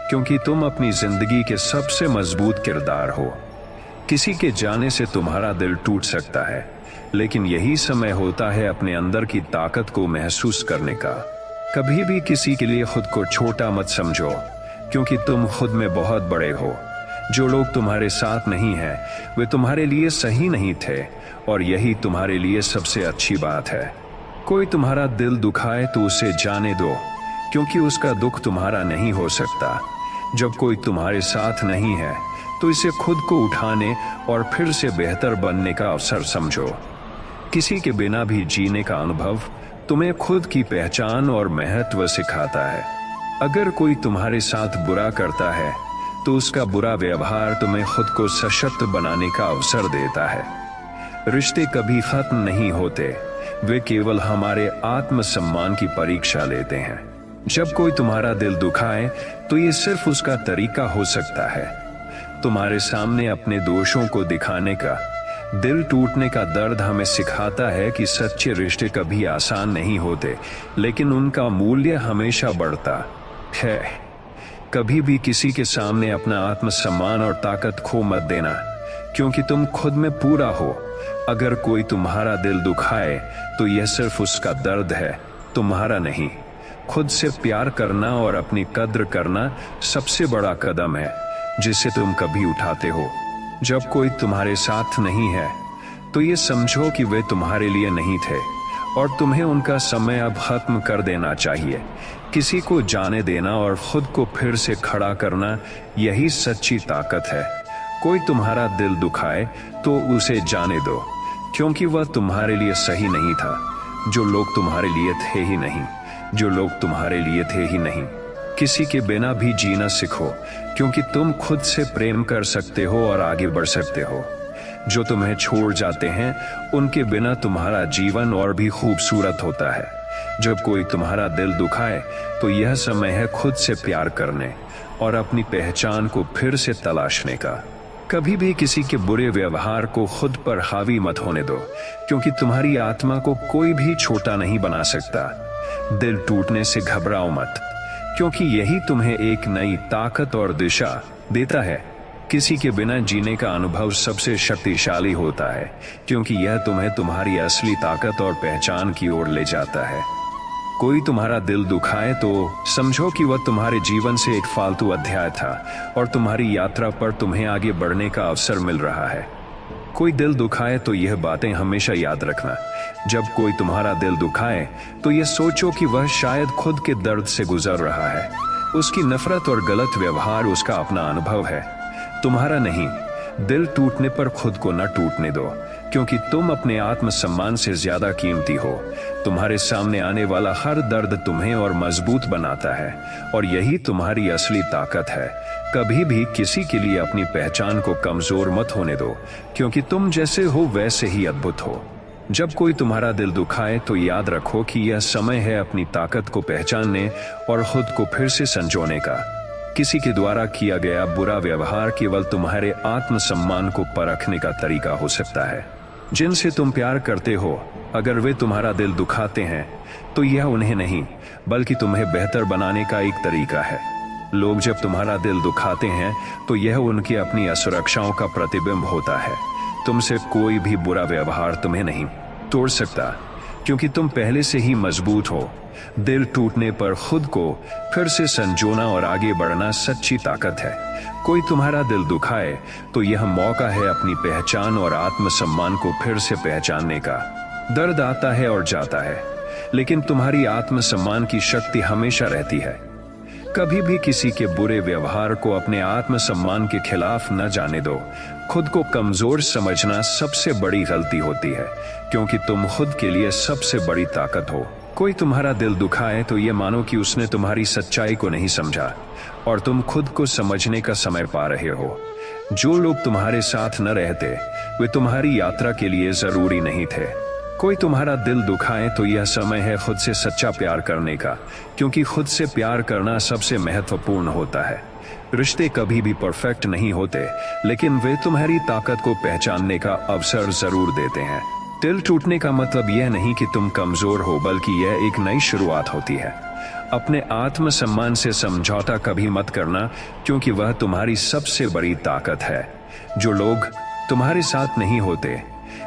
[SPEAKER 1] क्योंकि तुम अपनी जिंदगी के सबसे मजबूत किरदार हो। किसी के जाने से तुम्हारा दिल टूट सकता है, लेकिन यही समय होता है अपने अंदर की ताकत को महसूस करने का। कभी भी किसी के लिए खुद को छोटा मत समझो, क्योंकि तुम खुद में बहुत बड़े हो। जो लोग तुम्हारे साथ नहीं हैं, वे तुम्हारे लिए सही नहीं थे, और यही तुम्हारे लिए सबसे अच्छी बात है। कोई तुम्हारा दिल दुखाए तो उसे जाने दो, क्योंकि उसका दुख तुम्हारा नहीं हो सकता। जब कोई तुम्हारे साथ नहीं है तो इसे खुद को उठाने और फिर से बेहतर बनने का अवसर समझो। किसी के बिना भी जीने का अनुभव तुम्हें खुद की पहचान और महत्व सिखाता है। अगर कोई तुम्हारे साथ बुरा करता है तो उसका बुरा व्यवहार तुम्हें खुद को सशक्त बनाने का अवसर देता है। रिश्ते कभी खत्म नहीं होते, वे केवल हमारे आत्मसम्मान की परीक्षा लेते हैं। जब कोई तुम्हारा दिल दुखाए तो ये सिर्फ उसका तरीका हो सकता है तुम्हारे सामने अपने दोषों को दिखाने का। दिल टूटने का दर्द हमें सिखाता है कि सच्चे रिश्ते कभी आसान नहीं होते, लेकिन उनका मूल्य हमेशा बढ़ता है। कभी भी किसी के सामने अपना आत्मसम्मान और ताकत खो मत देना, क्योंकि तुम खुद में पूरा हो। अगर कोई तुम्हारा दिल दुखाए तो यह सिर्फ उसका दर्द है, तुम्हारा नहीं। खुद से प्यार करना और अपनी कद्र करना सबसे बड़ा कदम है जिसे तुम कभी उठाते हो। जब कोई तुम्हारे साथ नहीं है तो ये समझो कि वे तुम्हारे लिए नहीं थे और तुम्हें उनका समय अब खत्म कर देना चाहिए। किसी को जाने देना और खुद को फिर से खड़ा करना, यही सच्ची ताकत है। कोई तुम्हारा दिल दुखाए तो उसे जाने दो, क्योंकि वह तुम्हारे लिए सही नहीं था। जो लोग तुम्हारे लिए थे ही नहीं, जो लोग तुम्हारे लिए थे ही नहीं। किसी के बिना भी जीना सीखो, क्योंकि तुम खुद से प्रेम कर सकते हो और आगे बढ़ सकते हो। जो तुम्हें छोड़ जाते हैं उनके बिना तुम्हारा जीवन और भी खूबसूरत होता है। जब कोई तुम्हारा दिल दुखाए तो यह समय है खुद से प्यार करने और अपनी पहचान को फिर से तलाशने का। कभी भी किसी के बुरे व्यवहार को खुद पर हावी मत होने दो, क्योंकि तुम्हारी आत्मा को कोई भी छोटा नहीं बना सकता। दिल टूटने से घबराओ मत, क्योंकि यही तुम्हें एक नई ताकत और दिशा देता है। किसी के बिना जीने का अनुभव सबसे शक्तिशाली होता है, क्योंकि यह तुम्हें तुम्हारी असली ताकत और पहचान की ओर ले जाता है। कोई तुम्हारा दिल दुखाए तो समझो कि वह तुम्हारे जीवन से एक फालतू अध्याय था और तुम्हारी यात्रा पर तुम्हें आगे बढ़ने का अवसर मिल रहा है। कोई दिल दुखाए तो यह बातें हमेशा याद रखना। जब कोई तुम्हारा दिल दुखाए तो यह सोचो कि वह शायद खुद के दर्द से गुजर रहा है। उसकी नफरत और गलत व्यवहार उसका अपना अनुभव है, तुम्हारा नहीं। दिल टूटने पर खुद को न टूटने दो, क्योंकि तुम अपने आत्मसम्मान से ज्यादा कीमती हो। तुम्हारे सामने आने वाला हर दर्द तुम्हें और मजबूत बनाता है, और यही तुम्हारी असली ताकत है। कभी भी किसी के लिए अपनी पहचान को कमजोर मत होने दो, क्योंकि तुम जैसे हो वैसे ही अद्भुत हो। जब कोई तुम्हारा दिल दुखाए तो याद रखो कि यह समय है अपनी ताकत को पहचानने और खुद को फिर से संजोने का। किसी के द्वारा किया गया बुरा व्यवहार केवल तुम्हारे आत्मसम्मान को परखने का तरीका हो सकता है। जिनसे तुम प्यार करते हो, अगर वे तुम्हारा दिल दुखाते हैं तो यह उन्हें नहीं बल्कि तुम्हें बेहतर बनाने का एक तरीका है। लोग जब तुम्हारा दिल दुखाते हैं तो यह उनकी अपनी असुरक्षाओं का प्रतिबिंब होता है। तुमसे कोई भी बुरा व्यवहार तुम्हें नहीं तोड़ सकता, क्योंकि तुम पहले से ही मजबूत हो। दिल टूटने पर खुद को फिर से संजोना और आगे बढ़ना सच्ची ताकत है। कोई तुम्हारा दिल दुखाए तो यह मौका है अपनी पहचान और आत्मसम्मान को फिर से पहचानने का। दर्द आता है और जाता है, लेकिन तुम्हारी आत्मसम्मान की शक्ति हमेशा रहती है। कभी भी किसी के बुरे व्यवहार को अपने आत्मसम्मान के खिलाफ न जाने दो। खुद को कमजोर समझना सबसे बड़ी गलती होती है, क्योंकि तुम खुद के लिए सबसे बड़ी ताकत हो। कोई तुम्हारा दिल दुखाए तो ये मानो कि उसने तुम्हारी सच्चाई को नहीं समझा और तुम खुद को समझने का समय पा रहे हो। जो लोग तुम्हारे साथ न रहते वे तुम्हारी यात्रा के लिए जरूरी नहीं थे। कोई तुम्हारा दिल दुखाए तो यह समय है खुद से सच्चा प्यार करने का, क्योंकि खुद से प्यार करना सबसे महत्वपूर्ण होता है। रिश्ते कभी भी परफेक्ट नहीं होते, लेकिन वे तुम्हारी ताकत को पहचानने का अवसर जरूर देते हैं। दिल टूटने का मतलब यह नहीं कि तुम कमजोर हो, बल्कि यह एक नई शुरुआत होती है। अपने आत्मसम्मान से समझौता कभी मत करना, क्योंकि वह तुम्हारी सबसे बड़ी ताकत है। जो लोग तुम्हारे साथ नहीं होते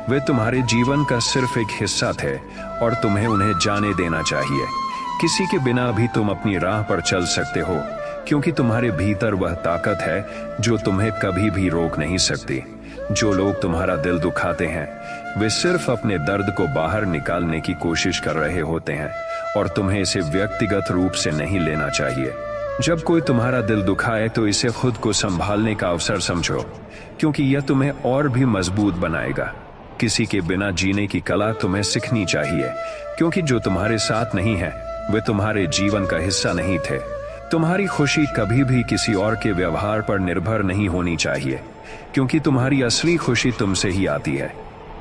[SPEAKER 1] वे तुम्हारे जीवन का सिर्फ एक हिस्सा थे और तुम्हें उन्हें जाने देना चाहिए। किसी के बिना भी तुम अपनी राह पर चल सकते हो, क्योंकि तुम्हारे भीतर वह ताकत है जो तुम्हें कभी भी रोक नहीं सकती। जो लोग तुम्हारा दिल दुखाते हैं वे सिर्फ अपने दर्द को बाहर निकालने की कोशिश कर रहे होते हैं और तुम्हें इसे व्यक्तिगत रूप से नहीं लेना चाहिए। जब कोई तुम्हारा दिल दुखाए तो इसे खुद को संभालने का अवसर समझो, क्योंकि यह तुम्हें और भी मजबूत बनाएगा। किसी के बिना जीने की कला तुम्हें सीखनी चाहिए, क्योंकि जो तुम्हारे साथ नहीं है वे तुम्हारे जीवन का हिस्सा नहीं थे। तुम्हारी खुशी कभी भी किसी और के व्यवहार पर निर्भर नहीं होनी चाहिए, क्योंकि तुम्हारी असली खुशी तुमसे ही आती है।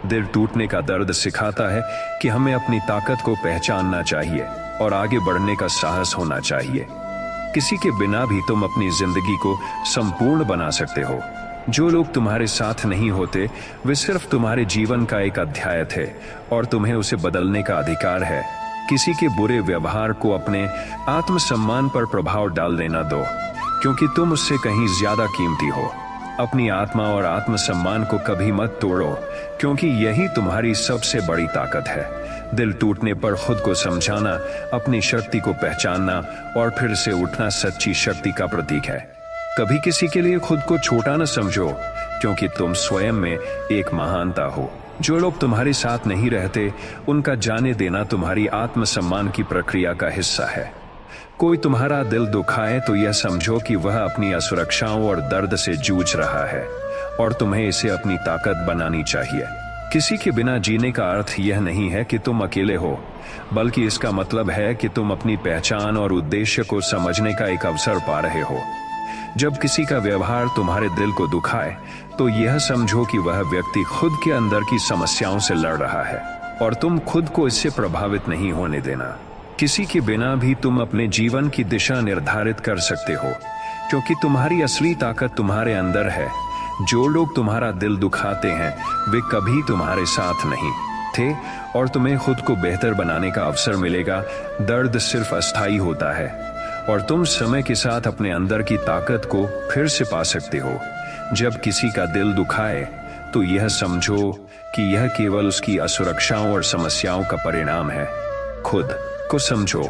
[SPEAKER 1] दिल टूटने का दर्द सिखाता है कि हमें अपनी ताकत को पहचानना चाहिए और आगे बढ़ने का साहस होना चाहिए। किसी के बिना भी तुम अपनी जिंदगी को संपूर्ण बना सकते हो। जो लोग तुम्हारे साथ नहीं होते वे सिर्फ तुम्हारे जीवन का एक अध्याय थे और तुम्हें उसे बदलने का अधिकार है। किसी के बुरे व्यवहार को अपने आत्मसम्मान पर प्रभाव डाल देना दो, क्योंकि तुम उससे कहीं ज्यादा कीमती हो। अपनी आत्मा और आत्मसम्मान को कभी मत तोड़ो, क्योंकि यही तुम्हारी सबसे बड़ी ताकत है। दिल टूटने पर खुद को समझाना, अपनी शक्ति को पहचानना और फिर से उठना सच्ची शक्ति का प्रतीक है। कभी किसी के लिए खुद को छोटा न समझो, क्योंकि तुम स्वयं में एक महानता हो। जो लोग तुम्हारे साथ नहीं रहते उनका जाने देना तुम्हारी आत्मसम्मान की प्रक्रिया का हिस्सा है। कोई तुम्हारा दिल दुखाए तो यह समझो कि वह अपनी असुरक्षाओं और दर्द से जूझ रहा है और तुम्हें इसे अपनी ताकत बनानी चाहिए। किसी के बिना जीने का अर्थ यह नहीं है कि तुम अकेले हो, बल्कि इसका मतलब है कि तुम अपनी पहचान और उद्देश्य को समझने का एक अवसर पा रहे हो। जब किसी का व्यवहार तुम्हारे दिल को दुखाए तो यह समझो कि वह व्यक्ति खुद के अंदर की समस्याओं से लड़ रहा है और तुम खुद को इससे प्रभावित नहीं होने देना। किसी के बिना भी तुम अपने जीवन की दिशा निर्धारित कर सकते हो, क्योंकि तुम्हारी असली ताकत तुम्हारे अंदर है। जो लोग तुम्हारा दिल दुखाते हैं वे कभी तुम्हारे साथ नहीं थे और तुम्हें खुद को बेहतर बनाने का अवसर मिलेगा। दर्द सिर्फ अस्थायी होता है और तुम समय के साथ अपने अंदर की ताकत को फिर से पा सकते हो। जब किसी का दिल दुखाए तो यह समझो कि यह केवल उसकी असुरक्षाओं और समस्याओं का परिणाम है। खुद को समझो,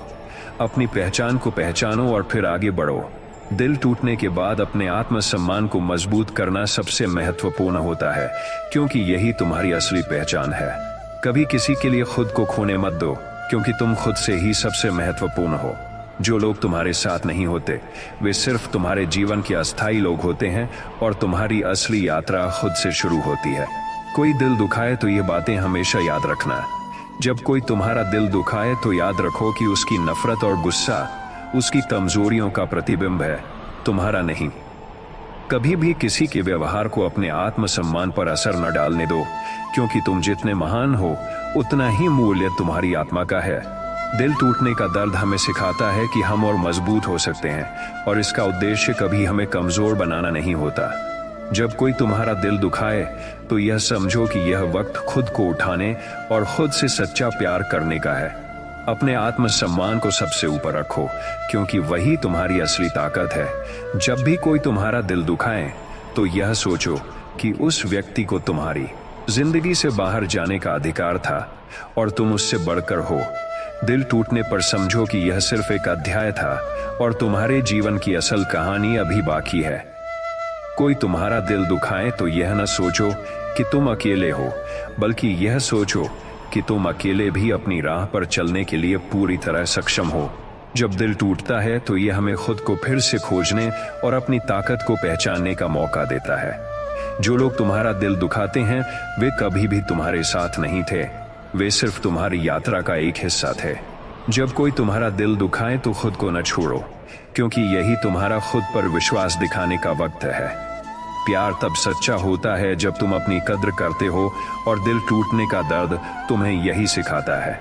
[SPEAKER 1] अपनी पहचान को पहचानो और फिर आगे बढ़ो। दिल टूटने के बाद अपने आत्मसम्मान को मजबूत करना सबसे महत्वपूर्ण होता है, क्योंकि यही तुम्हारी असली पहचान है। कभी किसी के लिए खुद को खोने मत दो, क्योंकि तुम खुद से ही सबसे महत्वपूर्ण हो। जो लोग तुम्हारे साथ नहीं होते वे सिर्फ तुम्हारे जीवन के अस्थायी लोग होते हैं और तुम्हारी असली यात्रा खुद से शुरू होती है। कोई दिल दुखाए तो ये बातें हमेशा याद रखना। जब कोई तुम्हारा दिल दुखाए तो याद रखो कि उसकी नफरत और गुस्सा उसकी कमजोरियों का प्रतिबिंब है, तुम्हारा नहीं। कभी भी किसी के व्यवहार को अपने आत्मसम्मान पर असर न डालने दो, क्योंकि तुम जितने महान हो उतना ही मूल्य तुम्हारी आत्मा का है। दिल टूटने का दर्द हमें सिखाता है कि हम और मजबूत हो सकते हैं और इसका उद्देश्य कभी हमें कमजोर बनाना नहीं होता। जब कोई तुम्हारा दिल दुखाए तो यह समझो कि यह वक्त खुद को उठाने और खुद से सच्चा प्यार करने का है। अपने आत्मसम्मान को सबसे ऊपर रखो, क्योंकि वही तुम्हारी असली ताकत है। जब भी कोई तुम्हारा दिल दुखाए तो यह सोचो कि उस व्यक्ति को तुम्हारी जिंदगी से बाहर जाने का अधिकार था और तुम उससे बढ़कर हो। दिल टूटने पर समझो कि यह सिर्फ एक अध्याय था और तुम्हारे जीवन की असल कहानी अभी बाकी है। कोई तुम्हारा दिल दुखाए तो यह न सोचो कि तुम अकेले हो, बल्कि यह सोचो कि तुम अकेले भी अपनी राह पर चलने के लिए पूरी तरह सक्षम हो। जब दिल टूटता है तो ये हमें खुद को फिर से खोजने और अपनी ताकत को पहचानने का मौका देता है। जो लोग तुम्हारा दिल दुखाते हैं वे कभी भी तुम्हारे साथ नहीं थे, वे सिर्फ तुम्हारी यात्रा का एक हिस्सा थे। जब कोई तुम्हारा दिल दुखाए तो खुद को न छोड़ो, क्योंकि यही तुम्हारा खुद पर विश्वास दिखाने का वक्त है। प्यार तब सच्चा होता है जब तुम अपनी कद्र करते हो और दिल टूटने का दर्द तुम्हें यही सिखाता है।